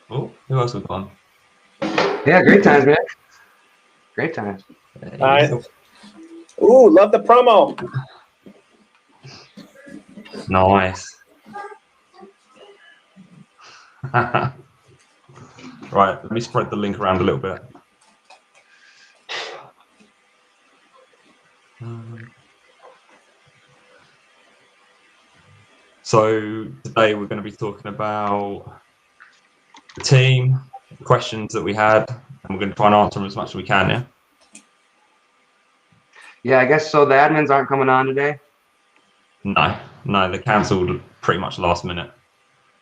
Oh, who else we got on? Yeah, great times, man. Great times. Ooh, love the promo. Nice. Right, let me spread the link around a little bit. So today we're going to be talking about the team, the questions that we had, and we're going to try and answer them as much as we can, yeah? Yeah, I guess so. The admins aren't coming on today? No, they cancelled pretty much last minute.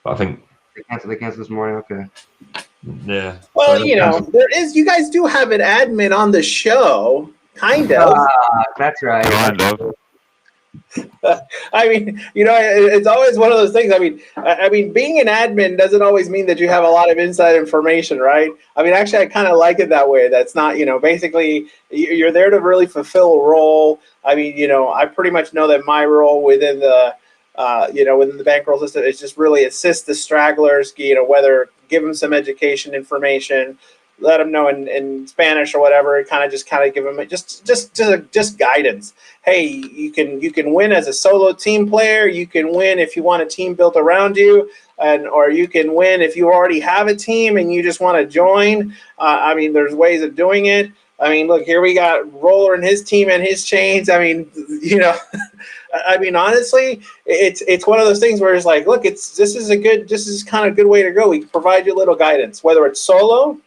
But I think... They canceled this morning? Okay. Yeah. Well, so you guys do have an admin on the show, kind of. That's right. Kind of. I mean, it's always one of those things. I mean, being an admin doesn't always mean that you have a lot of inside information, right? I mean, actually, I kind of like it that way. That's not, basically you're there to really fulfill a role. I mean, I pretty much know that my role within the, within the bankroll system is just really assist the stragglers, whether give them some education information, let them know in Spanish or whatever, kind of give them just guidance. Hey, you can win as a solo team player. You can win if you want a team built around you, or you can win if you already have a team and you just want to join. I mean, there's ways of doing it. I mean, look, here we got Roller and his team and his chains. I mean, I mean, honestly, it's one of those things where it's like, look, this is kind of a good way to go. We can provide you a little guidance, whether it's solo,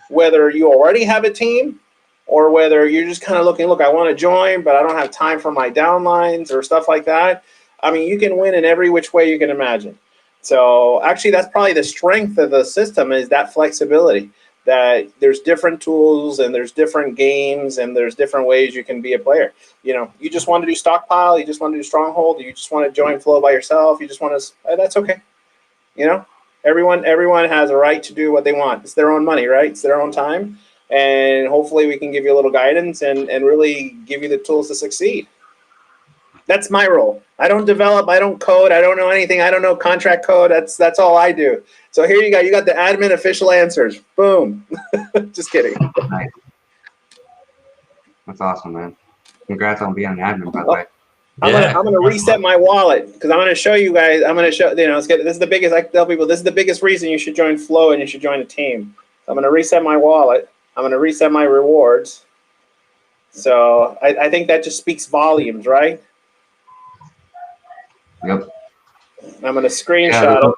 whether you already have a team, or whether you're just kind of looking, look, I want to join, but I don't have time for my downlines or stuff like that. I mean, you can win in every which way you can imagine. So actually, that's probably the strength of the system, is that flexibility, that there's different tools and there's different games and there's different ways you can be a player. You just want to do stockpile, you just want to do stronghold, you just want to join flow by yourself, you just want to, that's okay. Everyone has a right to do what they want. It's their own money, right? It's their own time. And hopefully we can give you a little guidance and really give you the tools to succeed. That's my role. I don't develop, I don't code, I don't know anything, I don't know contract code. That's all I do. So here you got the admin official answers. Boom. Just kidding. That's awesome, man. Congrats on being an admin, by the way. I'm gonna reset my wallet because I'm gonna show you guys. I'm gonna show this is the biggest. I tell people this is the biggest reason you should join Flow and you should join a team. I'm gonna reset my wallet. I'm gonna reset my rewards. So I think that just speaks volumes, right? Yep. I'm gonna screenshot it.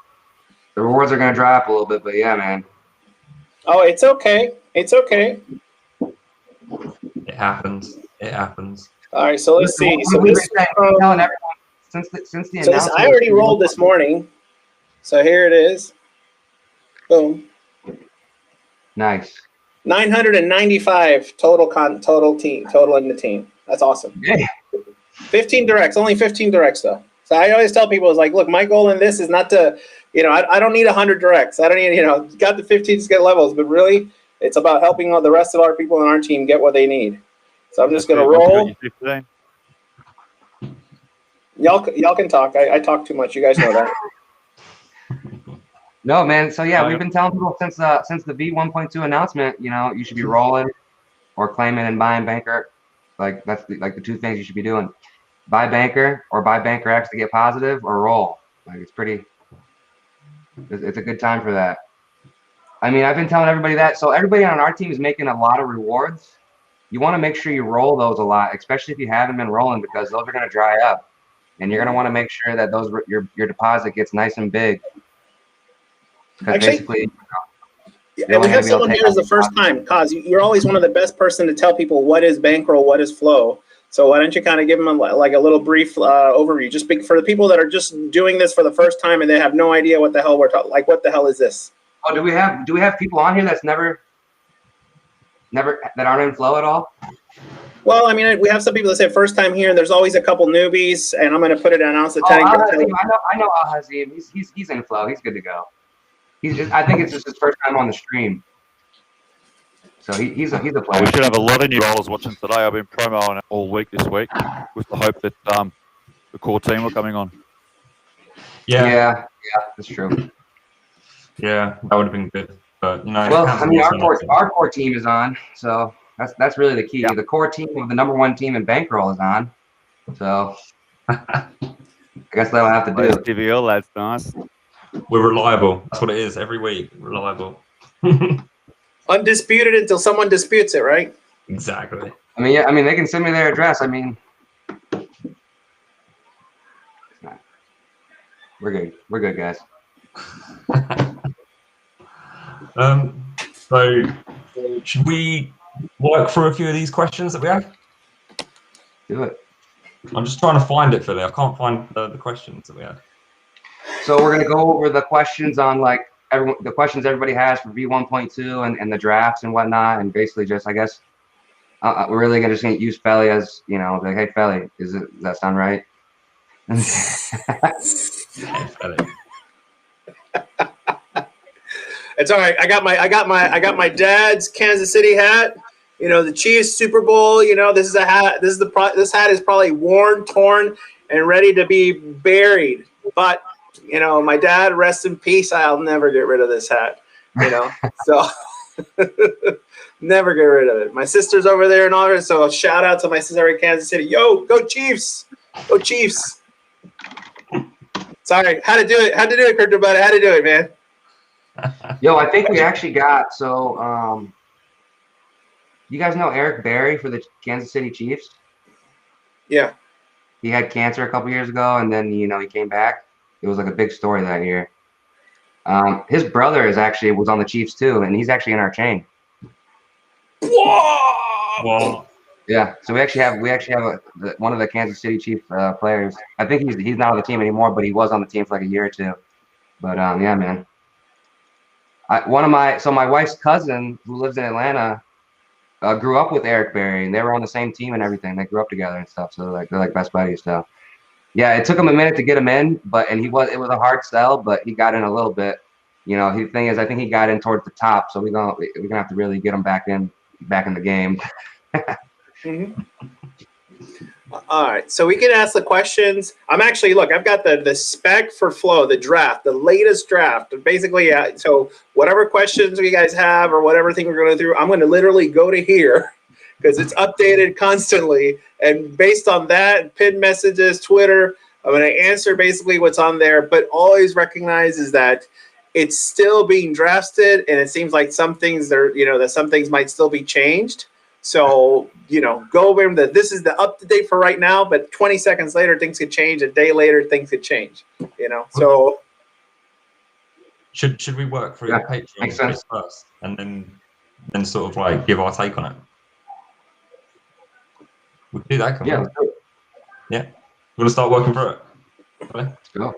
The rewards are gonna drop a little bit, but yeah, man. Oh, it's okay. It's okay. It happens. All right, so let's see. So this telling everyone since the announcement. I already rolled this morning. So here it is. Boom. Nice. 995 total in the team. That's awesome. Yeah. 15 directs, only 15 directs though. So I always tell people, it's like, look, my goal in this is not to, I don't need 100 directs. I don't need, got the 15 to get levels, but really it's about helping all the rest of our people in our team get what they need. So I'm just going to roll. Y'all can talk. I talk too much. You guys know that. No, man. So yeah, we've been telling people since the V1.2 announcement, you should be rolling or claiming and buying Banker. Like that's the two things you should be doing. Buy Banker or buy Banker X to get positive, or roll. Like it's a good time for that. I mean, I've been telling everybody that. So everybody on our team is making a lot of rewards. You want to make sure you roll those a lot, especially if you haven't been rolling, because those are going to dry up, and you're going to want to make sure that your deposit gets nice and big. Because basically, and we have someone here as the first time, Kaz. You're always one of the best person to tell people what is Bankroll, what is Flow. So why don't you kind of give them a little brief overview, just for the people that are just doing this for the first time and they have no idea what the hell we're talking. Like, what the hell is this? Oh, do we have people on here that's never that aren't in Flow at all? Well, I mean, we have some people that say first time here, and there's always a couple newbies, and I'm going to put it announce the I know Al Hazim. He's in Flow. He's good to go. I think it's just his first time on the stream. So he's a player. We should have a lot of new rollers watching today. I've been promoting all week this week with the hope that the core team are coming on. Yeah, that's true. Yeah, that would have been good. But you know, Well, cancel I mean, was one of them. our core team is on, so that's really the key. Yeah. The core team of the #1 team in Bankroll is on, so I guess that'll have to do. STVL, that's nice. We're reliable. That's what it is every week. Reliable. Undisputed until someone disputes it, right? Exactly. I mean, yeah, I mean, they can send me their address. I mean, we're good. We're good, guys. So should we work through a few of these questions that we have? Do it. I'm just trying to find it, Philly. I can't find the questions that we had. So we're gonna go over the questions on like the questions everybody has for V1.2 and the drafts and whatnot, and basically just I guess we're really gonna just gonna use Felly as like, hey Felly, does that sound right? Hey, Philly. It's all right. I got my dad's Kansas City hat. You know, the Chiefs Super Bowl. You know, this is a hat. This hat is probably worn, torn, and ready to be buried. But you know, my dad, rest in peace. I'll never get rid of this hat. You know, so never get rid of it. My sister's over there and all that. So shout out to my sister in Kansas City. Yo, go Chiefs! Go Chiefs! Sorry, how to do it, Crypto Buddy. How to do it, man. Yo, I think we actually got so. You guys know Eric Berry for the Kansas City Chiefs? Yeah. He had cancer a couple years ago, and then he came back. It was like a big story that year. His brother was on the Chiefs too, and he's actually in our chain. Whoa! Yeah, so we actually have one of the Kansas City Chiefs players. I think he's not on the team anymore, but he was on the team for like a year or two. But yeah, man. My wife's cousin who lives in Atlanta grew up with Eric Berry, and they were on the same team and everything. They grew up together and stuff, so they're like best buddies. So yeah, it took him a minute to get him in, it was a hard sell, but he got in a little bit. You know, the thing is, I think he got in towards the top, so we're gonna have to really get him back in the game. Mm-hmm. All right, so we can ask the questions. I'm actually I've got the spec for Flow, the draft, the latest draft. Basically, so whatever questions you guys have or whatever thing we're going to do, I'm going to literally go to here because it's updated constantly. And based on that, pinned messages, Twitter, I'm going to answer basically what's on there. But always recognize is that it's still being drafted, and it seems like some things that some things might still be changed. So, go over that this is the up-to-date for right now, but 20 seconds later, things could change. A day later, things could change, So Should we work through the Patreon first and then sort of like give our take on it? We can do that, Yeah, let's do it. Yeah. We're going to start working through it. Okay. Let's go.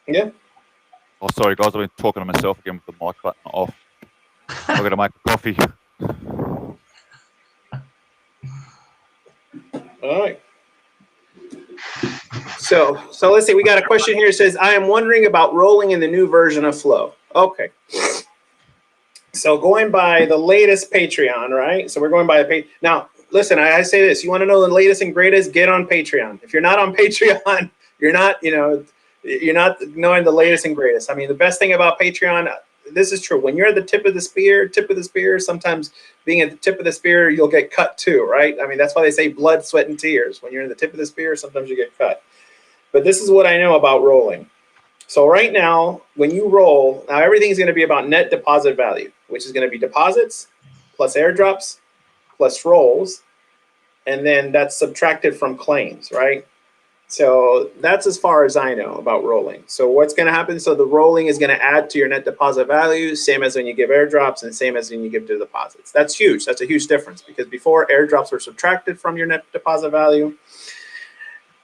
Yeah. Oh, sorry, guys. I've been talking to myself again with the mic button off. I've got to make a coffee. All right. So let's see. We got a question here. It says, I am wondering about rolling in the new version of Flow. Okay. So going by the latest Patreon, right? So we're going by the now. Listen, I say this: you want to know the latest and greatest? Get on Patreon. If you're not on Patreon, you're not knowing the latest and greatest. I mean, the best thing about Patreon. This is true. When you're at the tip of the spear, sometimes being at the tip of the spear, you'll get cut too, right? I mean, that's why they say blood, sweat, and tears. When you're in the tip of the spear, sometimes you get cut. But this is what I know about rolling. So right now, when you roll, now everything's going to be about net deposit value, which is going to be deposits plus airdrops plus rolls. And then that's subtracted from claims, right? So that's as far as I know about rolling. So what's going to happen? So the rolling is going to add to your net deposit value, same as when you give airdrops and same as when you give to deposits. That's huge. That's a huge difference because before airdrops were subtracted from your net deposit value.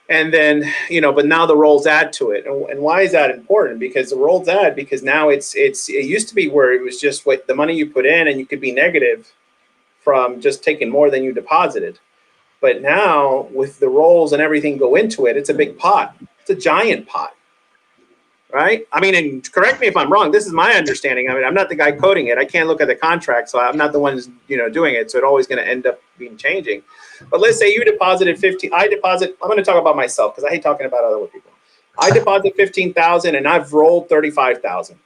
And then, but now the rolls add to it. And why is that important? Because the rolls add, because now it used to be where it was just what the money you put in and you could be negative from just taking more than you deposited. But now with the rolls and everything go into it, it's a big pot. It's a giant pot, right? I mean, and correct me if I'm wrong. This is my understanding. I mean, I'm not the guy coding it. I can't look at the contract, so I'm not the one doing it. So it's always going to end up being changing. But let's say you deposited 50. I'm going to talk about myself because I hate talking about other people. I deposit 15,000 and I've rolled 35,000.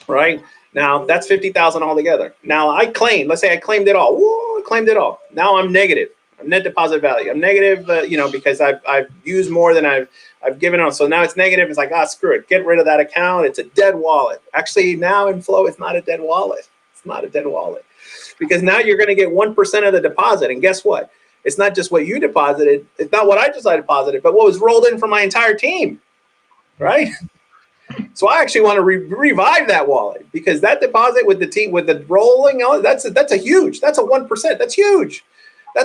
Right now, that's 50,000 altogether. Now I claim. Let's say I claimed it all. Woo, I claimed it all. Now I'm negative. I'm net deposit value. I'm negative. Because I've used more than I've given out. So now it's negative. It's like, screw it. Get rid of that account. It's a dead wallet. Actually, now in Flow, it's not a dead wallet. It's not a dead wallet, because now you're going to get 1% of the deposit. And guess what? It's not just what you deposited. It's not what I just deposited, but what was rolled in from my entire team. Right. So I actually want to revive that wallet, because that deposit with the team, with the rolling, that's a 1%. That's huge. That's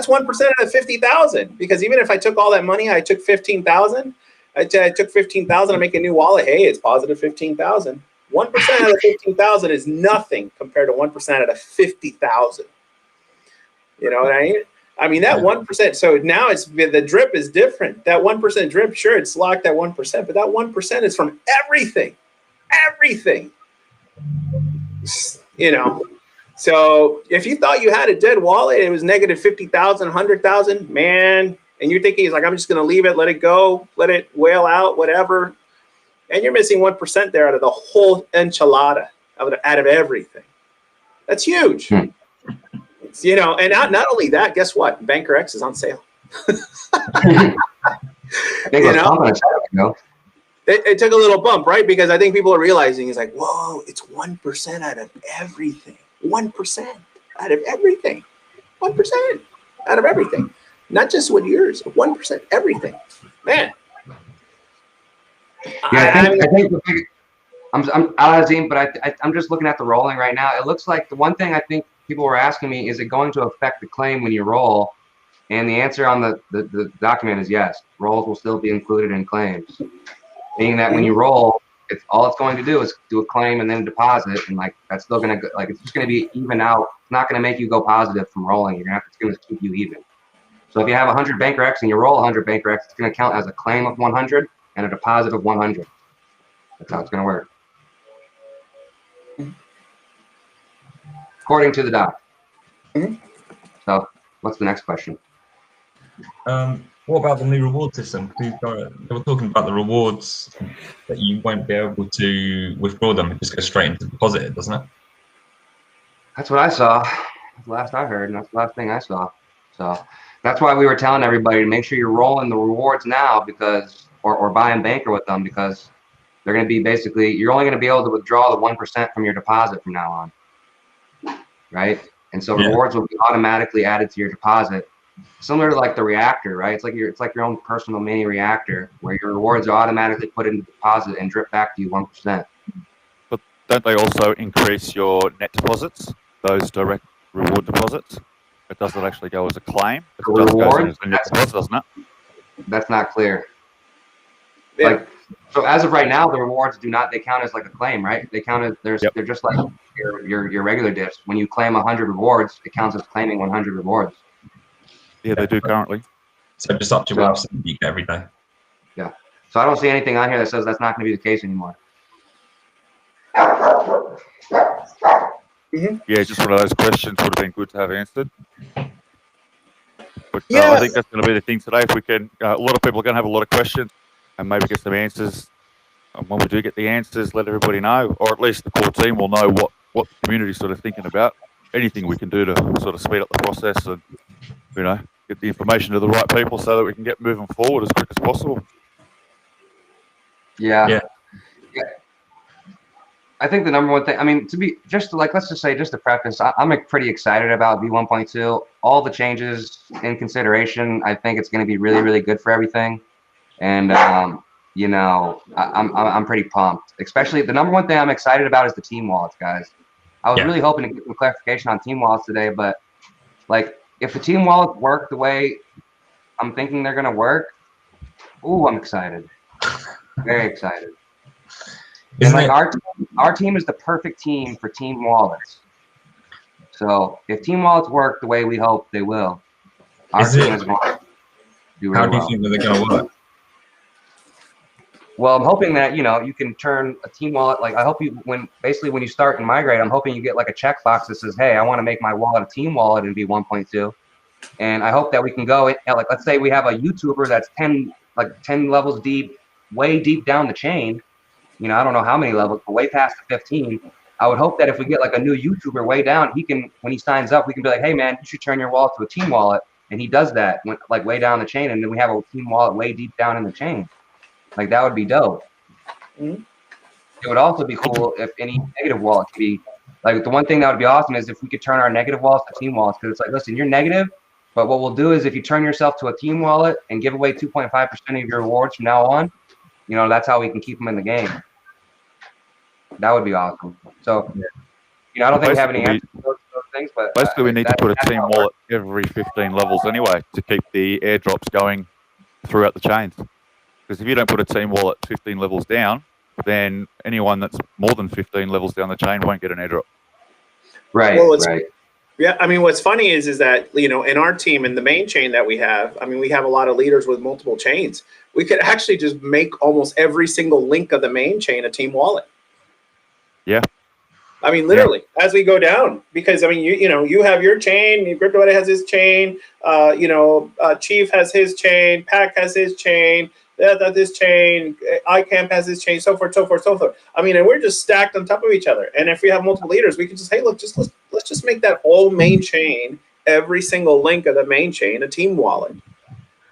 1% of the 50,000. Because even if I took all that money, I took 15,000. I took 15,000. I make a new wallet. Hey, it's positive 15,000. 1% of the 15,000 is nothing compared to 1% of the 50,000. You know what I mean? I mean, that 1%. So now the drip is different. That 1% drip, sure, it's locked at 1%, but that 1% is from everything. So if you thought you had a dead wallet, it was negative 50,000, 100,000, man, and you're thinking, I'm just going to leave it, let it go, let it whale out, whatever. And you're missing 1% there out of the whole enchilada, out of everything. That's huge. And not only that, guess what? Banker X is on sale. I think it took a little bump, right? Because I think people are realizing, it's like, whoa, it's 1% out of everything. 1% out of everything. 1% out of everything. Not just what yours, 1% everything. Man. Yeah, I think the big, I'm Azim, but I'm just looking at the rolling right now. It looks like the one thing I think people were asking me, is it going to affect the claim when you roll? And the answer on the document is yes. Rolls will still be included in claims, meaning that when you roll, all it's going to do is do a claim and then deposit, and that's still gonna it's just gonna be even out. It's not gonna make you go positive from rolling. It's gonna keep you even. So if you have 100 Banker X and you roll 100 Banker X, it's gonna count as a claim of 100 and a deposit of 100. That's how it's gonna work, according to the doc. So what's the next question? What about the new reward system? They were talking about the rewards that you won't be able to withdraw them. It just goes straight into deposit, doesn't it? That's what I saw. That's the last I heard, and that's the last thing I saw. So that's why we were telling everybody to make sure you're rolling the rewards now, because or buying Banker with them, because they're going to be you're only going to be able to withdraw the 1% from your deposit from now on, right? And so rewards will be automatically added to your deposit. Similar to the Reactor, right? It's like your own personal mini Reactor, where your rewards are automatically put into deposit and drip back to you 1%. But don't they also increase your net deposits, those direct reward deposits? It doesn't actually go as a claim. It just goes as a net deposit, doesn't it? That's not clear. Yeah. So as of right now, the rewards they count as a claim, right? They count as they're just like your regular diffs. When you claim 100 rewards, it counts as claiming 100 rewards. Yeah, they do currently. So just up to your website, you get every day. Yeah. So I don't see anything on here that says that's not going to be the case anymore. Yeah, just one of those questions would have been good to have answered. But Yeah. I think that's going to be the thing today. If we can, a lot of people are going to have a lot of questions and maybe get some answers. And when we do get the answers, let everybody know, or at least the core team will know what the community's sort of thinking about. Anything we can do to sort of speed up the process and, get the information to the right people so that we can get moving forward as quick as possible. Yeah. I think the number one thing, let's just say, just to preface, I'm pretty excited about V1.2. All the changes in consideration, I think it's going to be really, really good for everything. And, I'm pretty pumped. Especially the number one thing I'm excited about is the team wallets, guys. I was really hoping to get some clarification on team wallets today, but if the team wallets work the way I'm thinking they're going to work, I'm excited. Very excited. And our team is the perfect team for team wallets. So if team wallets work the way we hope they will, our team is going to do really well. How do you think that they're going to work? Well, I'm hoping that, you can turn a team wallet, I hope when you start and migrate, I'm hoping you get a checkbox that says, hey, I want to make my wallet a team wallet in V1.2. And I hope that we can go, let's say we have a YouTuber that's 10 levels deep way deep down the chain, I don't know how many levels, but way past the 15, I would hope that if we get like a new YouTuber way down, he can, when he signs up, we can be like, hey man, you should turn your wallet to a team wallet. And he does that like way down the chain. And then we have a team wallet way deep down in the chain. Like that would be dope. Mm-hmm. It would also be cool if any negative wallet could be like, the one thing that would be awesome is if we could turn our negative wallets to team wallets. Cause it's like, listen, you're negative, but what we'll do is if you turn yourself to a team wallet and give away 2.5% of your rewards from now on, that's how we can keep them in the game. That would be awesome. So, I don't think we have any answers to those things, but basically we need to put a team wallet every 15 levels anyway to keep the airdrops going throughout the chains. Because if you don't put a team wallet 15 levels down, then anyone that's more than 15 levels down the chain won't get an airdrop. Right, right. Yeah, I mean, what's funny is that, in our team, in the main chain that we have, I mean, we have a lot of leaders with multiple chains. We could actually just make almost every single link of the main chain a team wallet. Yeah. I mean, literally, as we go down, because, I mean, you have your chain, CryptoBuddy has his chain, Chief has his chain, Pac has his chain, this chain, iCamp has his chain, so forth, so forth, so forth. I mean, and we're just stacked on top of each other. And if we have multiple leaders, we can just, hey, look, let's just make that whole main chain, every single link of the main chain, a team wallet.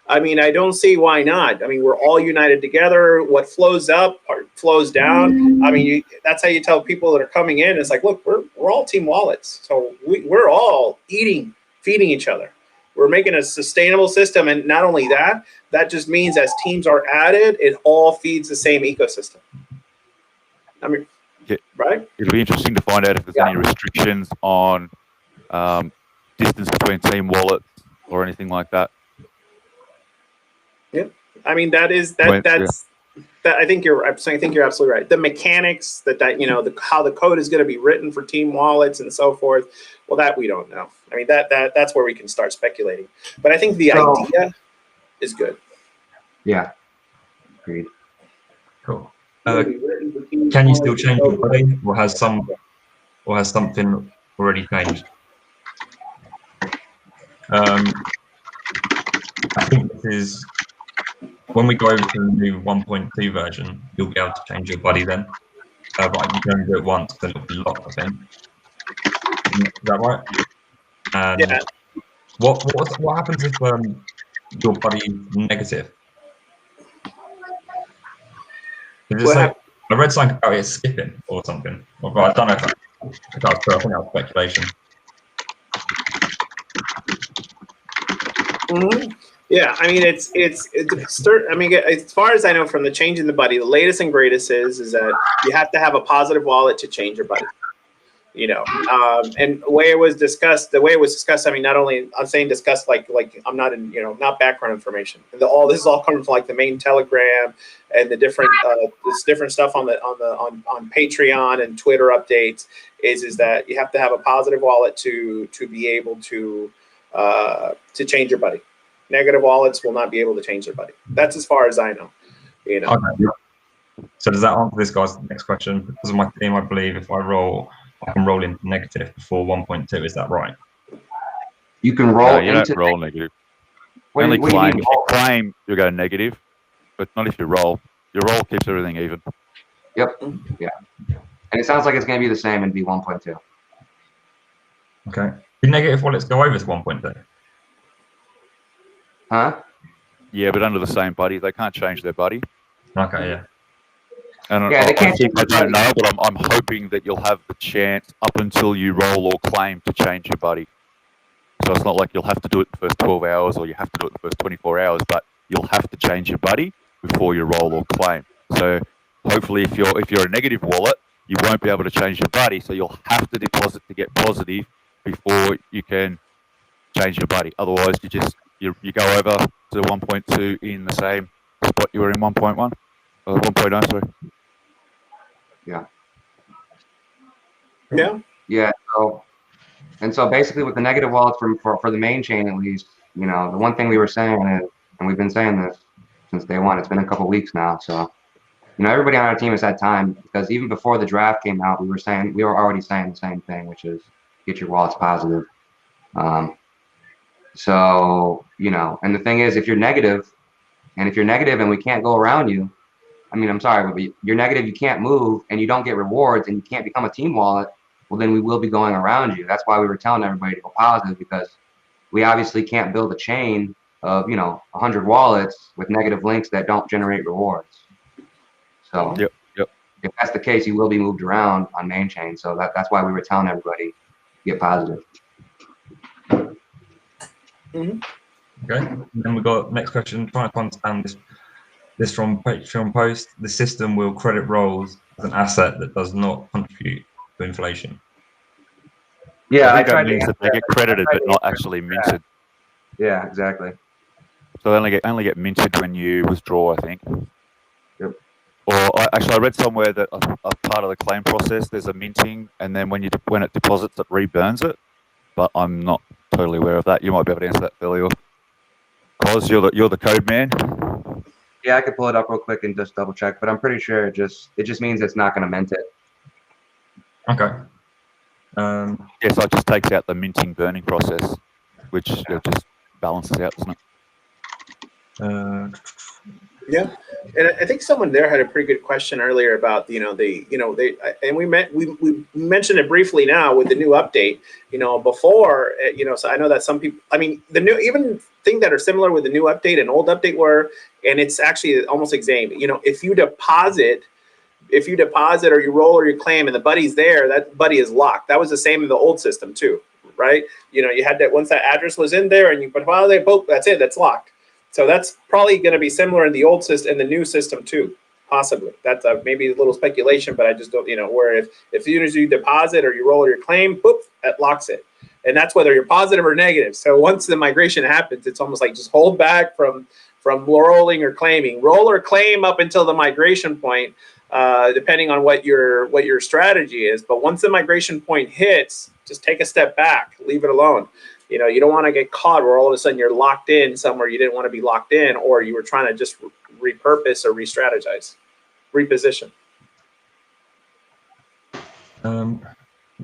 I mean, I don't see why not. I mean, we're all united together. What flows up or flows down. I mean, that's how you tell people that are coming in. It's like, look, we're all team wallets. So we're all feeding each other. We're making a sustainable system. And not only that, that just means as teams are added, it all feeds the same ecosystem. I mean, right? It'll be interesting to find out if there's any restrictions on distance between team wallets or anything like that. Yeah, I mean that's I think you're absolutely right. The mechanics how the code is going to be written for team wallets and so forth. Well, that we don't know. I mean that's where we can start speculating. But I think the idea is good. Yeah, agreed. Cool. Can you still change your body, or has something already changed? I think this is when we go over to the new 1.2 version, you'll be able to change your body then. But you can only do it once because it'll be locked, I think. Is that right? And yeah. What happens if your body is negative? I read something about it skipping or something. Well, I don't know if that was true. I think that was speculation. Mm-hmm. Yeah, I mean it's I mean, as far as I know from the change in the buddy, the latest and greatest is that you have to have a positive wallet to change your buddy. And the way it was discussed, I mean, not only I'm saying discussed like I'm not in, not background information. This is all coming from like the main Telegram and the different this different stuff on Patreon and Twitter updates is that you have to have a positive wallet to be able to change your buddy. Negative wallets will not be able to change their buddy. That's as far as I know. Okay. So does that answer this guy's next question? Because of my team, I believe if I can roll into negative before 1.2. Is that right? You can roll. No, you don't roll negative. Only claim. If you claim, you go negative, but not if you roll. Your roll keeps everything even. Yep. Yeah. And it sounds like it's going to be the same in V1.2. Okay. Did negative wallets go over to 1.2? Huh? Yeah, but under the same buddy, they can't change their buddy. Okay, yeah. And I don't know, but I'm hoping that you'll have the chance up until you roll or claim to change your buddy. So it's not like you'll have to do it the first 12 hours or you have to do it the first 24 hours, but you'll have to change your buddy before you roll or claim. So hopefully if you're a negative wallet, you won't be able to change your buddy, so you'll have to deposit to get positive before you can change your buddy. Otherwise, you go over to 1.2 in the same spot you were in 1.1 or 1.0. Sorry. Yeah. Yeah. Yeah. So basically, with the negative wallets for the main chain, at least, the one thing we were saying is, and we've been saying this since day one. It's been a couple of weeks now, so everybody on our team has had time, because even before the draft came out, we were already saying the same thing, which is get your wallets positive. So, and the thing is, if you're negative and we can't go around you, I mean, I'm sorry, but you're negative, you can't move, and you don't get rewards, and you can't become a team wallet, well, then we will be going around you. That's why we were telling everybody to go positive, because we obviously can't build a chain of, 100 wallets with negative links that don't generate rewards. So Yep. if that's the case, you will be moved around on main chain. So that's why we were telling everybody get positive. Okay. And then we got next question. Trying to understand this from Patreon post. The system will credit rolls as an asset that does not contribute to inflation. Yeah, I think that means that they get credited but not actually minted. Yeah, exactly. So they only get minted when you withdraw, I think. Yep. Or I read somewhere that a part of the claim process, there's a minting, and then when it deposits, it reburns it. But I'm not totally aware of that. You might be able to answer that, Billy. Or Cos, you're the code man. Yeah, I could pull it up real quick and just double check, but I'm pretty sure it just means it's not going to mint it. Okay. Yes, it just takes out the minting burning process, which just balances out, doesn't it? Yeah, and I think someone there had a pretty good question earlier about and we mentioned it briefly now with the new update. Before so I know that some people, I mean, the new even thing that are similar with the new update and old update were, and it's actually almost the same. If you deposit or you roll or you claim and the buddy's there, that buddy is locked. That was the same in the old system too, right? You had that once that address was in there and you deposit, boom, that's it, that's locked. So that's probably going to be similar in the old system and the new system too, possibly. That's maybe a little speculation, but I just don't, where if soon as you deposit or you roll your claim, boop, that locks it. And that's whether you're positive or negative. So once the migration happens, it's almost like just hold back from rolling or claiming. Roll or claim up until the migration point, depending on what your strategy is. But once the migration point hits, just take a step back, leave it alone. You don't want to get caught where all of a sudden you're locked in somewhere you didn't want to be locked in, or you were trying to just repurpose or re-strategize, reposition.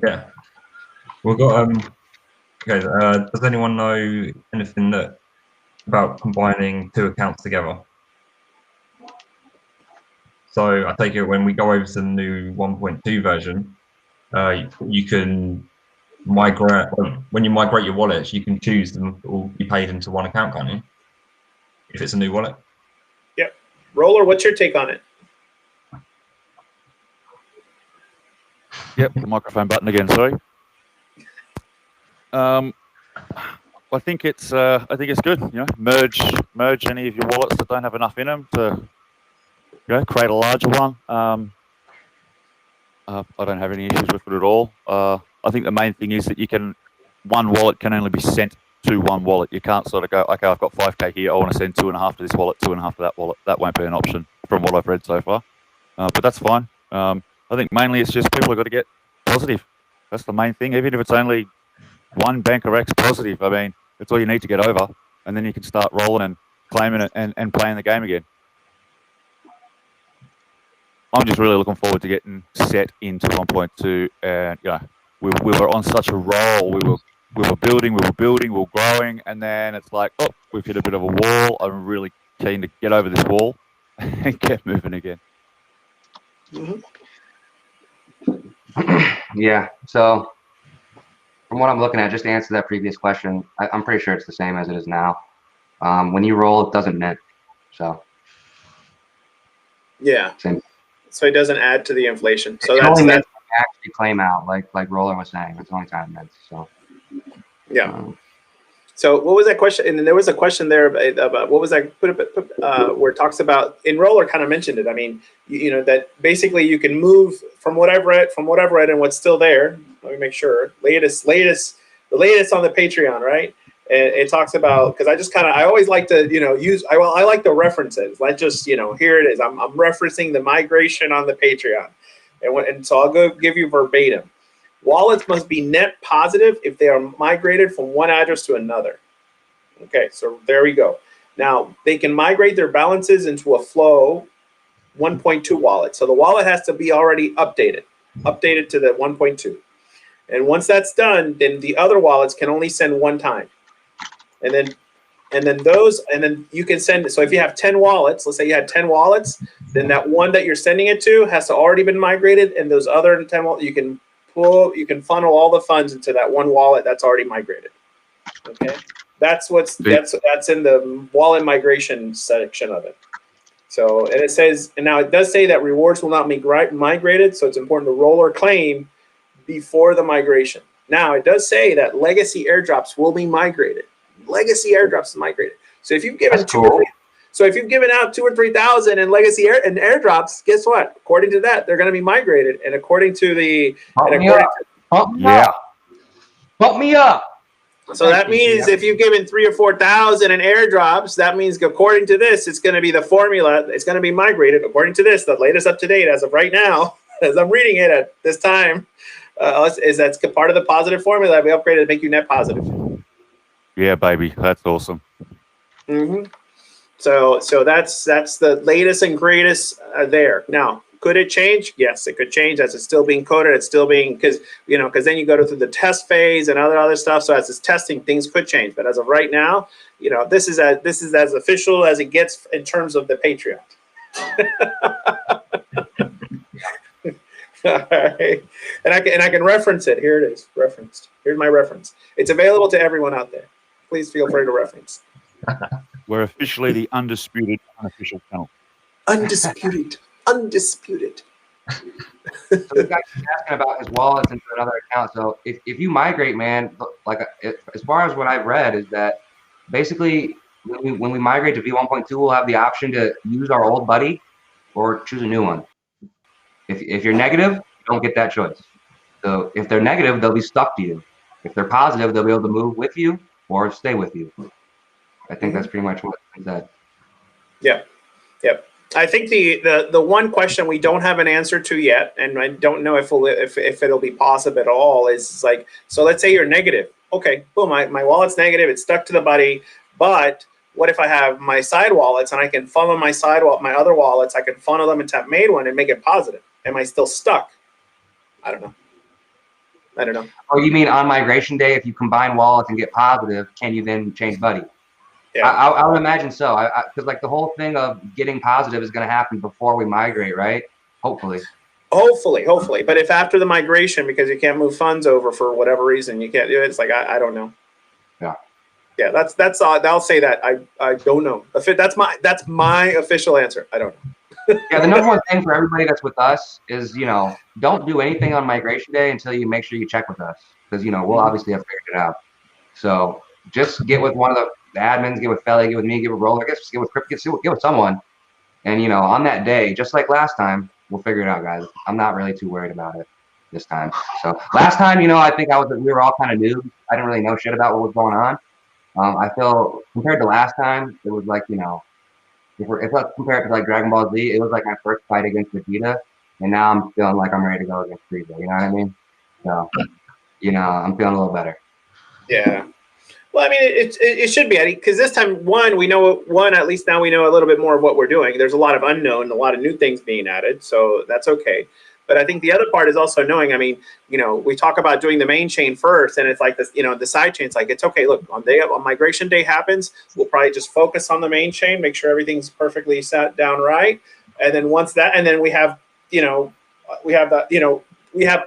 Yeah. We've got okay. Does anyone know anything about combining two accounts together? So I take it when we go over to the new 1.2 version, you can migrate. When you migrate your wallets, you can choose them all be paid into one account, can't you? If it's a new wallet. Yep. Roller, what's your take on it? Yep, the microphone button again. Sorry. I think it's good. Merge any of your wallets that don't have enough in them to create a larger one. I don't have any issues with it at all. I think the main thing is that one wallet can only be sent to one wallet. You can't sort of go, okay, I've got 5K here, I want to send 2.5 to this wallet, 2.5 to that wallet. That won't be an option from what I've read so far. But that's fine. I think mainly it's just people have got to get positive. That's the main thing. Even if it's only one Banker X positive, I mean, that's all you need to get over. And then you can start rolling and claiming it and playing the game again. I'm just really looking forward to getting set into 1.2, and we were on such a roll. We were building, we were growing, and then it's like, oh, we've hit a bit of a wall. I'm really keen to get over this wall and get moving again. Mm-hmm. Yeah. So from what I'm looking at, just to answer that previous question, I'm pretty sure it's the same as it is now. When you roll, it doesn't mint. So yeah. Same. So it doesn't add to the inflation. So that's only meant to actually claim out, like Roller was saying. That's the only time it meant. So yeah. So what was that question? And then there was a question there about what was that where it talks about, and Roller kind of mentioned it. I mean, that basically you can move from what I've read and what's still there. Let me make sure. The latest on the Patreon, right? And it talks about, because I always like to I like the references. Like just here it is. I'm referencing the migration on the Patreon, and so I'll go give you verbatim. Wallets must be net positive if they are migrated from one address to another. Okay, so there we go. Now, they can migrate their balances into a Flow 1.2 wallet. So the wallet has to be already updated to the 1.2. And once that's done, then the other wallets can only send one time. And then And then you can send. So if you have 10 wallets, let's say you had 10 wallets, then that one that you're sending it to has to already been migrated, and those other 10 wallets, you can funnel all the funds into that one wallet that's already migrated. Okay, that's in the wallet migration section of it. So, and it says, and now it does say that rewards will not be migrated, so it's important to roll or claim before the migration. Now, it does say that legacy airdrops will be migrated. Legacy airdrops is migrated. So if you've given if you've given out 2,000 or 3,000 in legacy airdrops, guess what? According to that, they're going to be migrated, and according to the Bump me up. So that means if you've given 3,000 or 4,000 in airdrops, that means according to this, it's going to be the formula. It's going to be migrated according to this. The latest up to date as of right now, as I'm reading it at this time, is that's part of the positive formula that we upgraded to make you net positive. Yeah, baby, that's awesome. Mm-hmm. So that's the latest and greatest there. Now, could it change? Yes, it could change as it's still being coded. It's still being because then you go through the test phase and other stuff. So as it's testing, things could change. But as of right now, this is as official as it gets in terms of the Patreon. All right, and I can reference it. Here it is, referenced. Here's my reference. It's available to everyone out there. Please feel free to reference. We're officially the Undisputed unofficial channel. Undisputed. Undisputed. So the guy keeps asking about his wallets into another account. So if you migrate, man, like as far as what I've read is that basically when we migrate to V1.2, we'll have the option to use our old buddy or choose a new one. If you're negative, you don't get that choice. So if they're negative, they'll be stuck to you. If they're positive, they'll be able to move with you or stay with you. I think that's pretty much what it said. Yep. I think the one question we don't have an answer to yet, and I don't know if it'll be possible at all, is like, so let's say you're negative. Okay, boom, my wallet's negative, it's stuck to the buddy, but what if I have my side wallets and I can funnel my other wallets, I can funnel them into that main one and make it positive? Am I still stuck? I don't know. Oh, you mean on migration day, if you combine wallets and get positive, can you then change buddy? Yeah, I would imagine so. Because like the whole thing of getting positive is going to happen before we migrate, right? Hopefully. But if after the migration, because you can't move funds over for whatever reason, you can't do it. It's like I don't know. Yeah. That's I'll say that I don't know. That's my official answer. I don't know. Yeah, the number one thing for everybody that's with us is don't do anything on migration day until you make sure you check with us, because we'll obviously have figured it out. So just get with one of the admins, get with Felly, get with me, get with Roller, get with Crypt, get with someone, and on that day, just like last time, we'll figure it out, guys. I'm not really too worried about it this time. So last time, I think we were all kind of new. I didn't really know shit about what was going on. I feel compared to last time, it was like if let's compare it to like Dragon Ball Z, it was like my first fight against Vegeta, and now I'm feeling like I'm ready to go against Frieza. You know what I mean? So I'm feeling a little better. Yeah. Well, I mean, it should be, because this time, at least now we know a little bit more of what we're doing. There's a lot of unknown, a lot of new things being added, so that's okay. But I think the other part is also knowing, I mean, we talk about doing the main chain first, and it's like this, the side chain's like, it's okay, look, on migration day happens, we'll probably just focus on the main chain, make sure everything's perfectly set down right. And then once that, and then we have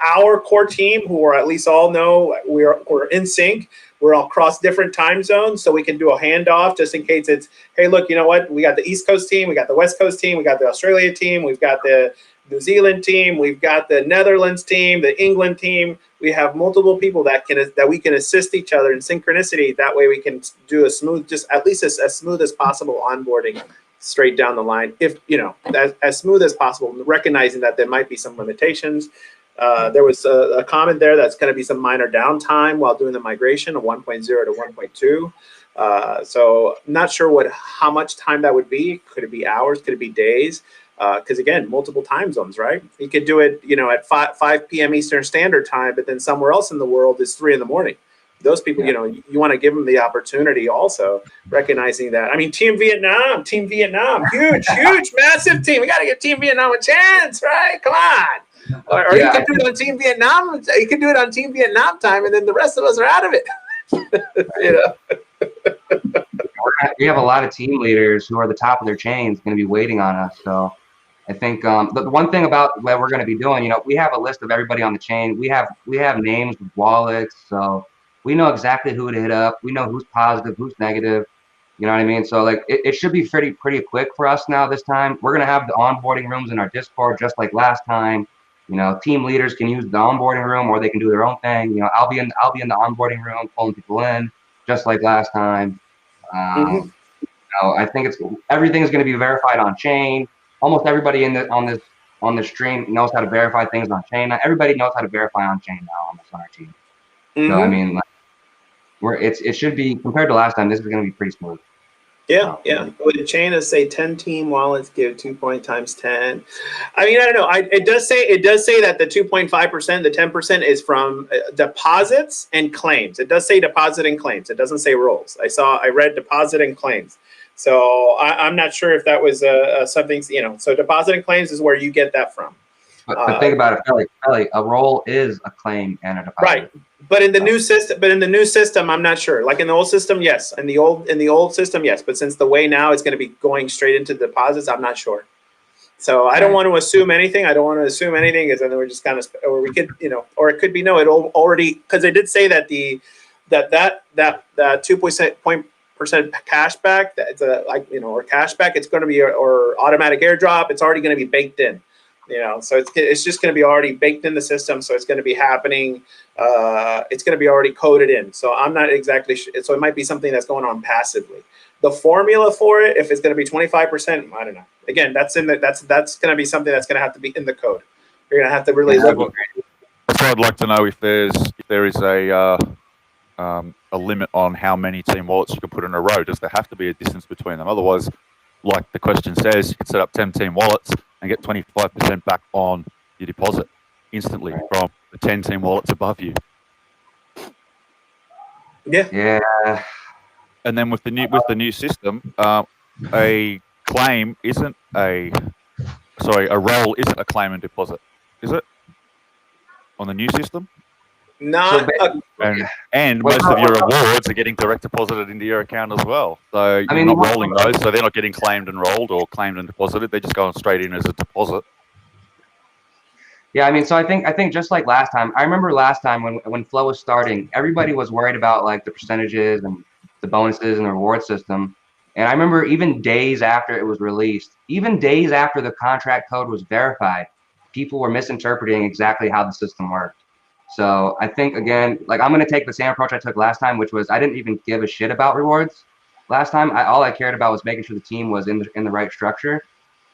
our core team who are at least all know we're in sync. We're all across different time zones, so we can do a handoff just in case it's, hey, look, you know what? We got the East Coast team, we got the West Coast team, we got the Australia team, we've got the New Zealand team, we've got the Netherlands team, the England team. We have multiple people that we can assist each other in synchronicity. That way we can do a smooth, just at least as smooth as possible onboarding straight down the line. If, as smooth as possible, recognizing that there might be some limitations. There was a comment there that's going to be some minor downtime while doing the migration of 1.0 to 1.2. So not sure how much time that would be. Could it be hours? Could it be days? Because again, multiple time zones, right? You could do it, at 5 p.m. Eastern Standard Time, but then somewhere else in the world is 3 a.m. Those people, you want to give them the opportunity also, recognizing that. I mean, Team Vietnam, huge, massive team. We got to give Team Vietnam a chance, right? Come on. Or you can do it on Team Vietnam. You can do it on Team Vietnam time, and then the rest of us are out of it. we have a lot of team leaders who are the top of their chains going to be waiting on us. So I think the one thing about what we're going to be doing, you know, we have a list of everybody on the chain. We have names, wallets, so we know exactly who to hit up. We know who's positive, who's negative. You know what I mean? So like it should be pretty quick for us now this time. We're going to have the onboarding rooms in our Discord just like last time. You know, team leaders can use the onboarding room or they can do their own thing. You know, I'll be in the onboarding room pulling people in just like last time. You know, I think everything is going to be verified on chain. Almost everybody on the stream knows how to verify things on chain. Not everybody knows how to verify on chain now almost on our team. So I mean, like, it should be, compared to last time, this is going to be pretty smooth. Yeah, yeah. Would the chain is say 10 team wallets give 2 point times 10? I mean, I don't know. It does say that the 2.5%, the 10% is from deposits and claims. It does say deposit and claims. It doesn't say rolls. I read deposit and claims. So I'm not sure if that was something, you know. So deposit and claims is where you get that from. But think about it, Kelly. A roll is a claim and a deposit. Right. But in the new system, I'm not sure. Like in the old system, yes. In the old system, yes. But since the way now it's going to be going straight into deposits, I'm not sure. So I don't want to assume anything. Because then we're just kind of, or we could, you know, or it could be no. It already, because they did say that that 2% cashback, that's like, you know, or cashback, it's going to be or automatic airdrop. It's already going to be baked in. You know, so it's just going to be already baked in the system. So it's going to be happening. It's going to be already coded in. So I'm not exactly sure. So it might be something that's going on passively. The formula for it, if it's going to be 25%, I don't know. Again, that's going to be something that's going to have to be in the code. You're going to have to really look. So I'd like to know if there is a limit on how many team wallets you can put in a row. Does there have to be a distance between them? Otherwise, like the question says, you can set up 10 team wallets and get 25% back on your deposit instantly from the 10 team wallets above you. Yeah. Yeah. And then with the new system, a claim isn't a roll isn't a claim and deposit, is it? On the new system? Not and most of your rewards are getting direct deposited into your account as well. So you're not rolling those, so they're not getting claimed and rolled or claimed and deposited. They're just going straight in as a deposit. Yeah, I mean, so I think just like last time, I remember last time when Flow was starting, everybody was worried about like the percentages and the bonuses and the reward system. And I remember even days after it was released, even days after the contract code was verified, people were misinterpreting exactly how the system worked. So I think, again, like I'm going to take the same approach I took last time, which was I didn't even give a shit about rewards. Last time, all I cared about was making sure the team was in the right structure.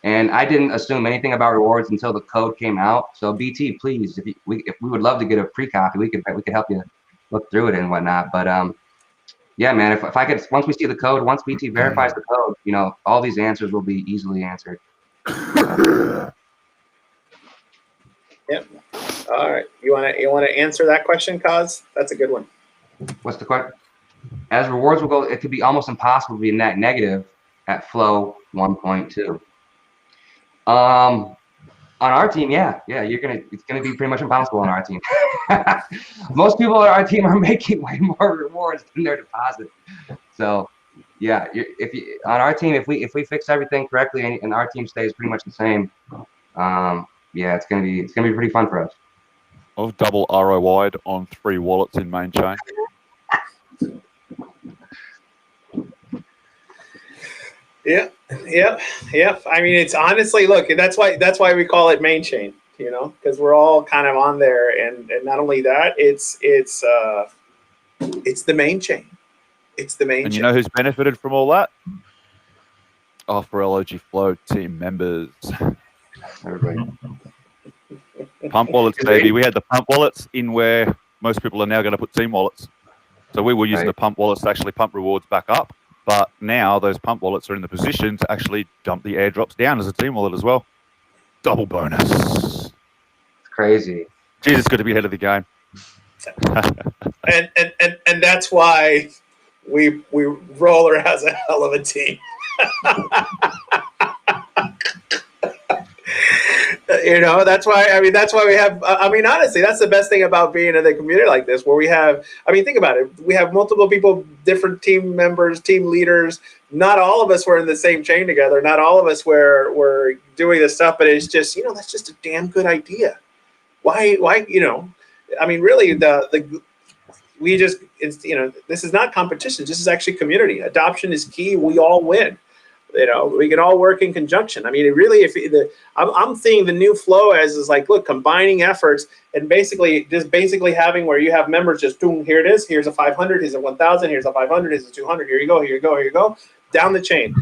And I didn't assume anything about rewards until the code came out. So BT, please, if we would love to get a free copy, we could help you look through it and whatnot. But yeah, man, if I could, once we see the code, once BT verifies the code, you know, all these answers will be easily answered. Yep. All right. You want to answer that question, Kaz? That's a good one. What's the question? As rewards will go, it could be almost impossible to be net negative at Flow 1.2. On our team, yeah, it's gonna be pretty much impossible on our team. Most people on our team are making way more rewards than their deposit. So, yeah, on our team, if we fix everything correctly and our team stays pretty much the same, yeah, it's gonna be pretty fun for us. I've double ROI'd on 3 wallets in main chain. Yeah. I mean, it's honestly, look, that's why we call it main chain, you know, because we're all kind of on there, and not only that, it's the main chain. It's the main chain. And you know who's benefited from all that? For LOG Flow team members. Everybody. Pump wallets, baby. We had the pump wallets in where most people are now going to put team wallets. So we were using the pump wallets to actually pump rewards back up. But now those pump wallets are in the position to actually dump the airdrops down as a team wallet as well. Double bonus. It's crazy. Jeez, it's good to be ahead of the game. and that's why we Roller has a hell of a team. You know, that's why. I mean, that's why we have. I mean, honestly, that's the best thing about being in a community like this, where we have. I mean, think about it. We have multiple people, different team members, team leaders. Not all of us were in the same chain together. Not all of us were doing this stuff. But it's just, you know, that's just a damn good idea. Why? You know, I mean, really, we just, it's, you know, this is not competition. This is actually community. Adoption is key. We all win. You know, we can all work in conjunction. I mean, it really, I'm seeing the new flow as is like, look, combining efforts and basically having where you have members just doing, here it is, here's a 500, here's a 1,000, here's a 500, here's a 200, here you go, here you go, here you go, down the chain.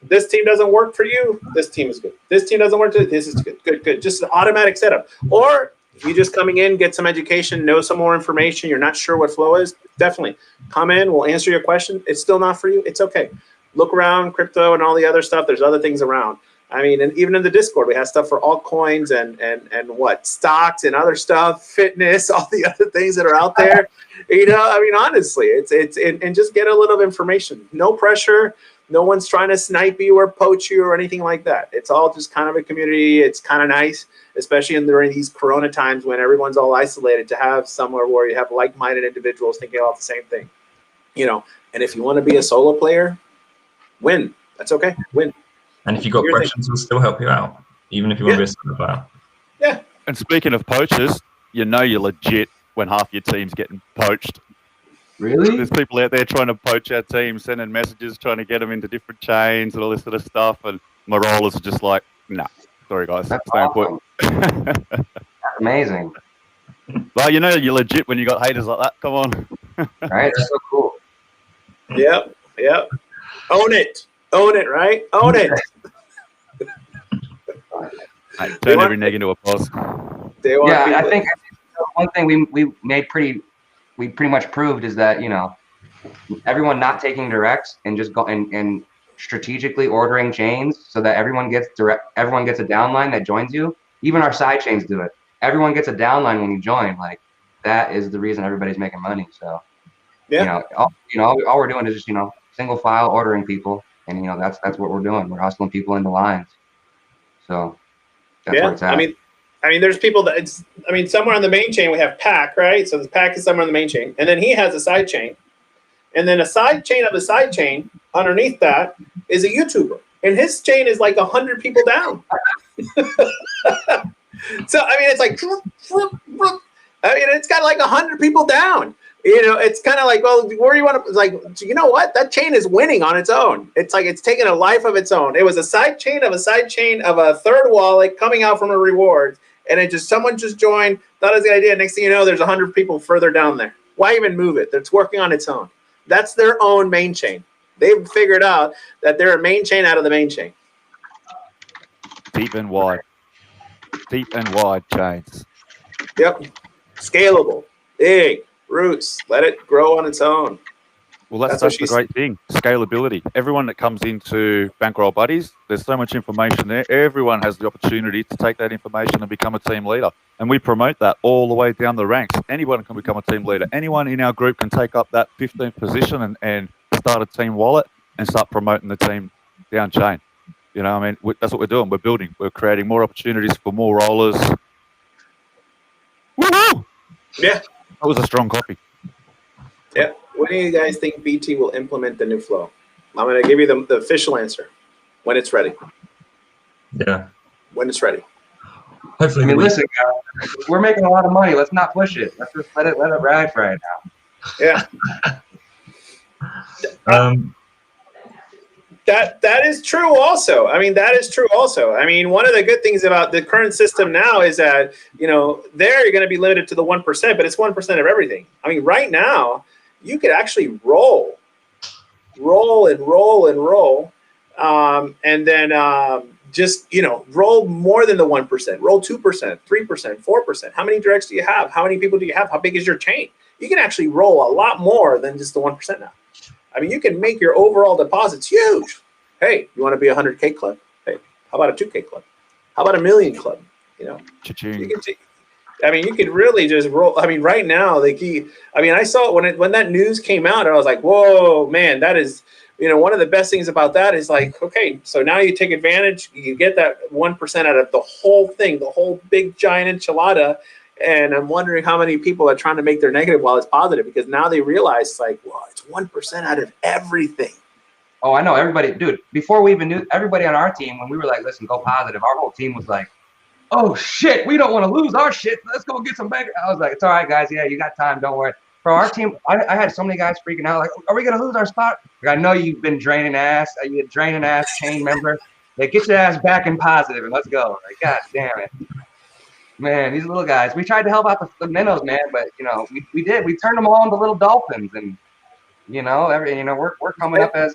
This team doesn't work for you, this team is good. This team doesn't work for you, this is good, good. Just an automatic setup. Or you just coming in, get some education, know some more information, you're not sure what flow is, definitely come in, we'll answer your question. It's still not for you, it's okay. Look around crypto and all the other stuff. There's other things around. I mean, and even in the Discord, we have stuff for altcoins and what, stocks and other stuff, fitness, all the other things that are out there. You know, I mean, honestly, and just get a little information. No pressure. No one's trying to snipe you or poach you or anything like that. It's all just kind of a community. It's kind of nice, especially during these Corona times when everyone's all isolated, to have somewhere where you have like-minded individuals thinking about the same thing. You know, and if you want to be a solo player, win. That's okay. Win. And if you've got questions, we'll still help you out, even if you want to be a solo player. Yeah. And speaking of poachers, you know you're legit when half your team's getting poached. Really? There's people out there trying to poach our team, sending messages, trying to get them into different chains and all this sort of stuff. And my rollers are just like, nah, sorry guys. That's stay awesome. put. That's amazing. Well, you know you're legit when you got haters like that. Come on. Right? That's so cool. Yep. Own it, right? Own it. Hey, turn every neg into a pos. Yeah, I think one thing we pretty much proved is that, you know, everyone not taking directs and just go and strategically ordering chains so that everyone gets a downline that joins you. Even our side chains do it. Everyone gets a downline when you join. Like, that is the reason everybody's making money. So, yeah, all we're doing is just, you know, single file ordering people, and, you know, that's what we're doing. We're hustling people into lines. So that's where it's at. I mean, there's people that somewhere on the main chain we have Pack, right? So the Pack is somewhere on the main chain, and then he has a side chain, and then a side chain of a side chain underneath that is a YouTuber, and his chain is like 100 people down. So I mean, it's like, I mean, it's got like 100 people down. You know, it's kind of like, well, where do you want to, like, you know what? That chain is winning on its own. It's like it's taken a life of its own. It was a side chain of a third wallet coming out from a reward, and someone just joined, thought it was a good idea. Next thing you know, there's 100 people further down there. Why even move it? It's working on its own. That's their own main chain. They've figured out that they're a main chain out of the main chain. Deep and wide chains. Yep. Scalable, big. Roots, let it grow on its own. Well, that's the great thing, scalability. Everyone that comes into Bankroll Buddies, there's so much information there. Everyone has the opportunity to take that information and become a team leader. And we promote that all the way down the ranks. Anyone can become a team leader. Anyone in our group can take up that 15th position and start a team wallet and start promoting the team down chain. You know, I mean, that's what we're doing. We're building. We're creating more opportunities for more rollers. Woohoo! Yeah. That was a strong copy. Yeah. When do you guys think BT will implement the new flow? I'm going to give you the official answer when it's ready. Yeah. When it's ready. Hopefully. I mean, listen, guys, we're making a lot of money. Let's not push it. Let's just let it ride for right now. Yeah. That is true also. I mean, that is true also. I mean, one of the good things about the current system now is that, you know, there you're going to be limited to the 1%, but it's 1% of everything. I mean, right now, you could actually roll, and then just, you know, roll more than the 1%, roll 2%, 3%, 4%. How many directs do you have? How many people do you have? How big is your chain? You can actually roll a lot more than just the 1% now. I mean, you can make your overall deposits huge. Hey, you want to be a 100K club? Hey, how about a 2K club? How about a million club? You know, you could really just roll. I mean, right now, I mean, I saw it when that news came out, and I was like, whoa, man, that is you know, one of the best things about that is like, okay, so now you take advantage, you get that 1% out of the whole thing, the whole big giant enchilada. And I'm wondering how many people are trying to make their negative while it's positive, because now they realize like, well, it's 1% out of everything. Oh, I know everybody, dude. Before we even knew, everybody on our team, when we were like, listen, go positive, our whole team was like, oh shit, we don't want to lose our shit. Let's go get some bank. I was like, it's all right, guys. Yeah, you got time. Don't worry. For our team, I had so many guys freaking out, like, are we gonna lose our spot? Like, I know you've been draining ass. You draining ass chain member. Like, get your ass back in positive and let's go. Like, god damn it, man. These little guys. We tried to help out the minnows, man, but you know, we did. We turned them all into little dolphins, and you know, we're coming up as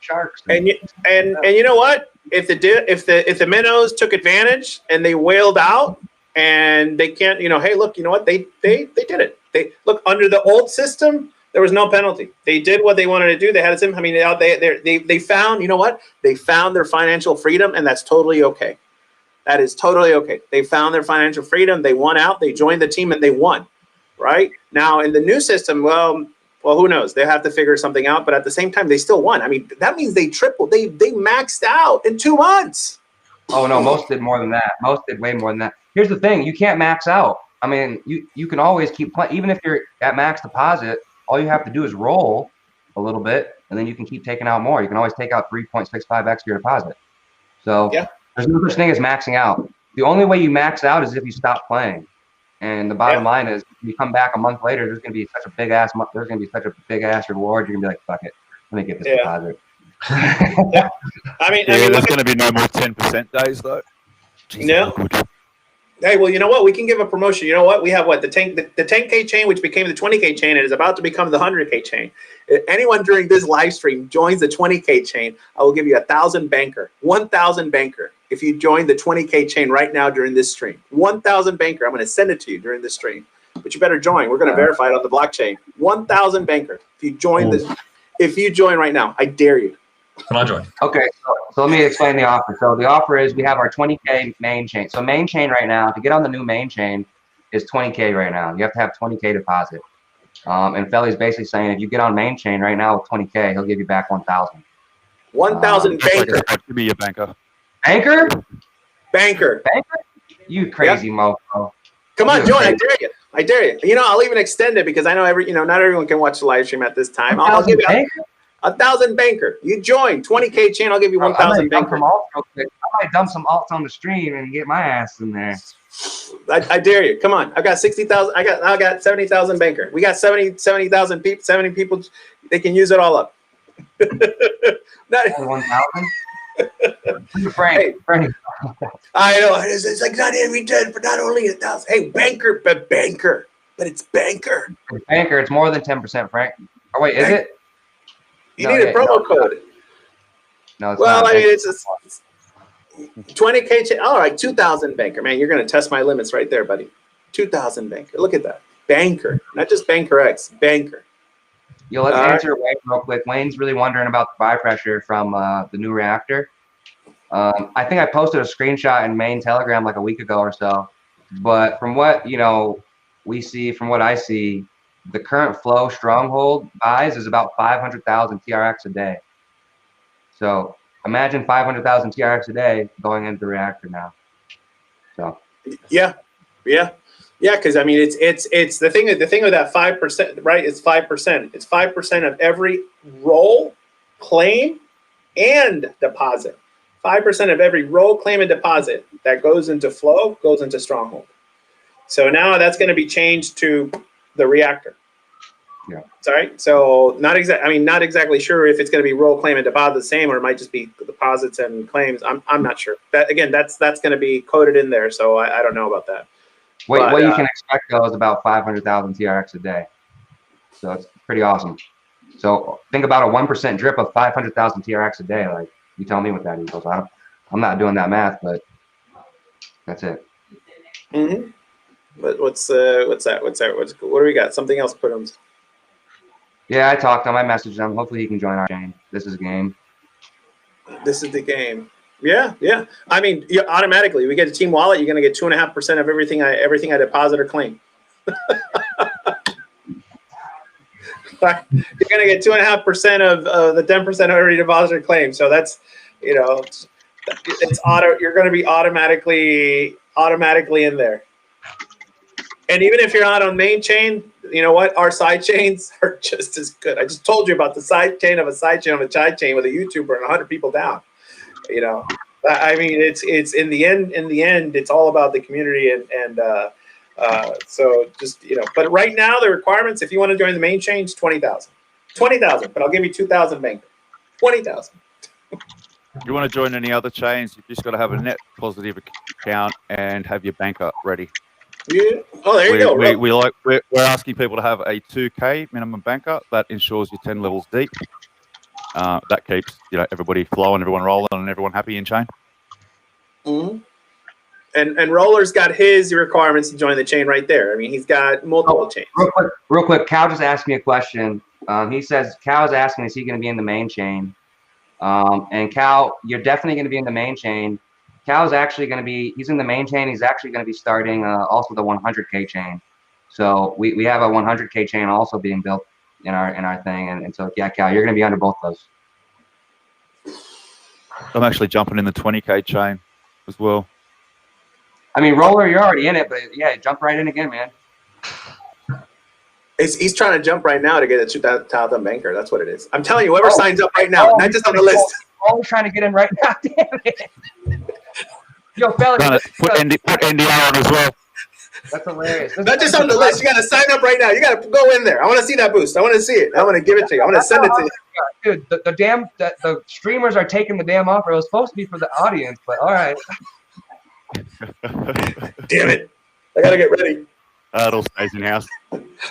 sharks. And you know what? If the minnows took advantage and they wailed out and they can't, you know, hey, look, you know what? They did it. They look, under the old system, there was no penalty. They did what they wanted to do. They had it. I mean, they found, you know what? They found their financial freedom, and that's totally okay. That is totally okay. They found their financial freedom. They won out. They joined the team and they won. Right now in the new system, well, who knows? They have to figure something out. But at the same time, they still won. I mean, that means they tripled. They maxed out in 2 months. Oh no, most did more than that. Most did way more than that. Here's the thing: you can't max out. I mean, you can always keep playing. Even if you're at max deposit, all you have to do is roll a little bit, and then you can keep taking out more. You can always take out 3.65x your deposit. So yeah, there's no such thing as maxing out. The only way you max out is if you stop playing. And the bottom line is, if you come back a month later, there's gonna be such a big ass reward. You're gonna be like, fuck it, let me get this deposit. Yeah. I mean, there's going to be no more 10% days though. Jeez, no. Hey, well, you know what? We can give a promotion. You know what? We have the 10K chain, which became the 20K chain, and is about to become the 100K chain. If anyone during this live stream joins the 20K chain, I will give you 1,000 banker, 1,000 banker. If you join the 20K chain right now during this stream, 1,000 banker. I'm going to send it to you during this stream, but you better join. We're going to verify it on the blockchain. 1,000 banker. If you join if you join right now, I dare you. Can I join? Okay, so let me explain the offer. So the offer is we have our 20K main chain. So main chain right now, to get on the new main chain, is 20K right now. You have to have 20K deposit. And Felly's basically saying if you get on main chain right now with 20K, he'll give you back 1,000. 1,000 banker. Give me your banker. Banker? Banker. Banker? You crazy mofo. Come on, join. I dare you. I dare you. You know, I'll even extend it because I know not everyone can watch the live stream at this time. I'll give you 1,000 banker. You join 20K chain. I'll give you 1,000 banker. I might dump some alts on the stream and get my ass in there. I dare you. Come on. I've got 60,000. I got 70,000 banker. We got 70,000 people. 70 people. They can use it all up. 1,000. Frank. I know it's like not every 10, but not only 1,000. Hey, banker, but it's banker. Banker. It's more than 10%, Frank. Oh wait, is it? You need a promo code. No, it's well, not. I mean, it's 20K. All right, 2,000 banker. Man, you're going to test my limits right there, buddy. 2,000 banker. Look at that. Banker. Not just Banker X. Banker. Yo, let's answer Wayne real quick. Wayne's really wondering about the buy pressure from the new reactor. I think I posted a screenshot in main Telegram like a week ago or so. But from what we see, from what I see, the current flow stronghold buys is about 500,000 TRX a day. So imagine 500,000 TRX a day going into the reactor now. So yeah. Because I mean, it's the thing with that 5%, right? It's 5%. It's 5% of every roll, claim, and deposit. 5% of every roll, claim, and deposit that goes into flow goes into stronghold. So now that's going to be changed to the reactor. Yeah. Sorry. So not exactly sure if it's going to be roll, claim, and deposit the same, or it might just be deposits and claims. I'm not sure. That again, that's going to be coded in there. So I don't know about that. What you can expect though is about 500,000 TRX a day. So it's pretty awesome. So think about a 1% drip of 500,000 TRX a day. Like, you tell me what that equals. I'm not doing that math, but that's it. Mm-hmm. But what's that? What do we got? Something else put on. Yeah, I talked to him. I messaged him. Hopefully he can join our game. This is a game. This is the game. Yeah. I mean, automatically we get a team wallet. You're going to get 2.5% of everything I deposit or claim. You're going to get 2.5% of the 10% already deposited claim. So that's, it's auto. You're going to be automatically in there. And even if you're not on main chain, you know what? Our side chains are just as good. I just told you about the side chain of a side chain of a side chain with a YouTuber and 100 people down. I mean, it's in the end, it's all about the community and so just, but right now the requirements, if you want to join the main chain, is 20,000, but I'll give you 2,000 banker, 20,000. If you want to join any other chains, you've just got to have a net positive account and have your banker ready. Yeah. Oh, there you go. We're asking people to have a 2K minimum banker that ensures you're 10 levels deep. That keeps everybody flowing, everyone rolling, and everyone happy in chain. Mm-hmm. And Roller's got his requirements to join the chain right there. I mean, he's got multiple chains. Real quick, Cal just asked me a question. He says Cal's asking, is he going to be in the main chain? And Cal, you're definitely going to be in the main chain. Cal's actually going to be, he's in the main chain. He's actually going to be starting also the 100K chain. So we have a 100K chain also being built in our thing. And so, yeah, Cal, you're going to be under both those. I'm actually jumping in the 20K chain as well. I mean, Roller, you're already in it, but yeah, jump right in again, man. He's trying to jump right now to get a 2,000 banker. That's what it is. I'm telling you, whoever signs up right now, not just on the list. Always trying to get in right now. Damn it. Yo, fellas. Put NDR on as well. That's hilarious. Not just on the list. You got to sign up right now. You got to go in there. I want to see that boost. I want to see it. I want to give it to you. I want to send it to you. Dude, the streamers are taking the damn offer. It was supposed to be for the audience, but all right. Damn it. I got to get ready. It all stays in house.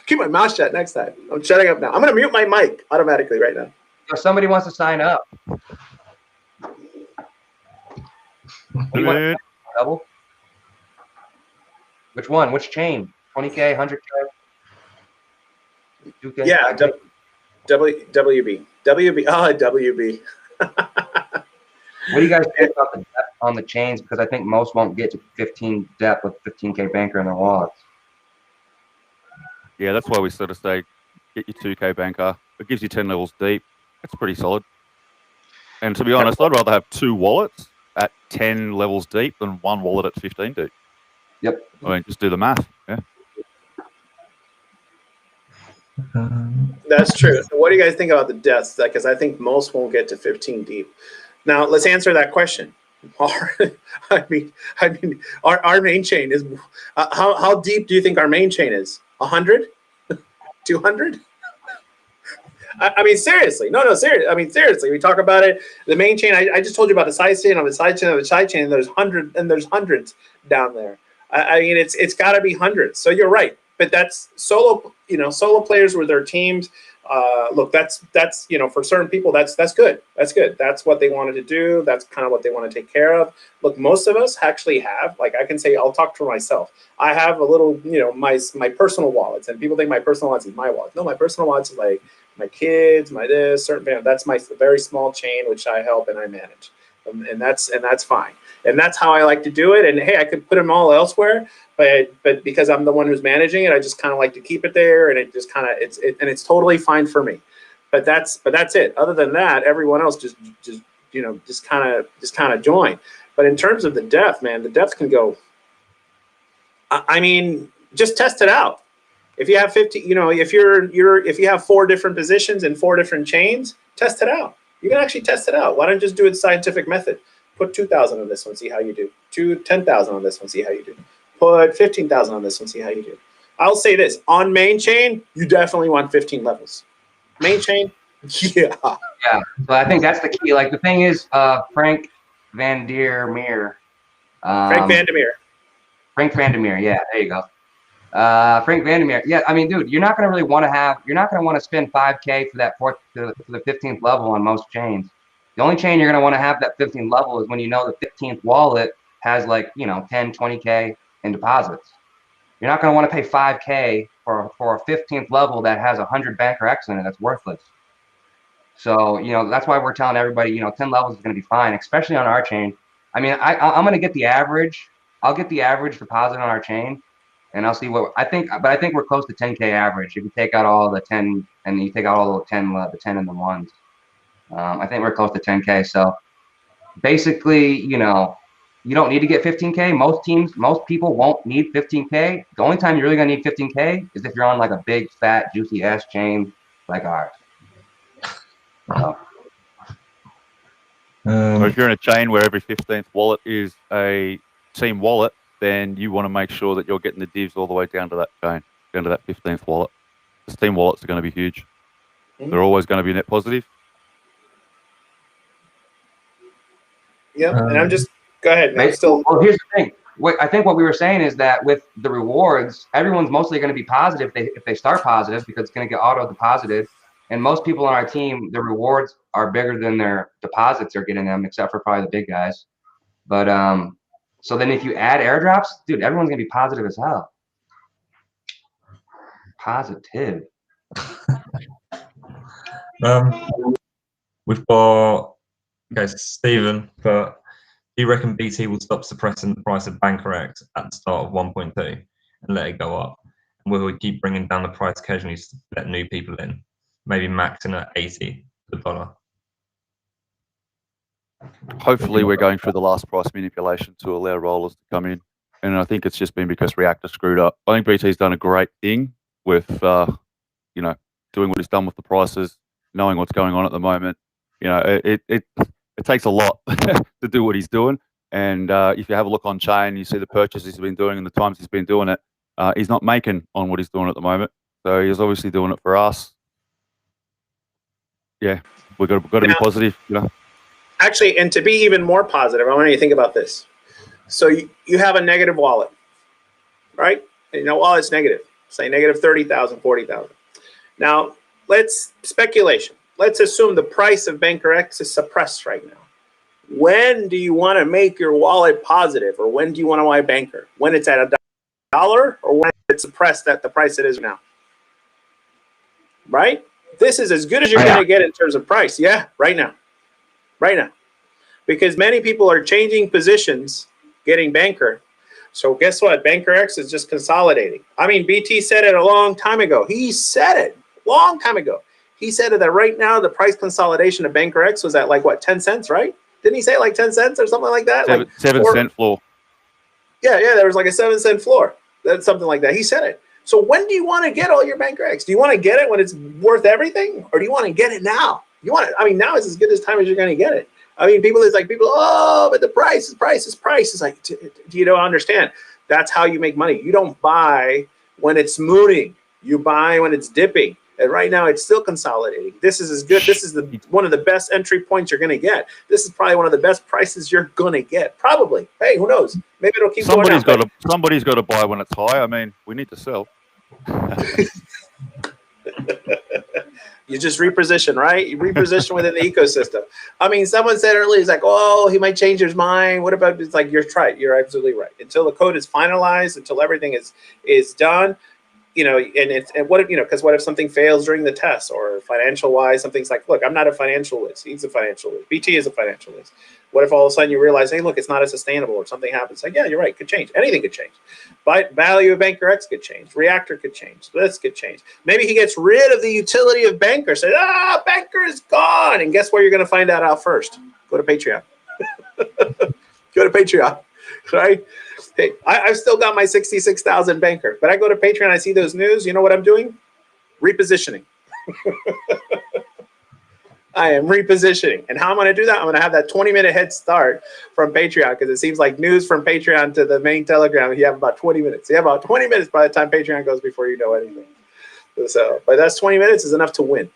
Keep my mouth shut next time. I'm shutting up now. I'm going to mute my mic automatically right now. If somebody wants to sign up. Double? Which one? Which chain? 20K, 100K? 2K? Yeah, WB. WB. Oh, WB. What do you guys think about the depth on the chains? Because I think most won't get to 15 depth with 15K banker in their wallets. Yeah, that's why we sort of say get your 2K banker. It gives you 10 levels deep. That's pretty solid. And to be honest, I'd rather have 2 wallets at 10 levels deep than 1 wallet at 15 deep. Yep. I mean, just do the math. Yeah. That's true. So what do you guys think about the deaths? Because I think most won't get to 15 deep. Now, let's answer that question. I mean, our main chain is how deep do you think our main chain is? 100? 200? I mean, seriously. No, seriously. I mean, seriously. We talk about it. The main chain. I just told you about the side chain of the side chain of the side chain. And there's hundreds down there. I mean, it's got to be hundreds. So you're right. But that's solo. Solo players with their teams. Look, that's for certain people, that's good. That's good. That's what they wanted to do. That's kind of what they want to take care of. Look, most of us actually have, like, I can say, I'll talk for myself. I have a little, my personal wallets, and people think my personal wallets is my wallet. No, my personal wallets is like my kids, my this, certain family. That's my very small chain, which I help and I manage. And that's fine. And that's how I like to do it. And hey, I could put them all elsewhere, but because I'm the one who's managing it, I just kind of like to keep it there, and it just kind of it's totally fine for me. But that's it. Other than that, everyone else just kind of join. But in terms of the depth, man, the depth can go. I mean, just test it out. If you have 50, if you have 4 different positions and 4 different chains, test it out. You can actually test it out. Why don't you just do it scientific method? Put 2,000 on this one, see how you do. 10,000 on this one, see how you do. Put 15,000 on this one, see how you do. I'll say this: on main chain, you definitely want 15 levels. Main chain, yeah. Yeah. So I think that's the key. Like, the thing is, Frank Van Der Meer. Frank Van Der Meer. Frank Van Der Meer. Yeah, there you go. Frank Van Der Meer. Yeah, I mean, dude, you're not going to really want to you're not going to want to spend 5K for that for the 15th level on most chains. The only chain you're going to want to have that 15th level is when you know the 15th wallet has, like, 10, 20K in deposits. You're not going to want to pay 5K for a 15th level that has 100 banker X in it. That's worthless. So, that's why we're telling everybody, 10 levels is going to be fine, especially on our chain. I mean, I'm going to get the average. I'll get the average deposit on our chain. and I'll see what I think. But I think we're close to 10K average if you take out all the 10 and you take out all the 10 and the ones. I think we're close to 10K. So basically, you know, you don't need to get 15K. Most people won't need 15K. The only time you're really gonna need 15K is if you're on like a big, fat, juicy ass chain like ours. So. Or if you're in a chain where every 15th wallet is a team wallet, then you want to make sure that you're getting the divs all the way down to that chain, down to that 15th wallet. The team wallets are going to be huge. They're always going to be net positive. Yeah, and I'm just go ahead. Well, here's the thing. I think what we were saying is that with the rewards, everyone's mostly going to be positive if they start positive because it's going to get auto deposited. And most people on our team, the rewards are bigger than their deposits are getting them, except for probably the big guys. But so then if you add airdrops, dude, everyone's gonna be positive as hell. Positive. We've got Stephen, but do you reckon BT will stop suppressing the price of Bankroll at the start of 1.2 and let it go up? And will we keep bringing down the price occasionally to let new people in? Maybe maxing at 80 per dollar. Hopefully we're going through the last price manipulation to allow rollers to come in. And I think it's just been because Reactor screwed up. I think BT's done a great thing with, you know, doing what he's done with the prices, knowing what's going on at the moment. You know, it takes a lot to do what he's doing. And if you have a look on chain, you see the purchases he's been doing and the times he's been doing it. He's not making on what he's doing at the moment. So he's obviously doing it for us. Yeah, we've got to be positive, you know. Actually, and to be even more positive, I want you to think about this. So you have a negative wallet, right? And your wallet's negative, say negative 30,000, 40,000. Now, speculation. Let's assume the price of Bankroll is suppressed right now. When do you want to make your wallet positive, or when do you want to buy Bankroll? When it's at $1, or when it's suppressed at the price it is now? Right? This is as good as you're going to get in terms of price. Yeah, right now. Right now. Because many people are changing positions, getting Bankroll. So guess what? Bankroll is just consolidating. I mean, BT said it a long time ago. He said it a long time ago. He said that right now the price consolidation of Bankroll was at like what, 10 cents, right? Didn't he say like 10 cents or something like that? Seven cent floor. Yeah, there was like a 7-cent floor. That's something like that. He said it. So when do you want to get all your Bankroll? Do you want to get it when it's worth everything, or do you want to get it now? You want it? I mean, now is as good as time as you're going to get it. I mean, people, oh, but the price is price. It's like, you don't understand. That's how you make money. You don't buy when it's mooning. You buy when it's dipping. And right now it's still consolidating. This is as good. This is one of the best entry points you're going to get. This is probably one of the best prices you're going to get. Probably. Hey, who knows? Maybe it'll keep going up. Somebody's got to buy when it's high. I mean, we need to sell. You just reposition, right? You reposition within the ecosystem. I mean, someone said earlier, it's like, oh, he might change his mind. What about, it's like, you're right. You're absolutely right. Until the code is finalized, until everything is done, you know, and what if, you know, because what if something fails during the test, or financial wise, something's like, look, I'm not a financial whiz. He's a financial whiz. BT is a financial whiz. What if all of a sudden you realize, hey, look, it's not as sustainable, or something happens? Like, yeah, you're right. Could change. Anything could change. But value of Bankroll could change. Reactor could change. This could change. Maybe he gets rid of the utility of Bankroll. Says, Bankroll is gone. And guess where you're going to find that out first? Go to Patreon. Go to Patreon, right? Hey, I've still got my 66,000 Bankroll, but I go to Patreon, I see those news. You know what I'm doing? Repositioning. I am repositioning. And how I'm going to do that? I'm going to have that 20-minute head start from Patreon, because it seems like news from Patreon to the main Telegram, you have about 20 minutes. You have about 20 minutes by the time Patreon goes before you know anything. So, but that's 20 minutes is enough to win.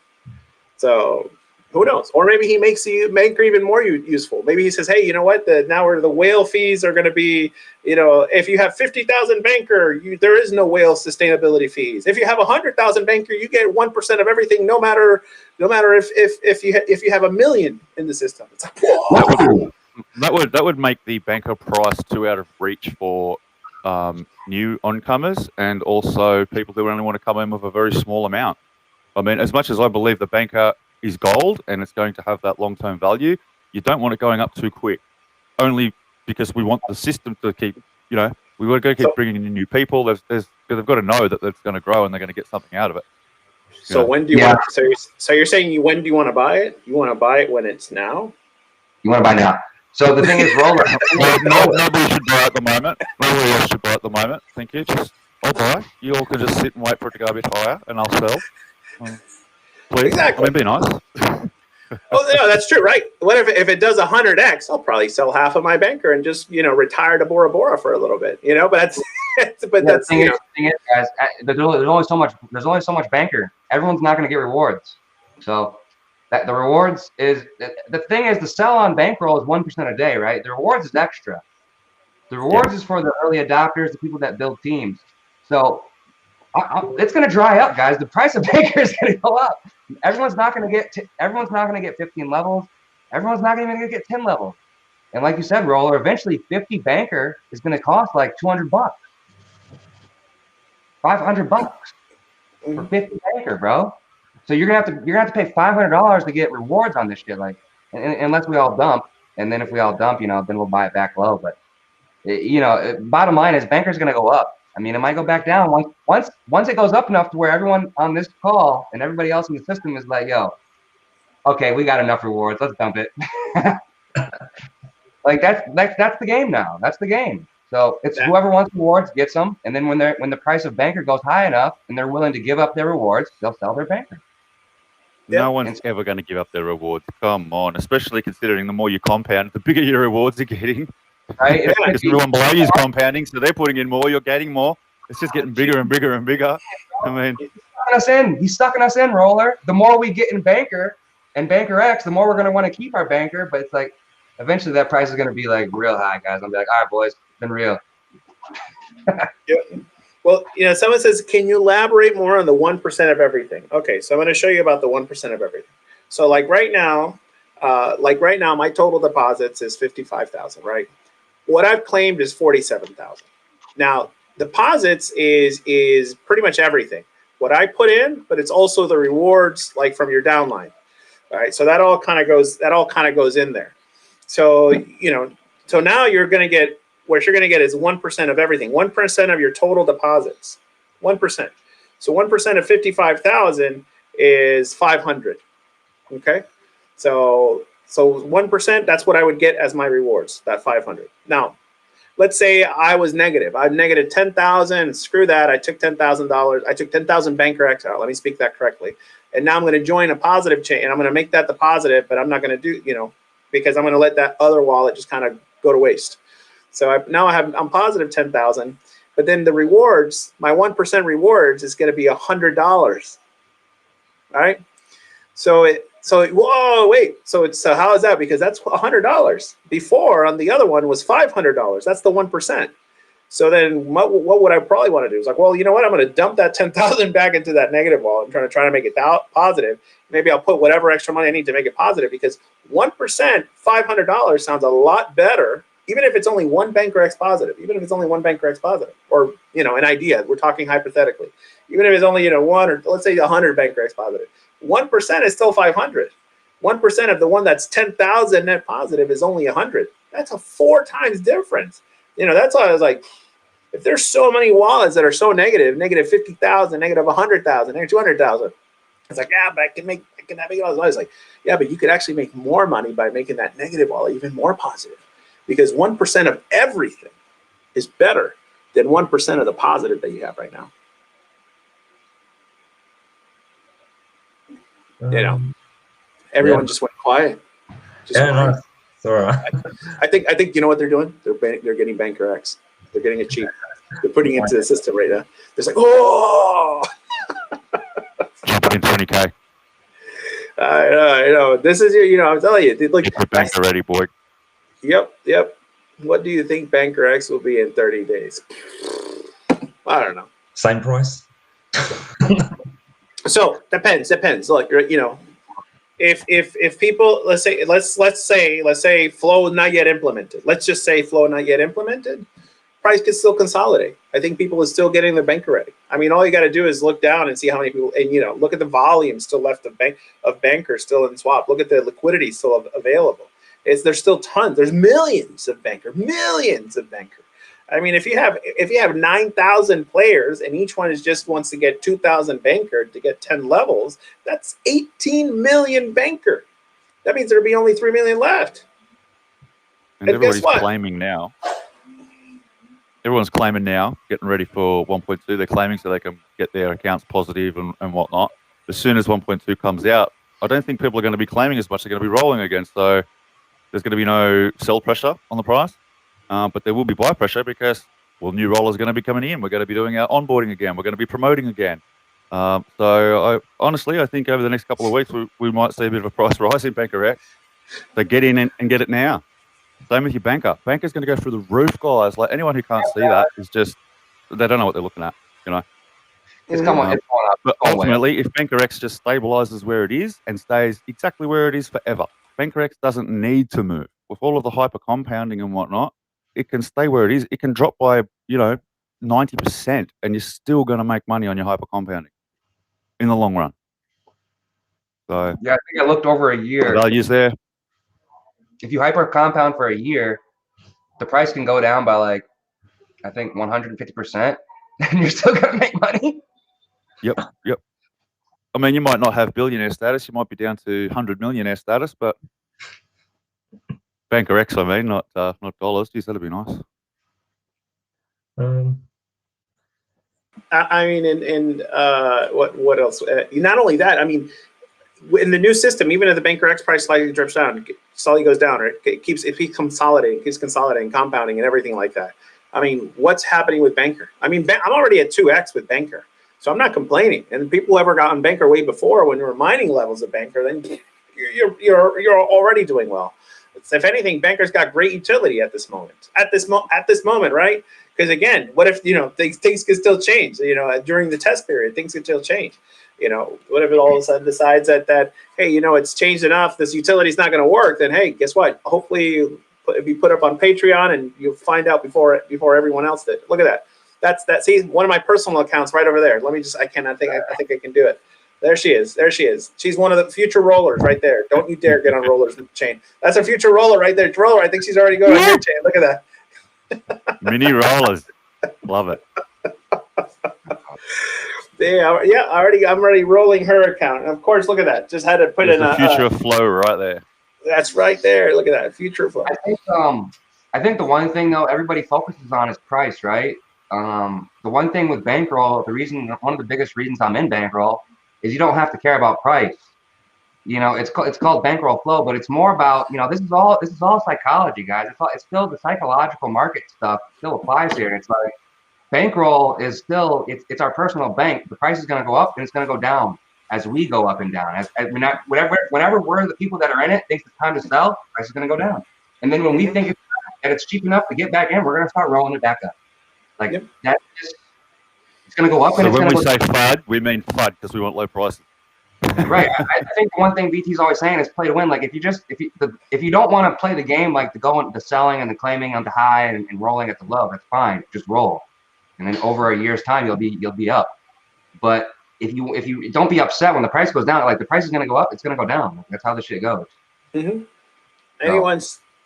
So who knows? Or maybe he makes you Bankroll even more useful. Maybe he says, hey, you know what? Now the whale fees are going to be, you know, if you have 50,000 Bankroll, there is no whale sustainability fees. If you have 100,000 Bankroll, you get 1% of everything, no matter if you have 1 million in the system. It's like, whoa. That would make the Bankroll price too out of reach for new oncomers, and also people who only want to come in with a very small amount. I mean, as much as I believe the Bankroll is gold and it's going to have that long-term value, you don't want it going up too quick, only because we want the system to keep, you know, We got to keep bringing in new people. They've got to know that it's going to grow and they're going to get something out of it. So when do you want? So you're saying when do you want to buy it? You want to buy it when it's now? You want to buy now. So the thing is, roller. Nobody should buy at the moment. Nobody else should buy at the moment. Thank you. I'll buy. You all can just sit and wait for it to go a bit higher, and I'll sell. Please. Exactly. I mean, be nice. Oh, no, that's true, right? What if it does 100x? I'll probably sell half of my banker and just retire to Bora Bora for a little bit, But that's the thing is, guys, there's only so much banker. Everyone's not going to get rewards, so that the rewards is the thing is the sell on bankroll is 1% a day, right? The rewards is extra. The rewards is for the early adopters, the people that build teams. So it's going to dry up, guys. The price of banker is going to go up. Everyone's not going to get 15 levels. Everyone's not even going to get 10 levels. And like you said, Roller, eventually 50 banker is going to cost like $200, $500 for 50 banker, bro. So you're gonna have to pay $500 to get rewards on this shit, like, unless we all dump. And then if we all dump, then we'll buy it back low. But bottom line is banker's gonna go up. I mean, it might go back down once it goes up enough to where everyone on this call and everybody else in the system is like, yo, okay, we got enough rewards, let's dump it. Like that's the game now. That's the game. So it's whoever wants rewards gets them, and then when the price of banker goes high enough and they're willing to give up their rewards, they'll sell their banker. No one's ever going to give up their rewards. Come on, especially considering the more you compound, the bigger your rewards are getting. Right? Because everyone below you is compounding, so they're putting in more, you're getting more. It's just getting bigger and bigger and bigger. I mean, he's sucking us in, Roller. The more we get in banker and banker X, the more we're going to want to keep our banker. But it's like, eventually that price is going to be like real high, guys. I'll be like, all right, boys, it's been real. Well, someone says, can you elaborate more on the 1% of everything? Okay, so I'm going to show you about the 1% of everything. So like right now, my total deposits is 55,000, right? What I've claimed is 47,000. Now, deposits is pretty much everything. What I put in, but it's also the rewards like from your downline. All right, so that all kind of goes in there. So, so now you're going to get, what you're going to get is 1% of everything, 1% of your total deposits, 1%. So 1% of 55,000 is 500. Okay. So 1%, that's what I would get as my rewards, that 500. Now, let's say I was negative. I'm negative 10,000. Screw that. I took $10,000. I took 10,000 banker X out. Let me speak that correctly. And now I'm going to join a positive chain, and I'm going to make that the positive, but I'm not going to do, because I'm going to let that other wallet just kind of go to waste. So I'm positive 10,000, but then the rewards, my 1% rewards is going to be $100. All right. So whoa, wait. So how is that? Because that's $100. Before on the other one was $500. That's the 1%. So then what would I probably want to do? It's like, well, you know what? I'm going to dump that 10,000 back into that negative wallet. I'm trying to make it positive. Maybe I'll put whatever extra money I need to make it positive, because 1%, $500 sounds a lot better. Even if it's only one banker X positive, or, an idea, we're talking hypothetically, even if it's only, one, or let's say 100 banker X positive, 1% is still 500. 1% of the one that's 10,000 net positive is only 100. That's a 4 times difference. That's why I was like, if there's so many wallets that are so negative, negative 50,000, negative 100,000, negative 200,000, it's like, yeah, but I can make all this money. It's like, yeah, but you could actually make more money by making that negative wallet even more positive. Because 1% of everything is better than 1% of the positive that you have right now. Everyone just went quiet. No, it's all right. I think you know what they're doing? They're getting banker X. They're getting it cheap. They're putting it into the system right now. They're like, oh. In 20K. I know. This is I'm telling you. Look, banker ready, boy. Yep. What do you think banker X will be in 30 days? I don't know. Same price. So depends. Look, if people, let's say flow not yet implemented. Let's just say flow not yet implemented. Price could still consolidate. I think people are still getting their banker ready. I mean, all you got to do is look down and see how many people, and look at the volume still left of bankers still in swap. Look at the liquidity still available. There's still tons. There's millions of banker. I mean, if you have 9,000 players and each one just wants to get 2,000 banker to get 10 levels, that's 18 million banker. That means there'll be only 3 million left. And everybody's claiming now. Everyone's claiming now, getting ready for 1.2. They're claiming so they can get their accounts positive and whatnot. As soon as 1.2 comes out, I don't think people are going to be claiming as much. They're going to be rolling again. So there's going to be no sell pressure on the price. But there will be buy pressure because, well, new rollers are going to be coming in. We're going to be doing our onboarding again. We're going to be promoting again. So honestly, I think over the next couple of weeks, we might see a bit of a price rise in Banker X. So get in and get it now. Same with your banker. Banker's going to go through the roof, guys. Like anyone who can't see that is just, they don't know what they're looking at, you know. It's going up. But ultimately, if Banker X just stabilizes where it is and stays exactly where it is forever, Banker X doesn't need to move. With all of the hyper compounding and whatnot, it can stay where it is. It can drop by, 90%, and you're still going to make money on your hyper compounding in the long run. So yeah, I think I looked over a year. The value's there. If you hyper compound for a year, the price can go down by like, I think 150%, and you're still going to make money. Yep. I mean, you might not have billionaire status. You might be down to 100 millionaire status, but Banker X, I mean, not dollars. Geez, that'd be nice. I mean, and what else? Not only that, I mean, in the new system, even if the Banker X price slightly drips down, slightly goes down, right? It keeps consolidating, compounding, and everything like that. I mean, what's happening with Banker? I mean, I'm already at 2x with Banker, so I'm not complaining. And people who ever gotten Banker way before, when you're mining levels of Banker, then you're already doing well. If anything, Banker's got great utility at this moment. At this moment, right? Because again, what if things can still change? During the test period, things can still change. What if it all of a sudden decides that hey, it's changed enough, this utility is not going to work? Then hey, guess what? Hopefully, it'll be put up on Patreon, and you'll find out before everyone else did. Look at that. That's see, one of my personal accounts right over there. Let me just. I think I can do it. There she is. She's one of the future rollers right there. Don't you dare get on rollers chain. That's a future roller right there. Roller. I think she's already going on your chain. Look at that. Mini rollers. Love it. Yeah. I'm already rolling her account. And of course, look at that. Just had to put in the future of flow right there. That's right there. Look at that. Future flow. I think the one thing though everybody focuses on is price, right? The one thing with Bankroll, one of the biggest reasons I'm in Bankroll is you don't have to care about price. It's called Bankroll flow, but it's more about, this is all psychology, guys. It's still the psychological market stuff still applies here. It's like Bankroll is still, it's our personal bank. The price is going to go up and it's going to go down as we go up and down. Whenever we're the people that are in it, think it's time to sell, the price is going to go down. And then when we think it's cheap enough to get back in, we're going to start rolling it back up. That's just, it's going to go up. So when we say FUD, we mean FUD because we want low prices. Right. I think the one thing BT's always saying is play to win. Like if you don't want to play the game, like the selling and the claiming on the high and rolling at the low, that's fine. Just roll, and then over a year's time you'll be up. But if you don't be upset when the price goes down, like the price is going to go up, it's going to go down. That's how this shit goes. Mm-hmm.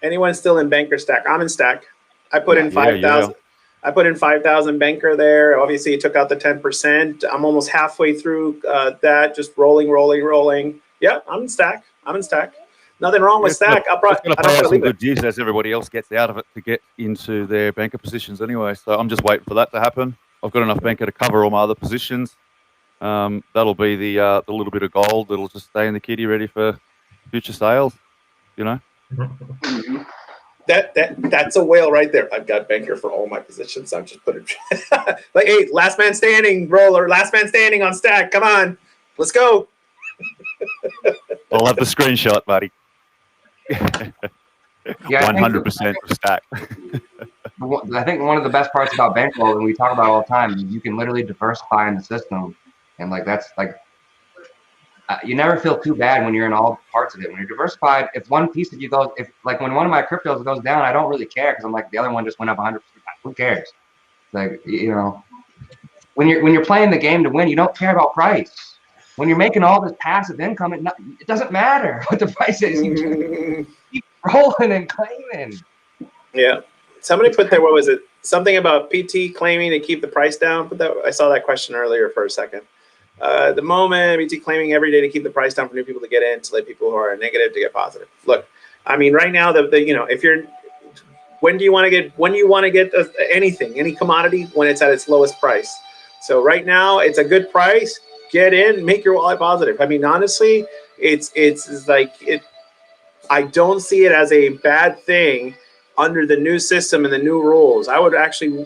Anyone's still in Banker stack? I'm in stack. I put in 5,000. I put in 5,000 Banker there. Obviously, it took out the 10%. I'm almost halfway through that, just rolling. Yeah, I'm in stack. Nothing wrong with stack. It's going to pay out some good juice as everybody else gets out of it to get into their Banker positions anyway. So I'm just waiting for that to happen. I've got enough Banker to cover all my other positions. That'll be the little bit of gold that'll just stay in the kitty ready for future sales, Mm-hmm. That's a whale right there. I've got Banker for all my positions. I'm just putting like, hey, last man standing, roller, last man standing on stack. Come on, let's go. I'll have the screenshot, buddy. 100% stack. I think one of the best parts about Bankroll, and we talk about it all the time, is you can literally diversify in the system, and that's you never feel too bad when you're in all parts of it. When you're diversified, if one piece of you goes, when one of my cryptos goes down, I don't really care because I'm like, the other one just went up 100%. Who cares? When you're playing the game to win, you don't care about price. When you're making all this passive income, it doesn't matter what the price is. You just keep rolling and claiming. Yeah. Somebody put there, what was it? Something about PT claiming to keep the price down. But that, I saw that question earlier for a second. The moment PT claiming every day to keep the price down for new people to get in, to let people who are negative to get positive. Look, I mean, right now, if you're, when do you want to get anything, any commodity, when it's at its lowest price? So right now, it's a good price. Get in, make your wallet positive. I mean, honestly, it's like it. I don't see it as a bad thing under the new system and the new rules. I would actually,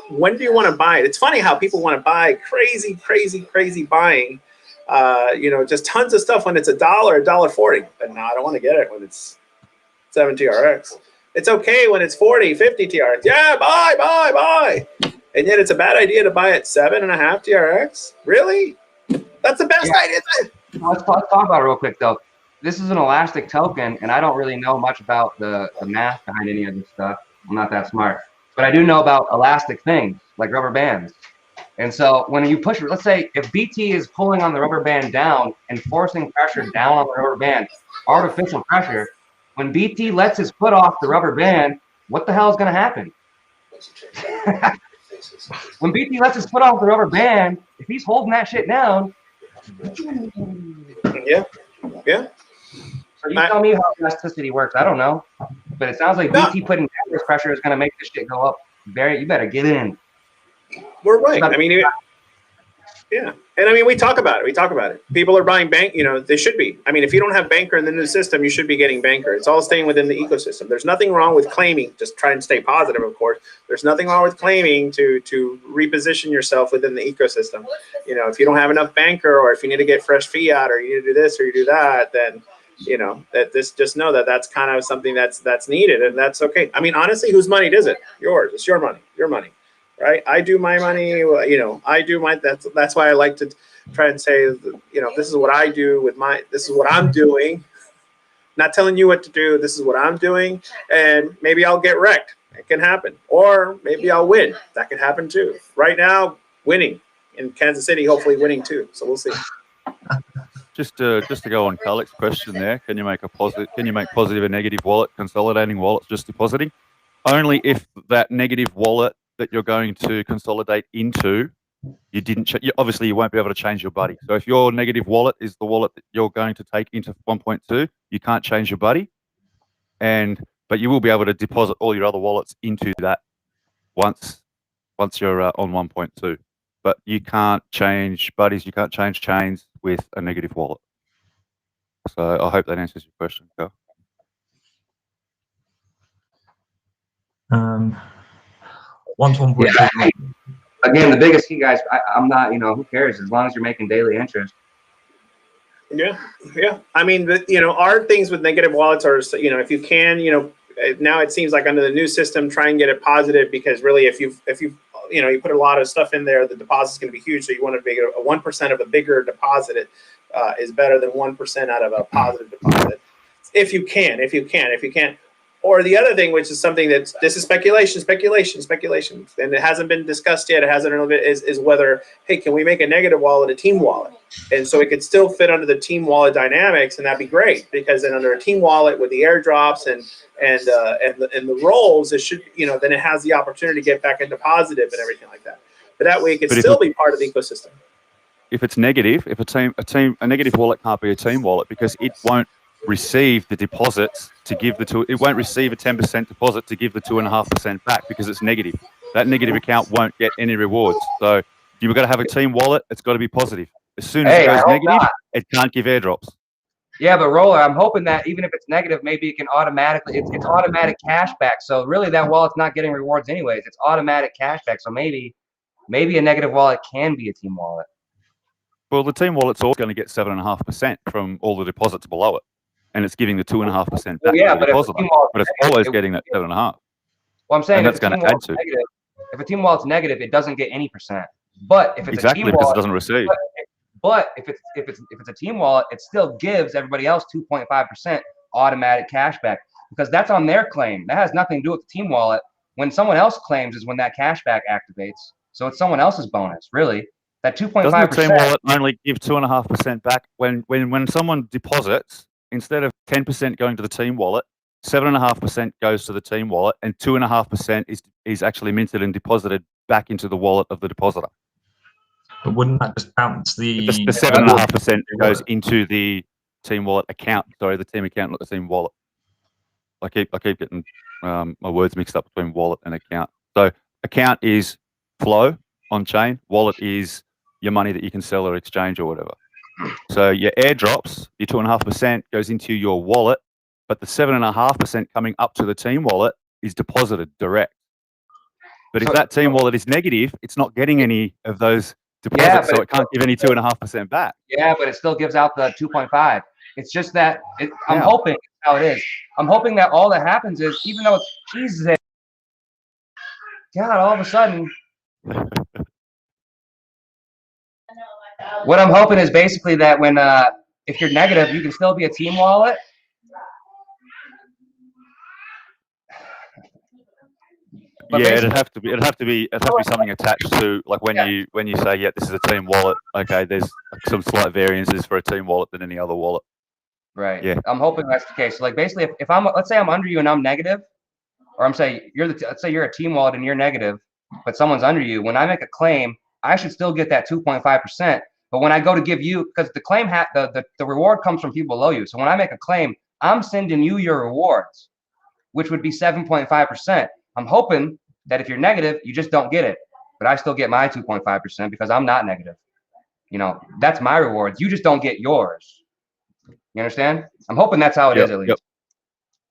when do you want to buy it? It's funny how people want to buy crazy buying, just tons of stuff when it's $1, $1.40. But no, I don't want to get it when it's 7 TRX. It's okay when it's 40, 50 TRX. Yeah, buy. And yet it's a bad idea to buy at 7.5 TRX. Really? That's the best idea. Let's talk about it real quick, though. This is an elastic token, and I don't really know much about the math behind any of this stuff. I'm not that smart. But I do know about elastic things, like rubber bands. And so when you push, let's say if BT is pulling on the rubber band down and forcing pressure down on the rubber band, artificial pressure, when BT lets his foot off the rubber band, what the hell is going to happen? When BT lets his foot off the rubber band, if he's holding that shit down. Yeah. So you tell me how elasticity works. I don't know. But it sounds like BT putting downward pressure is going to make this shit go up. You better get in. We're right. I mean, yeah. And I mean, we talk about it. People are buying bank, they should be. I mean, if you don't have banker in the new system, you should be getting banker. It's all staying within the ecosystem. There's nothing wrong with claiming, just try and stay positive, of course. There's nothing wrong with claiming to reposition yourself within the ecosystem. If you don't have enough banker, or if you need to get fresh fiat, or you need to do this or you do that, then just know that that's kind of something that's needed, and that's okay. I mean, honestly, whose money is it? Yours. It's your money. Your money. Right? I do my money, I do my, that's why I like to try and say, this is what I do with this is what I'm doing. Not telling you what to do. This is what I'm doing. And maybe I'll get wrecked. It can happen. Or maybe I'll win. That could happen too. Right now, winning in Kansas City, hopefully winning too. So we'll see. Just to go on Khalek's question there, can you make positive and negative wallet, consolidating wallets, just depositing? Only if that negative wallet that you're going to consolidate into, obviously you won't be able to change your buddy. So if your negative wallet is the wallet that you're going to take into 1.2, you can't change your buddy, but you will be able to deposit all your other wallets into that once you're on 1.2. But you can't change buddies, you can't change chains with a negative wallet. So I hope that answers your question, Carl. Again, the biggest key, guys, I'm not, who cares? As long as you're making daily interest. Yeah. I mean, our things with negative wallets are, if you can, now it seems like under the new system, try and get it positive, because really, if you put a lot of stuff in there, the deposit's going to be huge. So you want to make a 1% of a bigger deposit is better than 1% out of a positive deposit. If you can. Or the other thing, which is something this is speculation, and it hasn't been discussed yet. It hasn't really been, is whether, hey, can we make a negative wallet a team wallet? And so it could still fit under the team wallet dynamics, and that'd be great, because then under a team wallet with the airdrops and the rolls, it should, then it has the opportunity to get back into positive and everything like that. But that way, it could still be part of the ecosystem. If it's negative, if a negative wallet can't be a team wallet, because it won't receive the deposits to give it won't receive a 10% deposit to give the 2.5% back, because it's negative. That negative account won't get any rewards. So you've got to have a team wallet. It's got to be positive. As soon as it goes negative, it can't give airdrops. Yeah, but Roller, I'm hoping that even if it's negative, maybe it can automatically, it's automatic cash back. So really that wallet's not getting rewards anyways. It's automatic cash back. So maybe a negative wallet can be a team wallet. Well, the team wallet's always going to get 7.5% from all the deposits below it. And it's giving the 2.5% back. Well, yeah, but it's always getting that 7.5. Well, I'm saying that's going to add to. Negative, if a team wallet's negative, it doesn't get any percent. But if it's exactly, a team because wallet, it doesn't receive. But if it's a team wallet, it still gives everybody else 2.5% automatic cash back, because that's on their claim. That has nothing to do with the team wallet. When someone else claims is when that cash back activates. So it's someone else's bonus, really. That 2.5%. Doesn't the team wallet only give 2.5% back when someone deposits? Instead of 10% going to the team wallet, 7.5% goes to the team wallet, and 2.5% is actually minted and deposited back into the wallet of the depositor. But wouldn't that just bounce the 7.5% goes into the team wallet account? Sorry, the team account, not the team wallet. I keep getting my words mixed up between wallet and account. So account is flow on chain. Wallet is your money that you can sell or exchange or whatever. So your airdrops, your 2.5% goes into your wallet, but the 7.5% coming up to the team wallet is deposited direct. But if that team wallet is negative, it's not getting any of those deposits, so it can't give any 2.5% back. Yeah, but it still gives out the 2.5. It's just that I'm hoping how it is. I'm hoping that all that happens is, even though it's Jesus, God, all of a sudden, what I'm hoping is basically that when if you're negative, you can still be a team wallet. But yeah, it'd have to be something attached to, like when you say, yeah, this is a team wallet. Okay, there's some slight variances for a team wallet than any other wallet. Right. Yeah. I'm hoping that's the case. So like basically, if I'm, let's say I'm under you and I'm negative, or I'm saying let's say you're a team wallet and you're negative, but someone's under you. When I make a claim, I should still get that 2.5%. But when I go to give you, because the claim the reward comes from people below you. So when I make a claim, I'm sending you your rewards, which would be 7.5%. I'm hoping that if you're negative, you just don't get it, but I still get my 2.5% because I'm not negative. You know, that's my rewards. You just don't get yours. You understand? I'm hoping that's how it is at least. Yep.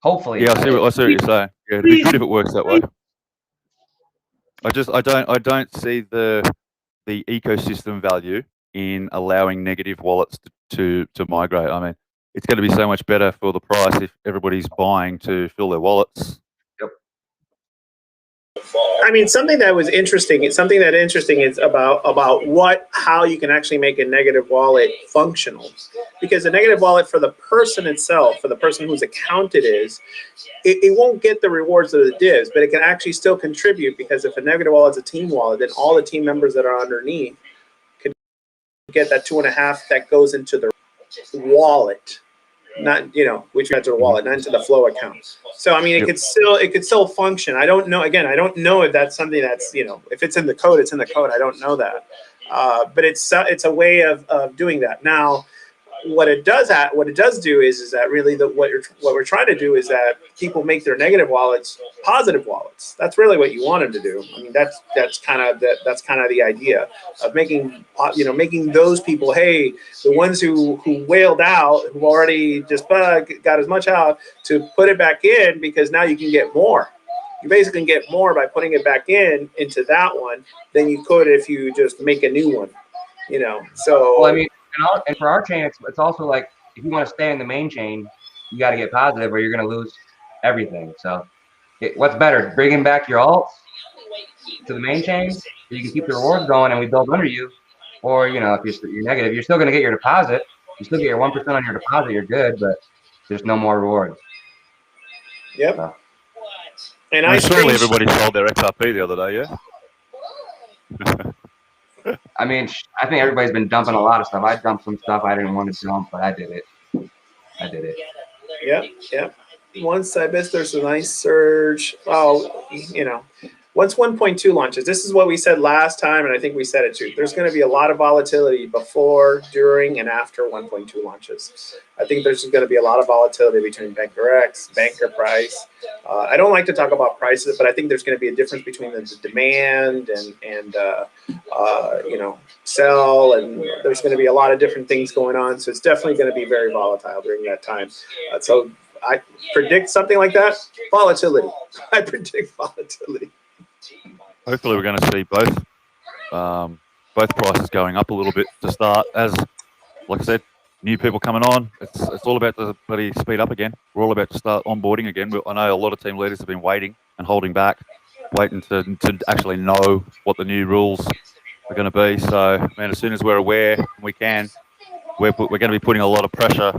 Hopefully. Yeah, I see what you're saying. Yeah, it'd be good if it works that way. I don't see the ecosystem value in allowing negative wallets to migrate. I mean, it's going to be so much better for the price if everybody's buying to fill their wallets. I mean, something that was interesting. Interesting is about how you can actually make a negative wallet functional, because a negative wallet for the person itself, for the person whose account it is, it won't get the rewards of the divs, but it can actually still contribute, because if a negative wallet is a team wallet, then all the team members that are underneath could get that 2.5 that goes into the wallet. Not, you know, which got to the wallet, not into the flow account. So I mean, it could still function. I don't know. Again, I don't know if that's something that's, you know, if it's in the code, it's in the code. I don't know that, but it's a way of doing that. Now, what it does do is that really what we're trying to do is that people make their negative wallets positive wallets. That's really what you want them to do. I mean, that's kind of the idea of making those people, hey, the ones who whaled out, who already just got as much out, to put it back in, because now you can get more. You basically get more by putting it back into that one than you could if you just make a new one. You know, so well, I mean. And for our chain, it's also like, if you want to stay in the main chain, you got to get positive, or you're going to lose everything. So what's better, bringing back your alts to the main chain so you can keep the rewards going and we build under you? Or, you know, if you're negative, you're still going to get your deposit. You still get your 1% on your deposit. You're good, but there's no more rewards. Yep. So. And surely everybody sold their XRP the other day, yeah? I mean, I think everybody's been dumping a lot of stuff. I dumped some stuff I didn't want to dump, but I did it. Yep. Once I bet there's a nice surge. Oh, you know, once 1.2 launches, this is what we said last time, and I think we said it too. There's going to be a lot of volatility before, during, and after 1.2 launches. I think there's going to be a lot of volatility between Banker X, Banker price. I don't like to talk about prices, but I think there's going to be a difference between the demand and you know, sell, and there's going to be a lot of different things going on. So it's definitely going to be very volatile during that time. So I predict something like that. Volatility. I predict volatility. Hopefully, we're going to see both prices going up a little bit to start. As, like I said, new people coming on. It's all about the bloody speed up again. We're all about to start onboarding again. I know a lot of team leaders have been waiting and holding back, waiting to actually know what the new rules are going to be. So, man, as soon as we're aware and we can, we're going to be putting a lot of pressure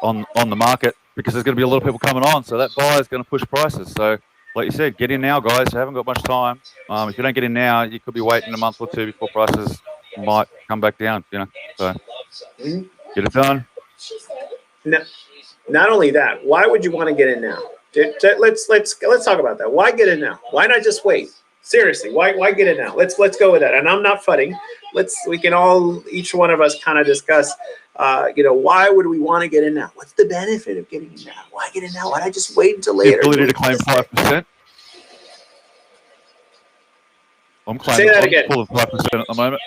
on the market, because there's going to be a lot of people coming on. So that buyer is going to push prices. So, like you said, get in now, guys. You haven't got much time. If you don't get in now, you could be waiting a month or two before prices might come back down. You know, so get it done. No, not only that, why would you want to get in now? Let's talk about that. Why get in now? Why not just wait? Seriously, why get in now? Let's go with that. And I'm not fudding. We can all, each one of us, kind of discuss. Why would we want to get in now? What's the benefit of getting in now? Why get in now? Why not just wait until later? The ability to claim 5%. I'm claiming Say that again. Full of 5% at the moment.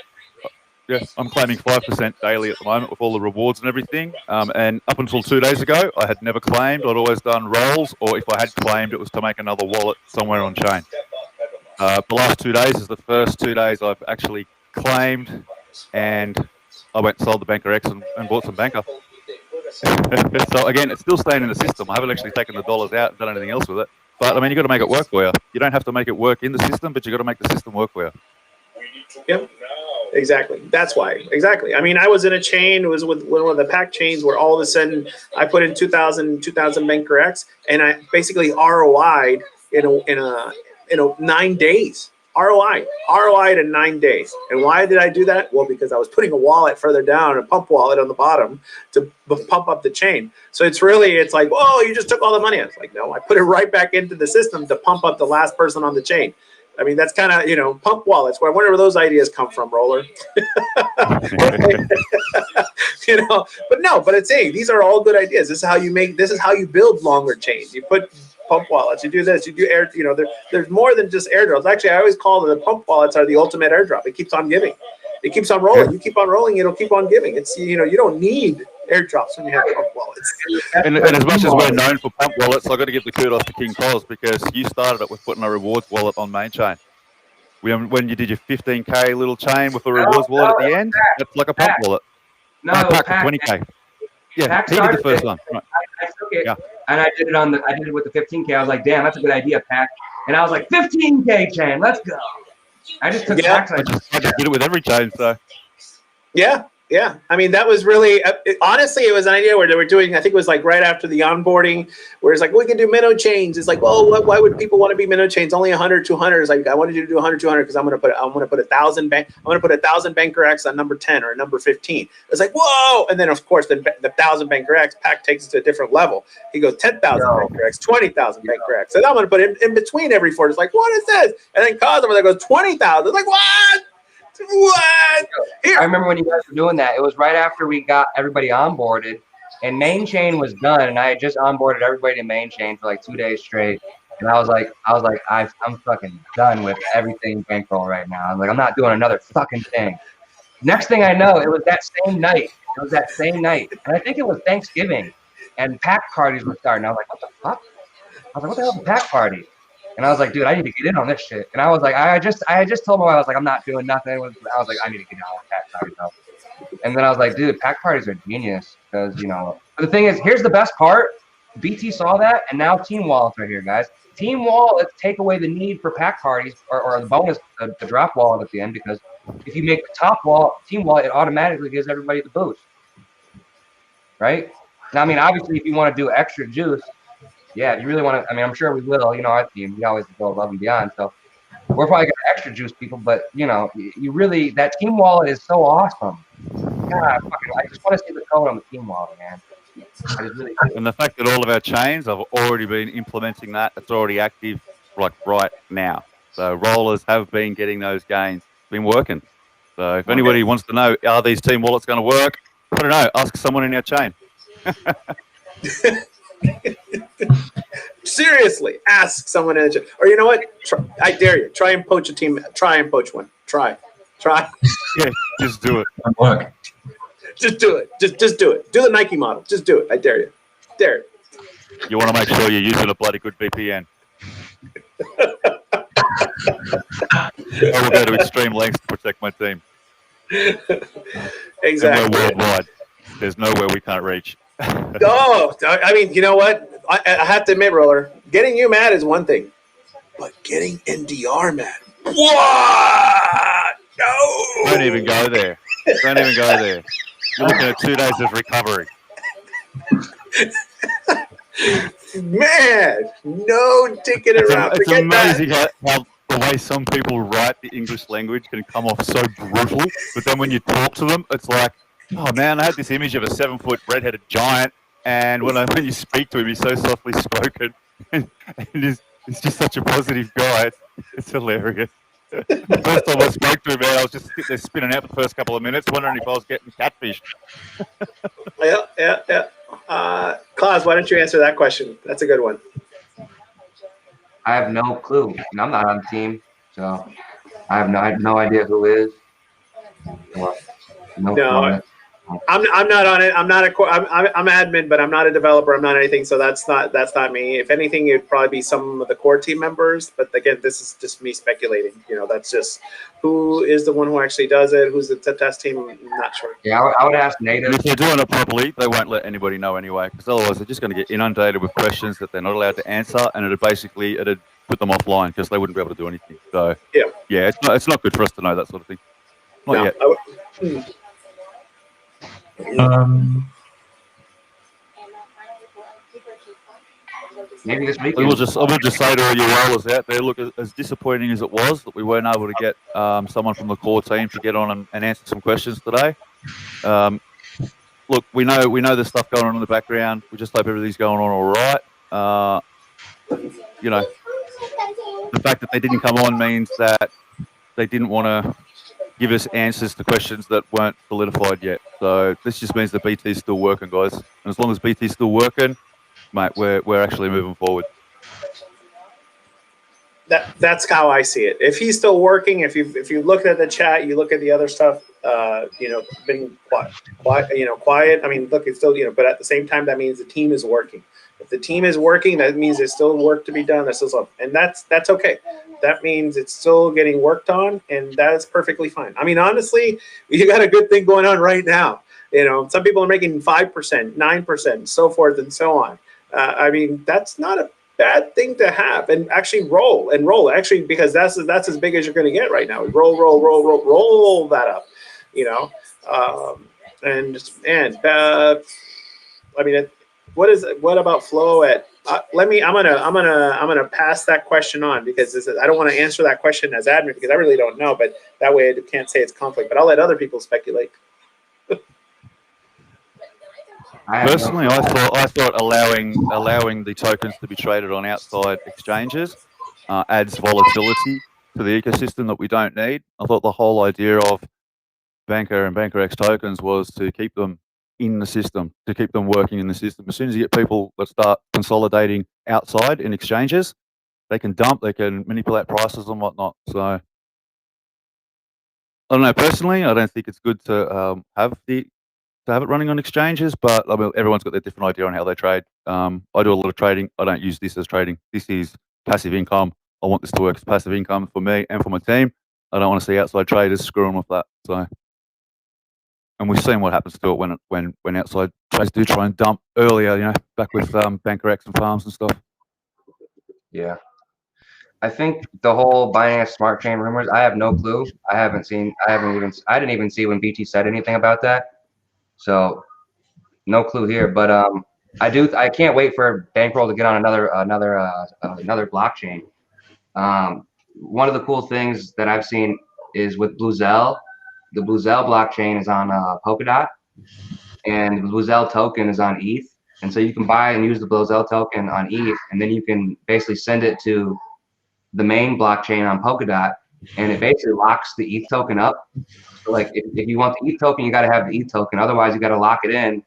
Yeah, I'm claiming 5% daily at the moment with all the rewards and everything. And up until 2 days ago, I had never claimed. I'd always done rolls, or if I had claimed, it was to make another wallet somewhere on chain. The last 2 days is the first 2 days I've actually claimed, and I went and sold the Banker X and bought some Banker. So again, it's still staying in the system. I haven't actually taken the dollars out and done anything else with it. But I mean, you got to make it work for you. You don't have to make it work in the system, but you got to make the system work for you. Yep. Exactly. That's why. Exactly. I mean, I was in a chain. It was with one of the pack chains where all of a sudden I put in 2,000 Banker X, and I basically ROI'd in 9 days. ROI'd in 9 days. And why did I do that? Well, because I was putting a wallet further down, a pump wallet on the bottom to pump up the chain. So it's like, whoa, you just took all the money. I was like, no, I put it right back into the system to pump up the last person on the chain. I mean, that's kind of, pump wallets. Where I wonder where those ideas come from, Roller. But it's saying these are all good ideas. This is how you build longer chains. You put pump wallets, you do this, you do air, there's more than just airdrops. Actually, I always call the pump wallets are the ultimate airdrop. It keeps on giving. It keeps on rolling. You keep on rolling, it'll keep on giving. It's, you don't need airdrops when you have pump wallets. And as much as we're known for pump wallets, I've got to give the kudos to King Cos, because you started it with putting a rewards wallet on main chain. When you did your 15K little chain with the rewards wallet at the end, that's like a pump wallet. No, pack 20K. Yeah, he did the first one. Right. I took it, and I did it with the 15K. I was like, damn, that's a good idea, Pack. And I was like, 15K chain, let's go. I just took Pack's idea. I just did it with every chain, so. Yeah. I mean, that was really, honestly, it was an idea where they were doing, I think it was like right after the onboarding, where it's like, we can do minnow chains. It's like, well, why would people want to be minnow chains? Only 100, 200. It's like, I wanted you to do 100, 200 because I'm going to put 1,000 Banker X on number 10 or number 15. It's like, whoa. And then of course, the 1,000 Banker X Pack takes it to a different level. He goes 10,000 Banker X, 20,000 Banker X. And I'm going to put it in between every four. It's like, what is this? And then Cos over there goes 20,000. It's like, what? What? Here. I remember when you guys were doing that. It was right after we got everybody onboarded, and main chain was done, and I had just onboarded everybody to main chain for like 2 days straight. And I was like, I'm fucking done with everything Bankroll right now. I'm like, I'm not doing another fucking thing. Next thing I know, it was that same night. And I think it was Thanksgiving, and pack parties were starting. I was like, what the fuck? I was like, what the hell is a pack party? And I was like, dude, I need to get in on this shit. And I was like, I just told my wife, I was like, I'm not doing nothing. I was like, I need to get in on pack parties. And then I was like, dude, pack parties are genius because, the thing is, here's the best part. BT saw that, and now team wallets are here, guys. Team wallets take away the need for pack parties or the bonus, the drop wallet at the end, because if you make the top wallet, team wallet, it automatically gives everybody the boost. Right? Now, I mean, obviously, if you want to do extra juice, yeah, if you really want to, I mean, I'm sure we will, our team, we always go above and beyond. So we're probably going to extra juice people, but, you really, that team wallet is so awesome. God, I just want to see the code on the team wallet, man. And the fact that all of our chains have already been implementing that, it's already active like right now. So rollers have been getting those gains, been working. So if anybody wants to know, are these team wallets going to work? I don't know, ask someone in our chain. Seriously, ask someone in the chat. Or you know what? I dare you. Try and poach a team. Try and poach one. Try. Yeah, just do it. Work. Just do it. Just do it. Do the Nike model. Just do it. I dare you. Dare it. You want to make sure you're using a bloody good VPN. I will go to extreme lengths to protect my team. Exactly. And we're worldwide. There's nowhere we can't reach. Oh, I mean, you know what? I have to admit, Roller, getting you mad is one thing, but getting NDR mad, what? No. Don't even go there. You're looking at 2 days of recovery. Man, no ticket around. It's amazing how the way some people write the English language can come off so brutal, but then when you talk to them, it's like, oh man, I had this image of a 7-foot redheaded giant, and when you speak to him, he's so softly spoken. and he's just such a positive guy. It's hilarious. The first time I spoke to him, man, I was just sitting there spinning out the first couple of minutes, wondering if I was getting catfished. Yeah. Klaus, why don't you answer that question? That's a good one. I have no clue. And I'm not on the team, so I have no idea who is. Or No, I'm not on it. I'm admin, but I'm not a developer. I'm not anything. So that's not me. If anything, it'd probably be some of the core team members. But again, this is just me speculating. That's just who is the one who actually does it. Who's the test team? I'm not sure. Yeah, I would ask native. If they're doing it properly, they won't let anybody know anyway, because otherwise they're just going to get inundated with questions that they're not allowed to answer, and it'd put them offline because they wouldn't be able to do anything. So yeah, it's not good for us to know that sort of thing. Not yet. Maybe this weekend. I will just say to all you rollers out there, look, as disappointing as it was that we weren't able to get someone from the core team to get on and answer some questions today. Look, we know there's stuff going on in the background. We just hope everything's going on all right. The fact that they didn't come on means that they didn't want to give us answers to questions that weren't solidified yet. So this just means that BT's still working, guys. And as long as BT's still working, mate, we're actually moving forward. That's how I see it. If he's still working, if you look at the chat, you look at the other stuff, being quiet. I mean, look, it's still, but at the same time, that means the team is working. If the team is working, that means there's still work to be done. There's still stuff, and that's okay. That means it's still getting worked on, and that is perfectly fine. I mean, honestly, you got a good thing going on right now. Some people are making 5%, 9%, so forth and so on. I mean, that's not a bad thing to have, and actually roll actually, because that's as big as you're going to get right now. Roll that up, I mean, what about flow at? I'm gonna pass that question on, because I don't want to answer that question as admin, because I really don't know. But that way I can't say it's conflict. But I'll let other people speculate. Personally, I thought allowing the tokens to be traded on outside exchanges adds volatility to the ecosystem that we don't need. I thought the whole idea of Banker and BankerX tokens was to keep them in the system, to keep them working in the system. As soon as you get people that start consolidating outside in exchanges, they can dump, they can manipulate prices and whatnot. So I don't know. Personally, I don't think it's good to have it running on exchanges, but I mean, everyone's got their different idea on how they trade. I do a lot of trading. I don't use this as trading. This is passive income. I want this to work as passive income for me and for my team. I don't want to see outside traders screwing with that. So, and we've seen what happens to it when outside traders do try and dump earlier. Back with BankerX and farms and stuff. Yeah. I think the whole Binance Smart Chain rumors, I have no clue. I didn't even see when BT said anything about that. So no clue here, but I can't wait for Bankroll to get on another blockchain. One of the cool things that I've seen is with Bluezell. The Bluezell blockchain is on Polkadot, and the Bluezell token is on ETH. And so you can buy and use the Bluezell token on ETH, and then you can basically send it to the main blockchain on Polkadot, and it basically locks the ETH token up. So like if you want the ETH token, you got to have the ETH token. Otherwise, you got to lock it in,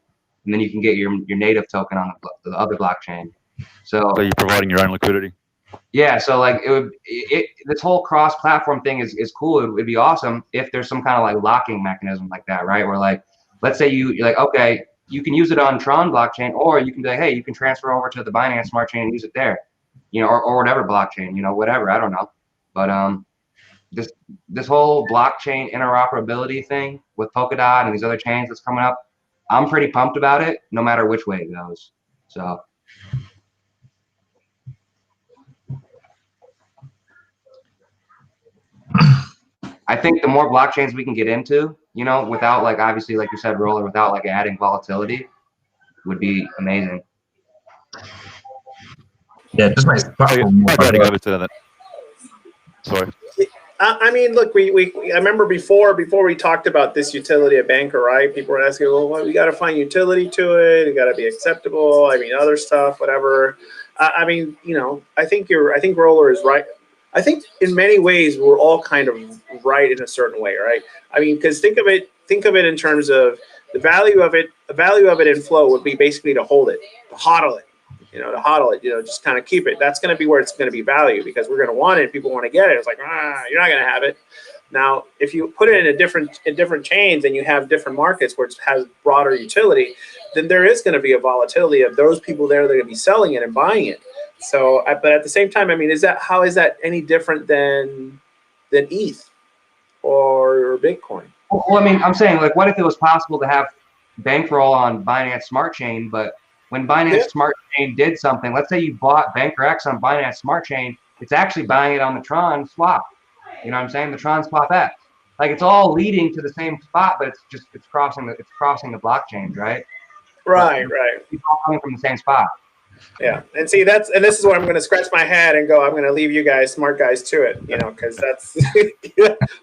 and then you can get your native token on the other blockchain. So you're providing your own liquidity. Yeah. So like this whole cross-platform thing is cool. It would be awesome if there's some kind of like locking mechanism like that, right? Where like, let's say you're like, okay, you can use it on Tron blockchain, or you can be like, hey, you can transfer over to the Binance Smart Chain and use it there, or whatever blockchain, whatever. I don't know, but this whole blockchain interoperability thing with Polkadot and these other chains that's coming up, I'm pretty pumped about it, no matter which way it goes. So I think the more blockchains we can get into, without like, obviously, like you said, Roller, without like adding volatility, would be amazing. Yeah, just makes the platform more that. Sorry. I mean, look, I remember before we talked about this utility at Banker, right? People were asking, well, we got to find utility to it. It got to be acceptable. I mean, other stuff, whatever. I mean, I think Roller is right. I think in many ways we're all kind of right in a certain way, right? I mean, because think of it in terms of the value of it. The value of it in flow would be basically to hold it, to hodl it, just kind of keep it. That's going to be where it's going to be value, because we're going to want it. People want to get it. It's like, you're not going to have it. Now, if you put it in different chains and you have different markets where it has broader utility, then there is going to be a volatility of those people there that are going to be selling it and buying it. So, but at the same time, I mean, how is that any different than ETH or Bitcoin? Well, I mean, I'm saying, like, what if it was possible to have Bankroll on Binance Smart Chain, but when Binance Smart Chain did something, let's say you bought Banker X on Binance Smart Chain, it's actually buying it on the Tron swap. You know what I'm saying? The Tron swap X. Like, it's all leading to the same spot, but it's crossing the blockchains, right? Right. It's all coming from the same spot. Yeah, and see this is where I'm going to scratch my head and go, I'm going to leave you guys, smart guys, to it, because that's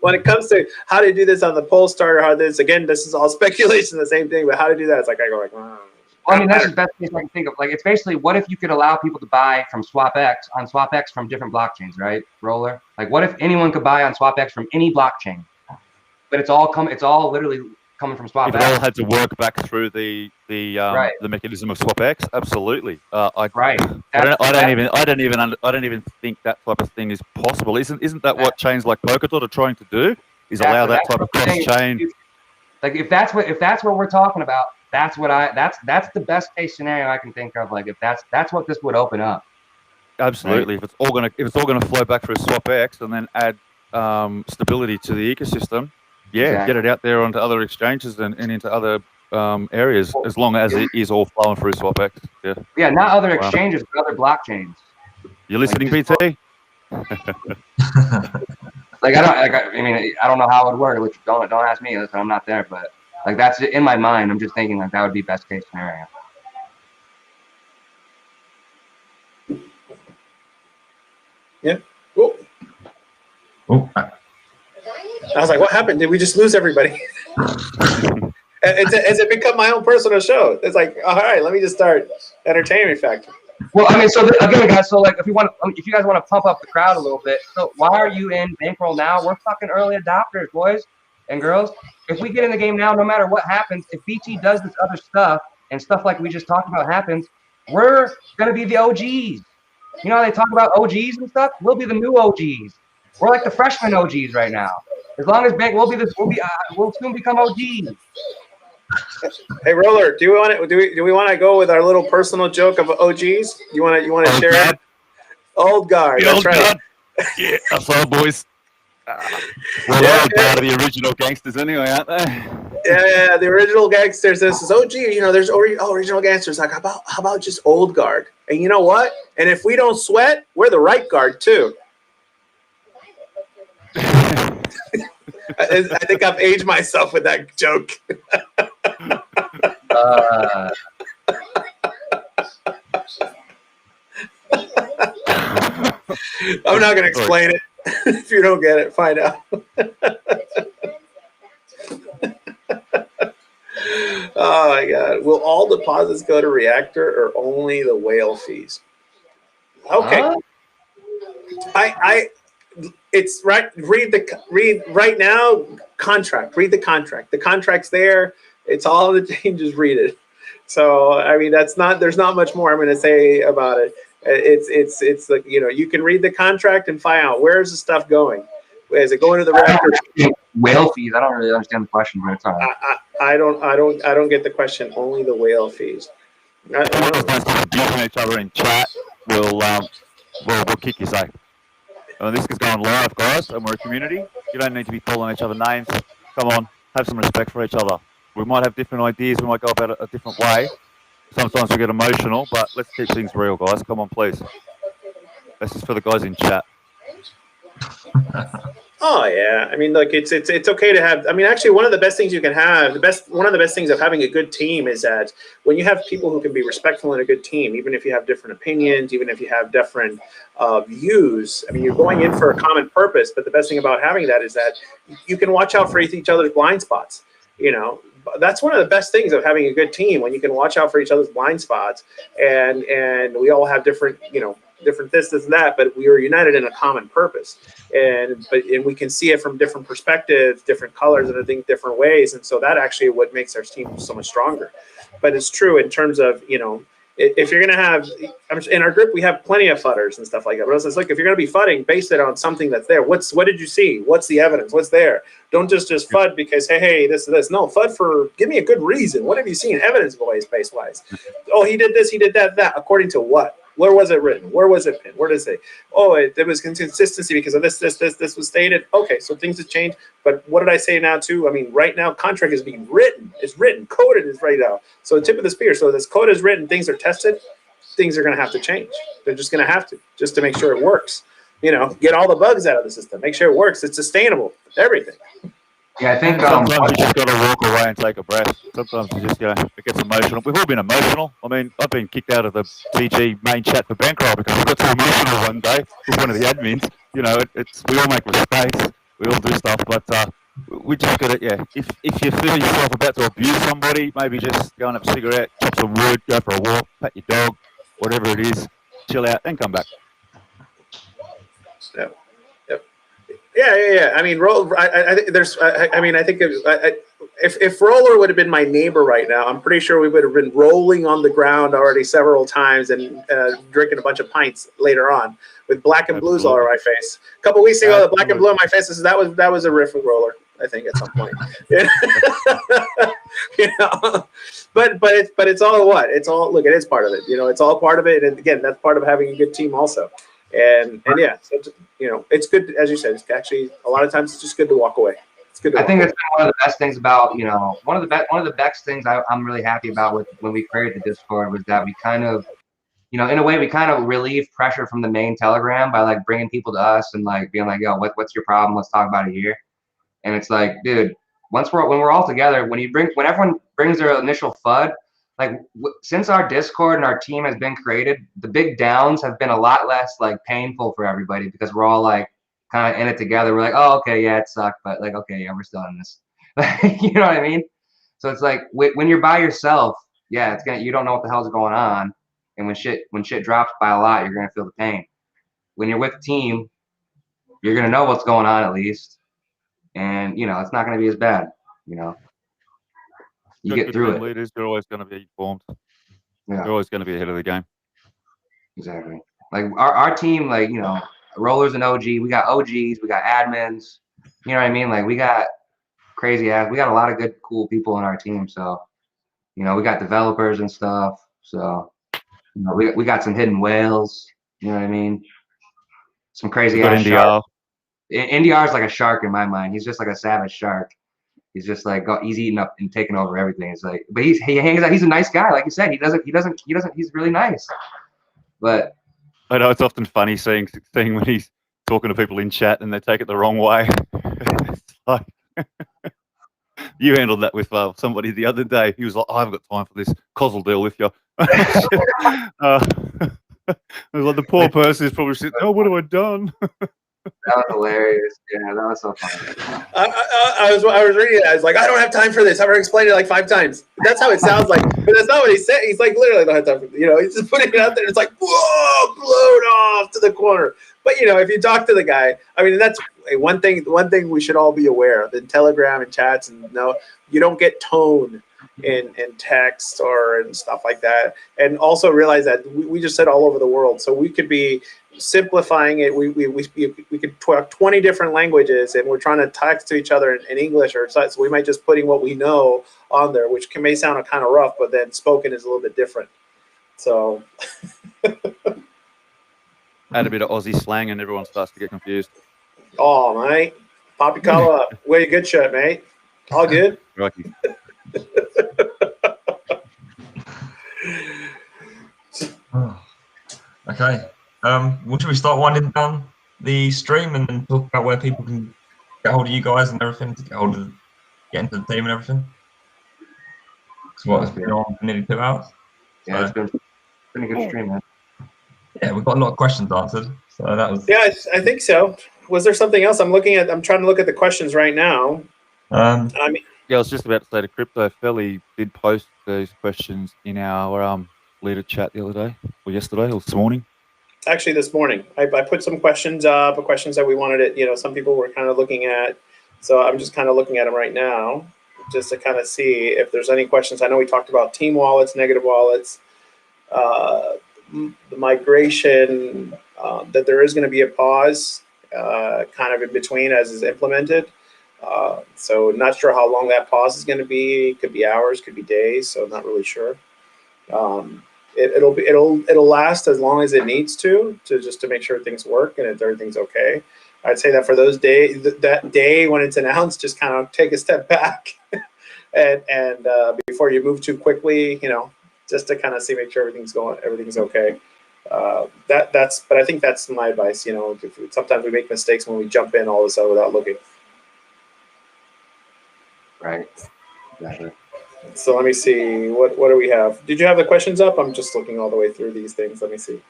when it comes to how to do this on the Polestar, this is all speculation, the same thing, but how to do that, it's like I go like, wow. Well, I mean, that's the best case I can think of. Like, it's basically, what if you could allow people to buy from SwapX from different blockchains, right, Roller? Like, what if anyone could buy on SwapX from any blockchain, but it's all literally coming from SwapX. If it all had to work back through the mechanism of SwapX, absolutely. I don't even think that type of thing is possible. Isn't that what chains like Polkadot are trying to do? Is allow that type of cross chain. Like, if that's what we're talking about, that's the best case scenario I can think of. Like, if that's what this would open up. Absolutely. Right? If it's all gonna flow back through SwapX and then add stability to the ecosystem. Yeah, exactly. Get it out there onto other exchanges and into other areas, as long as it is all flowing through SwapX. Yeah. Yeah, not other exchanges, but other blockchains. You listening, BT? I don't know how it would work. Which don't ask me. Listen, I'm not there, but like, that's in my mind. I'm just thinking like that would be best case scenario. Yeah. Cool. Oh. I was like, what happened? Did we just lose everybody? Has it become my own personal show? It's like, all right, let me just start entertainment factor. Well, I mean, so again, guys, so like, if you guys want to pump up the crowd a little bit, so why are you in Bankroll now? We're fucking early adopters, boys and girls. If we get in the game now, no matter what happens, if BT does this other stuff and stuff like we just talked about happens, we're gonna be the OGs. You know how they talk about OGs and stuff? We'll be the new OGs. We're like the freshman OGs right now. As long as we'll soon become OGs. Hey, Roller, do we want to go with our little personal joke of OGs? You want to share it? Old guard. That's right. Yeah, that's all, boys. We're all part of the original gangsters anyway, aren't they? Yeah, the original gangsters. This is OG. There's original gangsters. Like, how about just old guard? And you know what? And if we don't sweat, we're the right guard too. I think I've aged myself with that joke. I'm not going to explain it. If you don't get it, find out. Oh my God. Will all deposits go to Reactor or only the whale fees? Okay. It's right. Read right now. Contract. Read the contract. The contract's there. It's all the changes. Read it. So I mean, there's not much more I'm going to say about it. It's like, you can read the contract and find out where's the stuff going. Is it going to the Reactor? Whale fees. I don't really understand the question, but it's all right. I don't get the question. Only the whale fees. Each other in chat. We'll kick you safe. This is going live, guys, and we're a community. You don't need to be calling each other names. Come on, have some respect for each other. We might have different ideas. We might go about it a different way. Sometimes we get emotional, but let's keep things real, guys. Come on, please. This is for the guys in chat. Oh yeah, I mean, look, it's okay to have. I mean, actually, one of the best things you can have, one of the best things of having a good team is that when you have people who can be respectful in a good team, even if you have different opinions, even if you have different views. I mean, you're going in for a common purpose, but the best thing about having that is that you can watch out for each other's blind spots. that's one of the best things of having a good team, when you can watch out for each other's blind spots, and we all have different, different this and that, but we are united in a common purpose, and we can see it from different perspectives, different colors, and I think different ways, and so that actually what makes our team so much stronger. But it's true in terms of, if you're going to have, in our group, we have plenty of fudders and stuff like that. But it's like, if you're going to be fudding, base it on something that's there. What did you see? What's the evidence? What's there? Don't just FUD because, hey, this. No, FUD for, give me a good reason. What have you seen evidence-wise, base-wise? Oh, he did this, he did that. According to what? Where was it written? Where was it pinned? Where does it say? Oh, there was consistency because of this was stated. Okay, so things have changed. But what did I say now too? I mean, right now, contract is being written. It's written, coded is right now. So the tip of the spear. So this code is written, things are tested, things are going to have to change. They're just going to have to, just to make sure it works. Get all the bugs out of the system. Make sure it works. It's sustainable. Everything. Yeah, I think sometimes you just got to walk away and take a breath. Sometimes you just it gets emotional. We've all been emotional. I mean, I've been kicked out of the PG main chat for Bankroll because we got too emotional one day with one of the admins. We all make mistakes. We all do stuff, but we just got to, if you feel yourself about to abuse somebody, maybe just go and have a cigarette, chop some wood, go for a walk, pet your dog, whatever it is, chill out, then come back. Yeah. I mean, I think there's. I think if Roller would have been my neighbor right now, I'm pretty sure we would have been rolling on the ground already several times and drinking a bunch of pints later on with black and blues all over my face. A couple weeks ago, the black and blue on my face. That was a riff with Roller, I think, at some point. But it's all what? It's all, look, it is part of it. It's all part of it, and again, that's part of having a good team also. And yeah, so it's good, as you said. It's actually a lot of times it's just good to walk away. It's good. I think that's one of the best things about one of the best things I'm really happy about with when we created the Discord was that we kind of in a way we kind of relieve pressure from the main Telegram by like bringing people to us and like being like, yo, what's your problem? Let's talk about it here. And it's like, dude, when we're all together, when everyone brings their initial FUD. Like since our Discord and our team has been created, the big downs have been a lot less like painful for everybody because we're all like kind of in it together. We're like, oh, okay, yeah, it sucked, but like, okay, yeah, we're still in this. You know what I mean? So it's like when you're by yourself, yeah, you don't know what the hell's going on, and when shit drops by a lot, you're gonna feel the pain. When you're with a team, you're gonna know what's going on at least, and it's not gonna be as bad. You get through it. Leaders, they're always going to be informed. Yeah. They're always going to be ahead of the game. Exactly. Like our team, like, Roller's an OG. We got OGs. We got admins. You know what I mean? Like we got crazy ass. We got a lot of good, cool people in our team. So, we got developers and stuff. So, we got some hidden whales. You know what I mean? Some crazy ass shark. NDR is like a shark in my mind. He's just like a savage shark. He's just like he's eating up and taking over everything. It's like, but he hangs out. He's a nice guy, like you said. He doesn't. He's really nice. But I know it's often funny seeing when he's talking to people in chat and they take it the wrong way. It's like you handled that with somebody the other day. He was like, I haven't got time for this Cosel deal with you. It was like the poor person is probably sitting, oh, what have I done? That was hilarious. Yeah, that was so funny. I was reading it. I was like, I don't have time for this. I've already explained it like 5 times. That's how it sounds like. But that's not what he said. He's like, literally, I don't have time for it. He's just putting it out there. And it's like, whoa, blown off to the corner. But, if you talk to the guy, I mean, that's one thing we should all be aware of in Telegram and chats. And you don't get tone in text or and stuff like that. And also realize that we just said all over the world. So we could be simplifying it. We could talk 20 different languages and we're trying to talk to each other in English or such. So we might just putting what we know on there, which may sound kind of rough, but then spoken is a little bit different. So add a bit of Aussie slang and everyone starts to get confused. Oh, mate. Pop your collar up. Wear your good shirt, mate. All good. Rocky. Okay. Well, should we start winding down the stream and then talk about where people can get hold of you guys and everything to get into the team and everything? So it's been on for nearly 2 hours. Yeah, so, it's been a pretty good stream, man. Yeah, we've got a lot of questions answered. So that was. Yeah, I think so. Was there something else? I'm trying to look at the questions right now. Yeah, I was just about to say the Crypto Felly did post those questions in our leader chat the other day, or yesterday, or this morning. Actually, this morning, I put some questions up, questions that we wanted it. You know, some people were kind of looking at. So I'm just kind of looking at them right now, just to kind of see if there's any questions. I know we talked about team wallets, negative wallets, the migration. That there is going to be a pause, kind of in between as is implemented. So not sure how long that pause is going to be. It could be hours, could be days. So not really sure. It'll last as long as it needs to just to make sure things work and everything's okay. I'd say that for those days, that day when it's announced, just kind of take a step back and before you move too quickly, you know, just to kind of make sure everything's okay. But I think that's my advice. You know, sometimes we make mistakes when we jump in all of a sudden without looking. Right. Exactly. So let me see, what do we have? Did you have the questions up? I'm just looking all the way through these things. Let me see.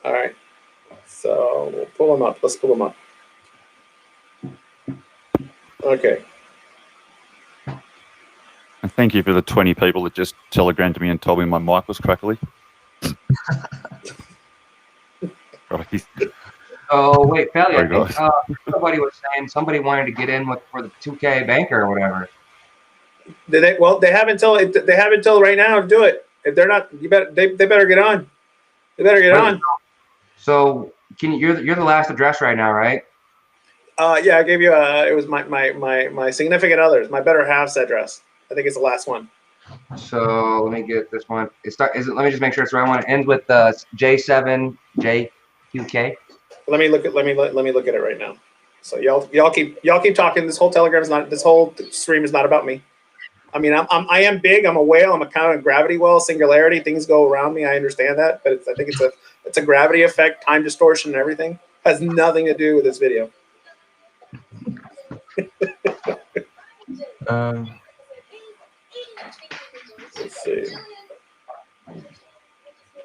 All right. So we'll pull them up. Let's pull them up. Okay. And thank you for the 20 people that just telegrammed to me and told me my mic was crackly. Right. Oh wait, Felly, I Sorry, think guys. somebody was saying somebody wanted to get in for the 2K banker or whatever. Well, they have until right now to do it. If they're not, they better get on. They better get on. So you're the last address right now, right? Yeah, I gave you it was my significant others, my better half's address. I think it's the last one. So let me get this one. Let me just make sure it's the right one. It ends with J7JQK. Let me look at it right now. So y'all keep talking. This whole stream is not about me. I mean, I am big. I'm a whale. I'm a kind of gravity well, singularity. Things go around me. I understand that, but I think it's a gravity effect, time distortion, and everything. Has nothing to do with this video. Let's see.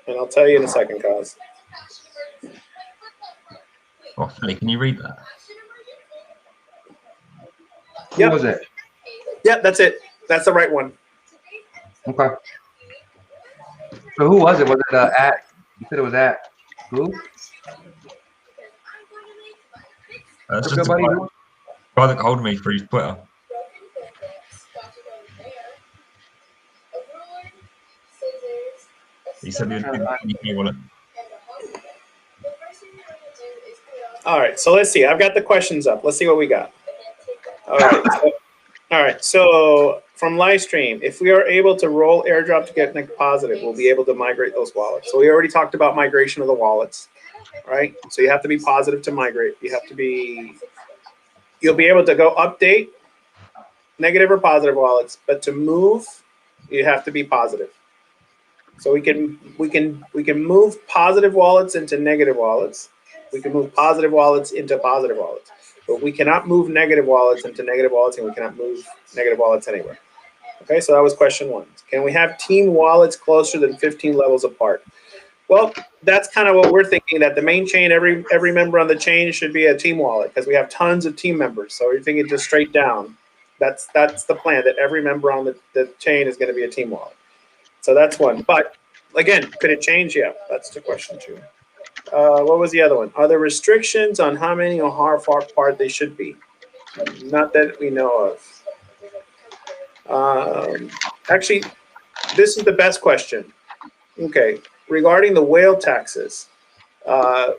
And I'll tell you in a second, cause. Oh, Philly, can you read that? Yep. Who was it? Yep, that's it. That's the right one. Okay. So who was it? Was it at? You said it was at who? It's just a guy that called me through Twitter. He said he was doing wallet. All right, so let's see. I've got the questions up. Let's see what we got. All right. So from live stream, if we are able to roll airdrop to get NIC positive, we'll be able to migrate those wallets. So we already talked about migration of the wallets, right? So you have to be positive to migrate. You'll be able to go update negative or positive wallets, but to move, you have to be positive. So we can move positive wallets into negative wallets. We can move positive wallets into positive wallets, but we cannot move negative wallets into negative wallets, and we cannot move negative wallets anywhere. Okay, so that was question one. Can we have team wallets closer than 15 levels apart? Well, that's kind of what we're thinking, that the main chain, every member on the chain should be a team wallet, because we have tons of team members. So you're thinking just straight down. That's the plan, that every member on the chain is going to be a team wallet. So that's one. But again, could it change? Yeah, that's the question too. What was the other one? Are there restrictions on how many or how far apart they should be? Not that we know of. Actually, this is the best question. Okay, regarding the whale taxes.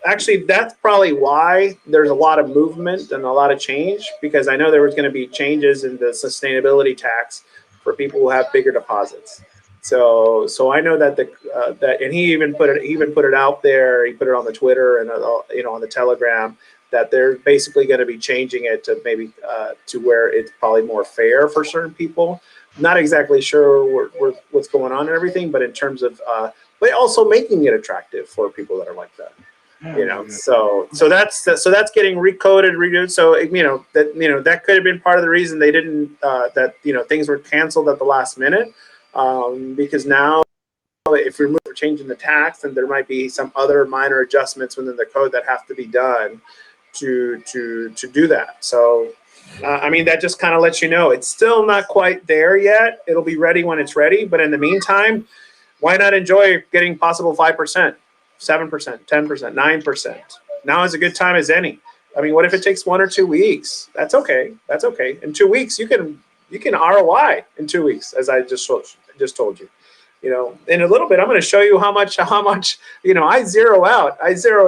Actually, that's probably why there's a lot of movement and a lot of change, because I know there was going to be changes in the sustainability tax for people who have bigger deposits. So I know that and he even put it out there. He put it on the Twitter and on the Telegram, that they're basically going to be changing it to maybe to where it's probably more fair for certain people. Not exactly sure what's going on and everything, but in terms of but also making it attractive for people that are like that. So that's getting recoded, redone. So that could have been part of the reason they didn't things were canceled at the last minute. Because now, if we're changing the tax, then there might be some other minor adjustments within the code that have to be done to do that. So I mean, that just kind of lets you know it's still not quite there yet. It'll be ready when it's ready. But in the meantime, why not enjoy getting possible 5%, 7%, 10%, 9%? Now is a good time as any. I mean, what if it takes 1 or 2 weeks? That's okay. That's okay. In 2 weeks, you can ROI in 2 weeks, as I just told you. You know, in a little bit, I'm going to show you how much, you know, I zeroed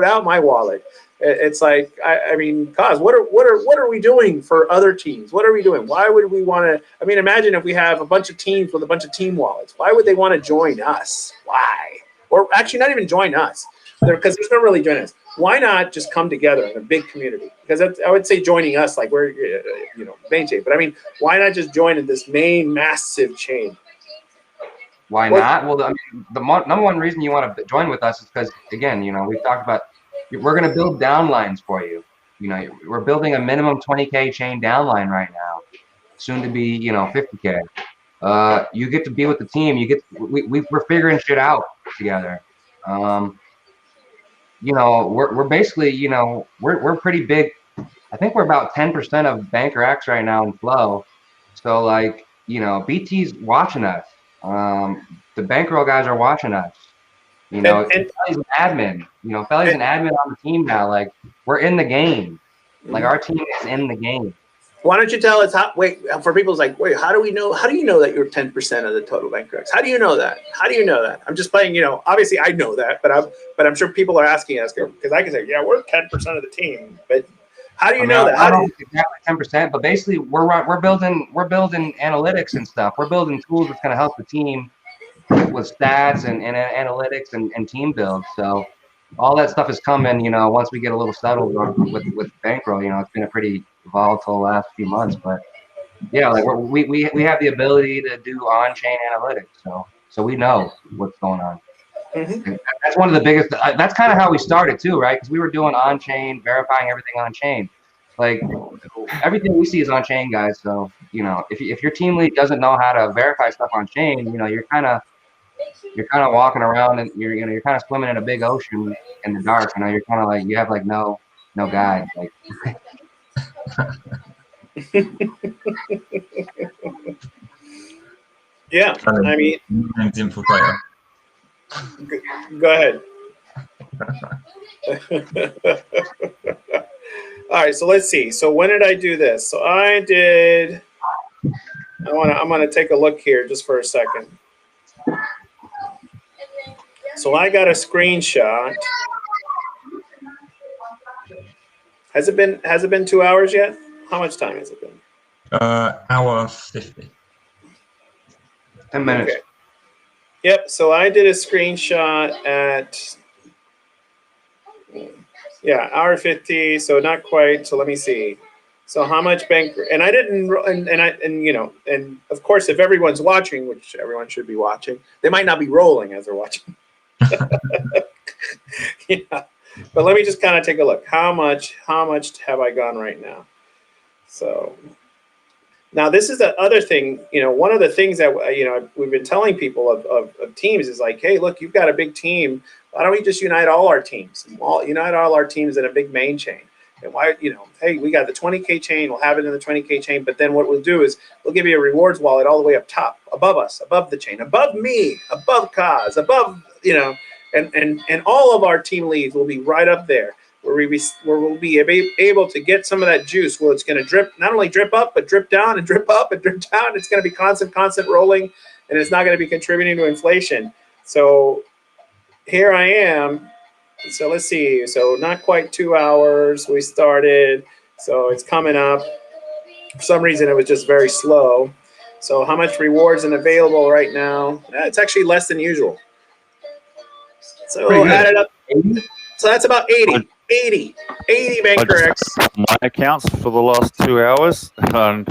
out my wallet. It's like, I mean, cause what are we doing for other teams? What are we doing? Why would we want to? I mean, imagine if we have a bunch of teams with a bunch of team wallets. Why would they want to join us? Why? Or actually, not even join us, because there's no really join us. Why not just come together in a big community? Because I would say joining us, like we're, you know, main chain. But I mean, why not just join in this main massive chain? Why not? Well, I mean, the number one reason you want to join with us is because, again, you know, we've talked about, we're going to build downlines for you. You know, we're building a minimum 20K chain downline right now, soon to be, you know, 50K. You get to be with the team. You get, we're figuring shit out together. You know, we're basically, you know, we're pretty big. I think we're about 10% of Banker X right now in flow. So, like, you know, BT's watching us. The Bankroll guys are watching us. You know, Felly's an admin. You know, Felly's an admin on the team now. Like, we're in the game. Like, our team is in the game. Why don't you tell us how? Wait, for people's like, wait, how do we know? How do you know that you're 10% of the total Banker X? How do you know that? How do you know that? I'm just playing. You know, obviously I know that, but I'm sure people are asking us because I can say, yeah, we're 10% of the team. But how do you know that? I don't know exactly 10%, but basically we're building analytics and stuff. We're building tools that's going to help the team with stats and analytics and team build. So all that stuff is coming, you know, once we get a little settled with Bankroll. You know, it's been a pretty volatile last few months, but yeah, like we have the ability to do on-chain analytics. So we know what's going on. Mm-hmm. That's one of the biggest. That's kind of how we started too, right? Because we were doing on-chain, verifying everything on-chain. Like, everything we see is on-chain, guys. So, you know, if your team lead doesn't know how to verify stuff on-chain, you know, you're kind of walking around and you're kind of swimming in a big ocean in the dark. You know, you're kind of like, you have like no guide. Like. Yeah, I mean, infiltrator. Go ahead. All right, so let's see. So when did I do this? So I'm gonna take a look here just for a second. So I got a screenshot. Has it been 2 hours yet? How much time has it been? Hour 50. 10 minutes. Okay. Yep. So I did a screenshot at hour 50. So not quite. So let me see. So how much Banker? And I didn't. And you know, and of course, if everyone's watching, which everyone should be watching, they might not be rolling as they're watching. Yeah. But let me just kind of take a look. How much have I gone right now? So now this is the other thing, you know, one of the things that, you know, we've been telling people of teams is like, hey, look, you've got a big team. Why don't we just unite all our teams? Unite all our teams in a big main chain. And why, you know, hey, we got the 20K chain. We'll have it in the 20K chain. But then what we'll do is we'll give you a rewards wallet all the way up top, above us, above the chain, above me, above Kaz, above, you know, and all of our team leads will be right up there. Where we'll be able to get some of that juice. Well, it's going to drip, not only drip up, but drip down and drip up and drip down. It's going to be constant rolling, and it's not going to be contributing to inflation. So here I am. So let's see. So not quite 2 hours we started. So it's coming up. For some reason, it was just very slow. So how much rewards and available right now? It's actually less than usual. So we'll add it up. So that's about 80 Banker X. My accounts for the last 2 hours, and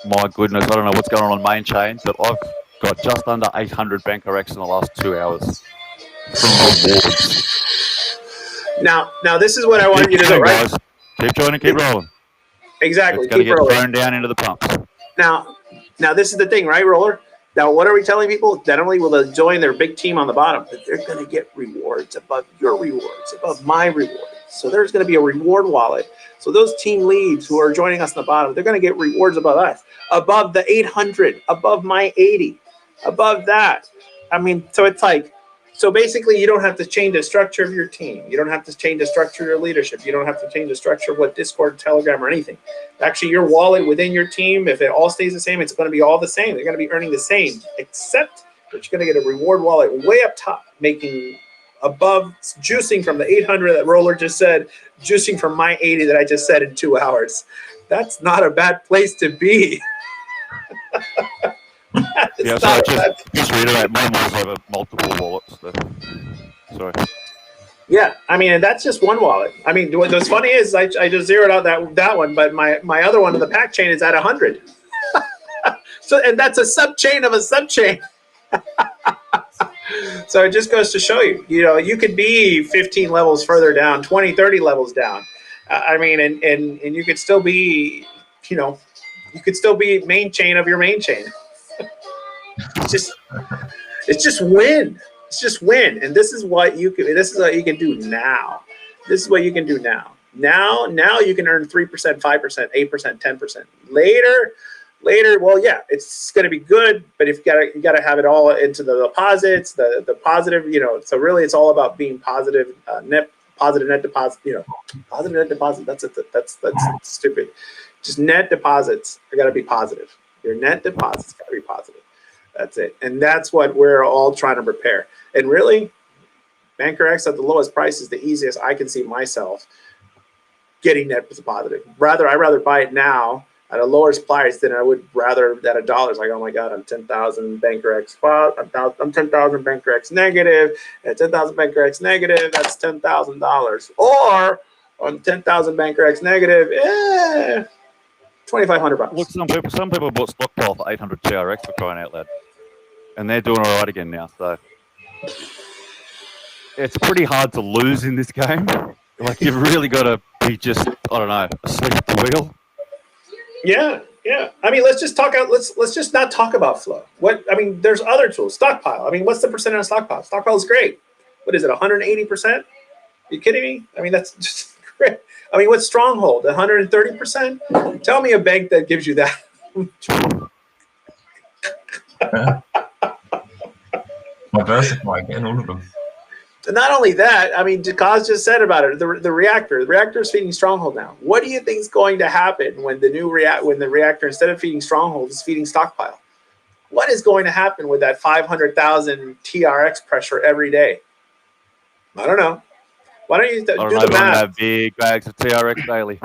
my goodness, I don't know what's going on main chain, but I've got just under 800 Banker X in the last 2 hours. Now this is what I want you to do, right? Guys. Keep joining, keep rolling. Exactly. It's going to get thrown down into the pumps. Now this is the thing, right, Roller? Now, what are we telling people? Not only will they join their big team on the bottom, but they're going to get rewards above your rewards, above my rewards. So there's going to be a reward wallet. So those team leads who are joining us on the bottom, they're going to get rewards above us, above the 800, above my 80, above that. I mean, so it's like, so basically you don't have to change the structure of your team. You don't have to change the structure of your leadership. You don't have to change the structure of what Discord, Telegram, or anything. Actually, your wallet within your team, if it all stays the same, it's going to be all the same. They're going to be earning the same, except that you're going to get a reward wallet way up top, making above, juicing from the 800 that Roller just said, juicing from my 80 that I just said in 2 hours. That's not a bad place to be. Yeah, so just reiterate, mine was over multiple wallets. Sorry. Yeah, I mean, and that's just one wallet. I mean, what's funny is I just zeroed out that one, but my other one in the pack chain is at 100. So, and that's a sub chain of a sub chain. So it just goes to show you, you know, you could be 15 levels further down, 20, 30 levels down. I mean, and you could still be, you know, you could still be main chain of your main chain. It's just win. It's just win. And this is what you can do now. This is what you can do now. Now you can earn 3%, 5%, 8%, 10%. Later, well, yeah, it's going to be good, but if you got to have it all into the deposits, the positive, you know. So really, it's all about being positive, positive net deposit. You know, positive net deposit. That's stupid. Just net deposits are got to be positive. Your net deposits got to be positive. That's it, and that's what we're all trying to prepare. And really, Banker X at the lowest price is the easiest I can see myself getting net positive. I'd rather buy it now at a lower price than I would rather at $1. Like, oh my God, I'm 10,000 Banker X spot. I'm 10,000 Banker X negative. At 10,000 Banker X negative, that's $10,000. Or on 10,000 Banker X negative, $2,500. Look, some people bought stockpile for 800 TRX for crying out loud, and they're doing all right again now. So it's pretty hard to lose in this game. Like, you've really got to be just, I don't know, asleep at the wheel. Yeah. I mean, let's just not talk about flow. There's other tools. Stockpile. I mean, what's the percent on stockpile? Stockpile is great. What is it, 180%? Are you kidding me? I mean, that's just great. I mean, what's Stronghold? 130%? Tell me a bank that gives you that. Diversify, getting all of them. Not only that, I mean, Kaz just said about it. The reactor. The reactor is feeding Stronghold now. What do you think is going to happen when the reactor, instead of feeding Stronghold, is feeding Stockpile? What is going to happen with that 500,000 TRX pressure every day? I don't know. Why don't you do the math? Have big bags of TRX daily.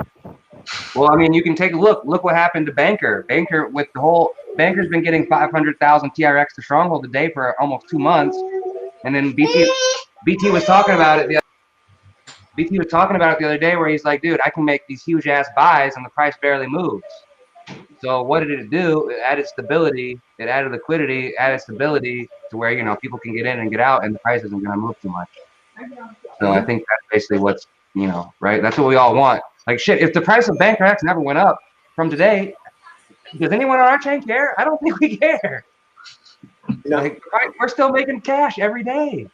Well, I mean, you can take a look. Look what happened to Banker's been getting 500,000 TRX to Stronghold a day for almost 2 months, and then BT was talking about it. BT was talking about it the other day, where he's like, "Dude, I can make these huge ass buys, and the price barely moves." So what did it do? It added stability. It added liquidity. It added stability to where, you know, people can get in and get out, and the price isn't going to move too much. So I think that's basically what's, you know, right? That's what we all want. Like, shit, if the price of Banker X never went up from today, does anyone on our chain care? I don't think we care. No. Like, we're still making cash every day.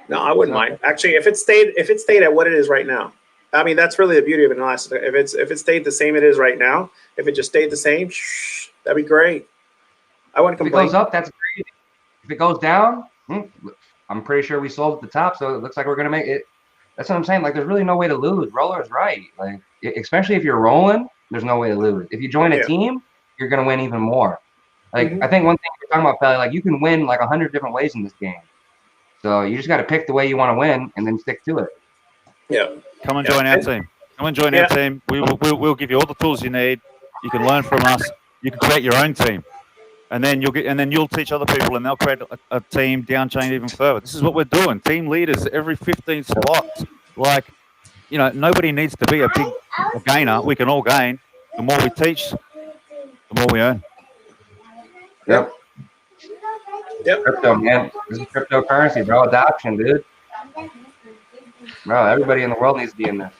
No, I wouldn't mind. Actually, if it stayed at what it is right now, I mean, that's really the beauty of it. If it stayed the same it is right now, if it just stayed the same, that'd be great. I wouldn't complain. If it goes up, that's great. If it goes down, I'm pretty sure we sold at the top, so it looks like we're gonna make it. That's what I'm saying. Like, there's really no way to lose. Roller's right. Like, especially if you're rolling, there's no way to lose. If you join a team, you're gonna win even more. Like, I think one thing we're talking about, Pelly, like, you can win like 100 different ways in this game. So you just got to pick the way you want to win and then stick to it. Yeah. Come and join our team. Come and join our team. We'll give you all the tools you need. You can learn from us. You can create your own team, and then you'll teach other people, and they'll create a team down chain even further. This is what we're doing. Team leaders every 15 slots. Like, you know, nobody needs to be a big gainer. We can all gain. The more we teach, the more we earn. Yep. Crypto, man. This is cryptocurrency, bro. Adoption, dude. Bro, everybody in the world needs to be in there.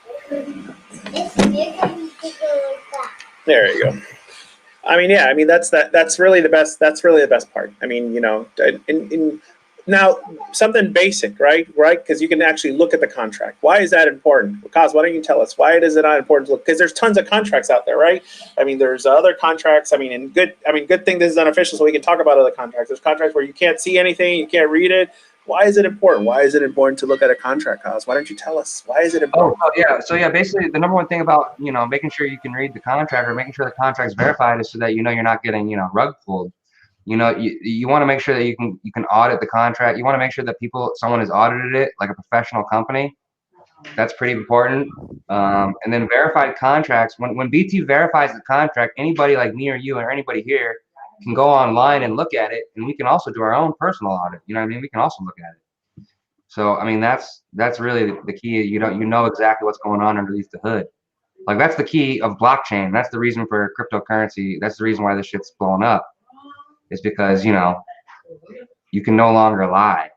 There you go. I mean, yeah. I mean, that's really the best. That's really the best part. I mean, you know, Now, something basic, right? Because you can actually look at the contract. Why is that important? Because why don't you tell us? Why is it not important to look? Because there's tons of contracts out there, right? I mean, there's other contracts. I mean, good thing this is unofficial, so we can talk about other contracts. There's contracts where you can't see anything, you can't read it. Why is it important? Why is it important to look at a contract, Cos? Why don't you tell us? Why is it important? Yeah. So yeah, basically the number one thing about, making sure you can read the contract or making sure the contract's verified is so that you're not getting, rug pulled. You want to make sure that you can audit the contract. You want to make sure that someone has audited it like a professional company. That's pretty important. And then verified contracts. When BT verifies the contract, anybody like me or you or anybody here can go online and look at it, and we can also do our own personal audit. You know what I mean? We can also look at it. So I mean, that's really the key. You know exactly what's going on underneath the hood. Like that's the key of blockchain. That's the reason for cryptocurrency. That's the reason why this shit's blowing up. Is because you can no longer lie.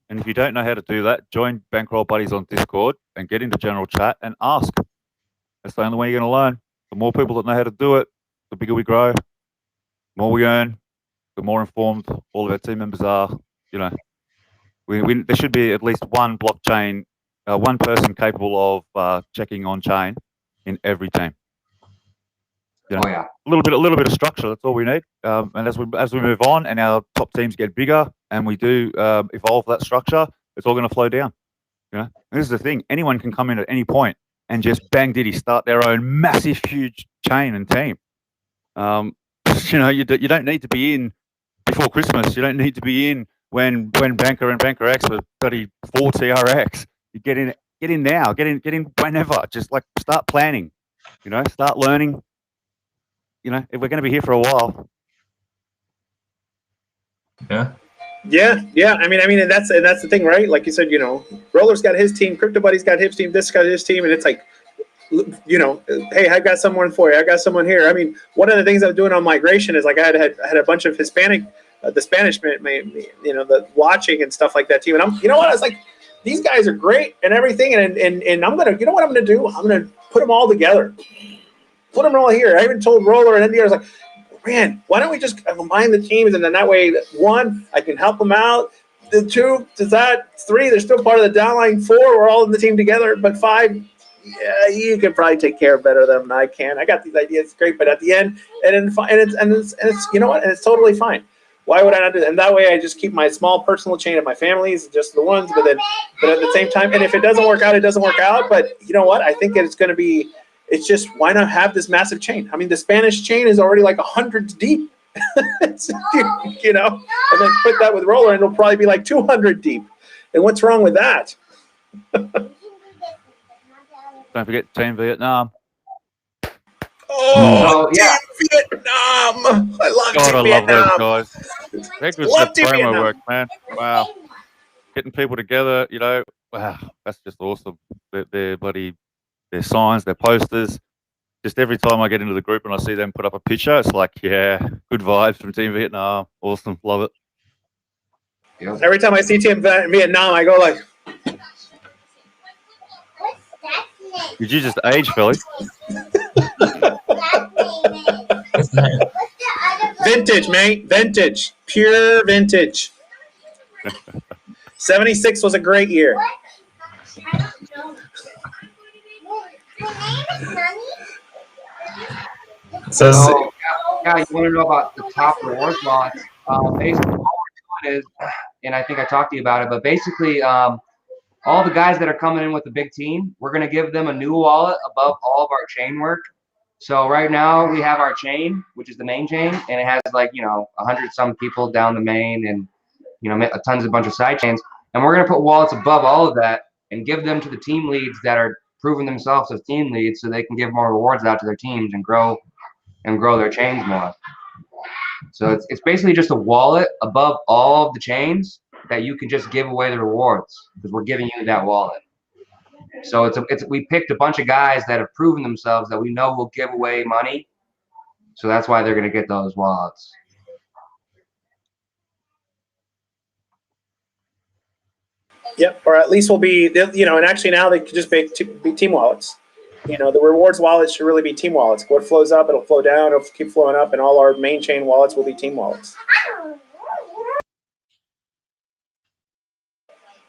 And if you don't know how to do that, join Bankroll Buddies on Discord and get into general chat and ask. That's the only way you're going to learn. The more people that know how to do it, the bigger we grow, the more we earn, the more informed all of our team members are. There should be at least one blockchain, one person capable of checking on chain in every team. Oh yeah. A little bit of structure. That's all we need. And as we move on, and our top teams get bigger, and we do evolve that structure, it's all going to flow down. And this is the thing: anyone can come in at any point and just bang diddy start their own massive, huge chain and team. You don't need to be in before Christmas. You don't need to be in when Banker and Banker X were 34 TRX. You get in now. Get in whenever. Just like start planning. Start learning. If we're going to be here for a while. Yeah. Yeah. I mean, and that's the thing, right? Like you said, Roller's got his team, Crypto Buddy's got his team, this got his team, and it's like, hey, I've got someone for you. I got someone here. I mean, one of the things I'm doing on migration is like I had a bunch of Hispanic, the Spanish, the watching and stuff like that team. And I was like, these guys are great and everything, and I'm gonna, what I'm gonna do? I'm gonna put them all together. Put them all here. I even told Roller and India, I was like, man, why don't we just combine the teams, and then that way, one, I can help them out. The two, three, they're still part of the downline. Four, we're all in the team together. But five, yeah, you can probably take care of better than I can. I got these ideas, great, but at the end, and it's you know what, and it's totally fine. Why would I not do that? And that way, I just keep my small personal chain of my families, just the ones. But at the same time, and if it doesn't work out, it doesn't work out. But you know what? I think it's going to be. It's just, why not have this massive chain? I mean, the Spanish chain is already like 100 deep, and then put that with Roller, and it'll probably be like 200 deep. And what's wrong with that? Don't forget Team Vietnam. Oh, yeah. Team Vietnam. I love Team Vietnam. I love those guys. They're good stuff, promo work, man. Wow. Getting people together, wow, that's just awesome. Their signs, their posters. Just every time I get into the group and I see them put up a picture, it's like, yeah, good vibes from Team Vietnam. Awesome. Love it. Yep. Every time I see Team Vietnam, I go like... Did you just age, Philly? Vintage, mate. Vintage. Pure vintage. 76 was a great year. So yeah, you want to know about the top rewards wallets? Basically, all we're doing is, and I think I talked to you about it, but basically, all the guys that are coming in with the big team, we're going to give them a new wallet above all of our chain work. So right now we have our chain, which is the main chain, and it has like 100 some people down the main, and a bunch of side chains, and we're going to put wallets above all of that and give them to the team leads that are proving themselves as team leads, so they can give more rewards out to their teams and grow their chains more. So it's basically just a wallet above all of the chains that you can just give away the rewards, because we're giving you that wallet. So we picked a bunch of guys that have proven themselves that we know will give away money. So that's why they're going to get those wallets. Yep, or at least we'll be, and actually now they could just be team wallets. The rewards wallets should really be team wallets. What flows up, it'll flow down, it'll keep flowing up, and all our main chain wallets will be team wallets.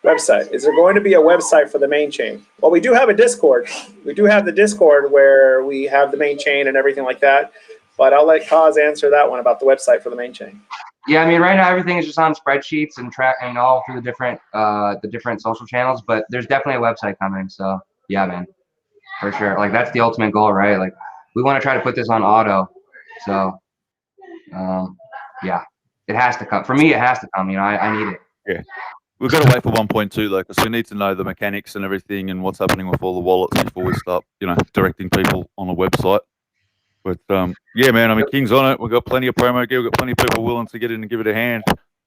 Website. Is there going to be a website for the main chain? Well, we do have a Discord. We do have the Discord where we have the main chain and everything like that. But I'll let Kaz answer that one about the website for the main chain. Yeah, I mean, right now everything is just on spreadsheets and tracking all through the different social channels. But there's definitely a website coming. So yeah, man, for sure. Like that's the ultimate goal, right? Like we want to try to put this on auto. So yeah, it has to come. For me, it has to come. You know, I need it. Yeah. We've got to wait for 1.2 though, because we need to know the mechanics and everything and what's happening with all the wallets before we start, directing people on the website. But yeah, man, I mean, King's on it. We've got plenty of promo gear. We've got plenty of people willing to get in and give it a hand,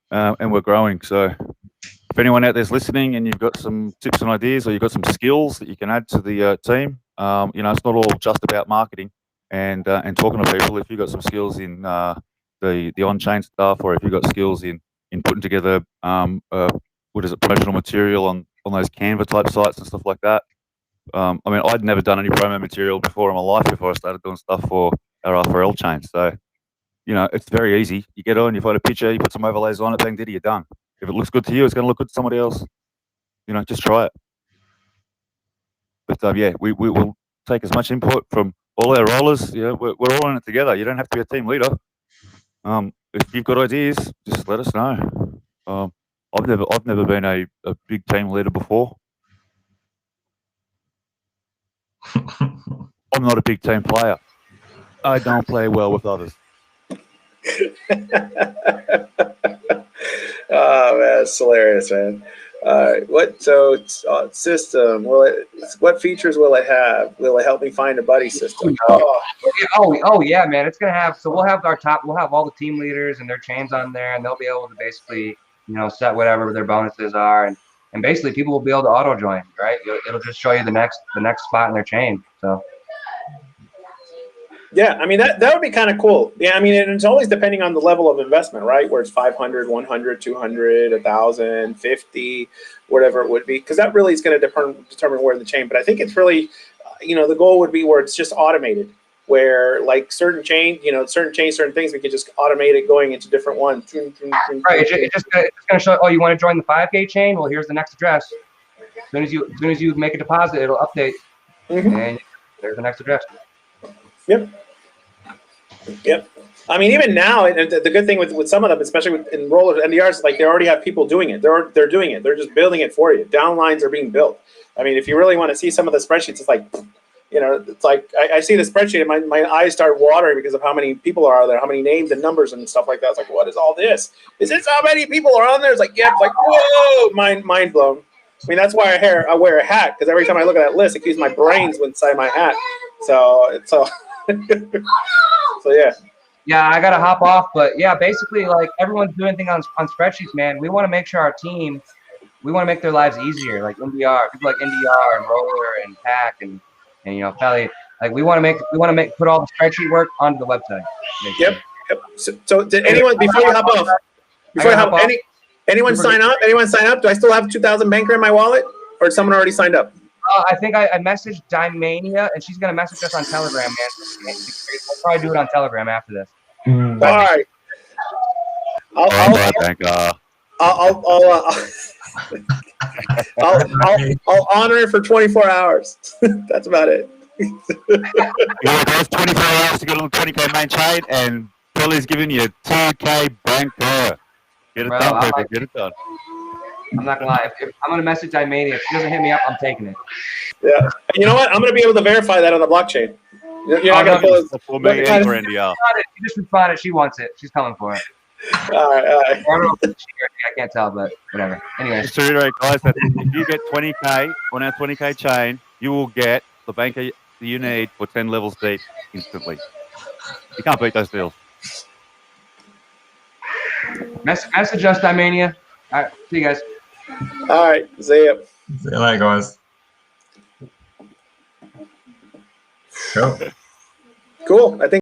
and we're growing. So if anyone out there's listening and you've got some tips and ideas, or you've got some skills that you can add to the team, it's not all just about marketing and talking to people. If you've got some skills in the on-chain stuff, or if you've got skills in putting together promotional material on those Canva type sites and stuff like that. I mean, I'd never done any promo material before in my life before I started doing stuff for our RFRL chain. So, it's very easy. You get on, you find a picture, you put some overlays on it, bang, diddy, you're done. If it looks good to you, it's going to look good to somebody else. Just try it. But yeah, we will take as much input from all our rollers. We're all in it together. You don't have to be a team leader. If you've got ideas, just let us know. I've never been a big team leader before. I'm not a big team player. I don't play well with others. Oh man, it's hilarious, man. System? What features will it have? Will it help me find a buddy system? Oh yeah, man. It's gonna have. So we'll have all the team leaders and their chains on there, and they'll be able to basically, set whatever their bonuses are, and basically people will be able to auto join, right? It'll just show you the next spot in their chain. So. Yeah, I mean, that would be kind of cool. Yeah, I mean, and it's always depending on the level of investment, right? Where it's 500, 100, 200, 1,000, 50, whatever it would be, because that really is going to determine where the chain. But I think it's really, the goal would be where it's just automated, where like certain chains, certain things, we could just automate it going into different ones. Right, it's just going to show, oh, you want to join the 5K chain? Well, here's the next address. As soon as you make a deposit, it'll update, and there's the next address. Yep. I mean, even now, the good thing with some of them, especially in rollers, NDRs, like they already have people doing it. They're doing it. They're just building it for you. Downlines are being built. I mean, if you really want to see some of the spreadsheets, it's like, it's like I see the spreadsheet and my eyes start watering because of how many people are there, how many names and numbers and stuff like that. It's like, what is all this? Is this how many people are on there? It's like, yeah, it's like, whoa, mind blown. I mean, that's why I wear a hat, because every time I look at that list, it keeps my brains inside my hat. So yeah. Yeah, I gotta hop off, but yeah, basically, like everyone's doing things on spreadsheets, man. We want to make sure our team, we want to make their lives easier, like NDR, people like NDR and Roller and Pack and Felly. Like we want to put all the spreadsheet work onto the website. Yep. So did anyone before you hop off? Anyone sign up? Anyone sign up? Do I still have 2,000 banker in my wallet, or did someone already signed up? I think I messaged Dimania, and she's gonna message us on Telegram, man. We'll probably do it on Telegram after this. All right. I'll honor it for 24 hours. That's about it. There's 24 hours to get on the 20K main chain, and Billy's giving you 2K banker. Get it done, baby. Get it done. I'm not gonna lie. I'm gonna message Dimania. If she doesn't hit me up, I'm taking it. Yeah. And you know what? I'm gonna be able to verify that on the blockchain. You're not gonna pull it. For me, NDR. She just responded. She wants it. She's coming for it. All right. I don't know if I can't tell, but whatever. Anyway. Just to reiterate, guys, that if you get 20K on our 20K chain, you will get the banker you need for 10 levels deep instantly. You can't beat those deals. Message us, Dimania. All right. See you guys. All right. See ya. See you later, guys. Cool. Cool. I think.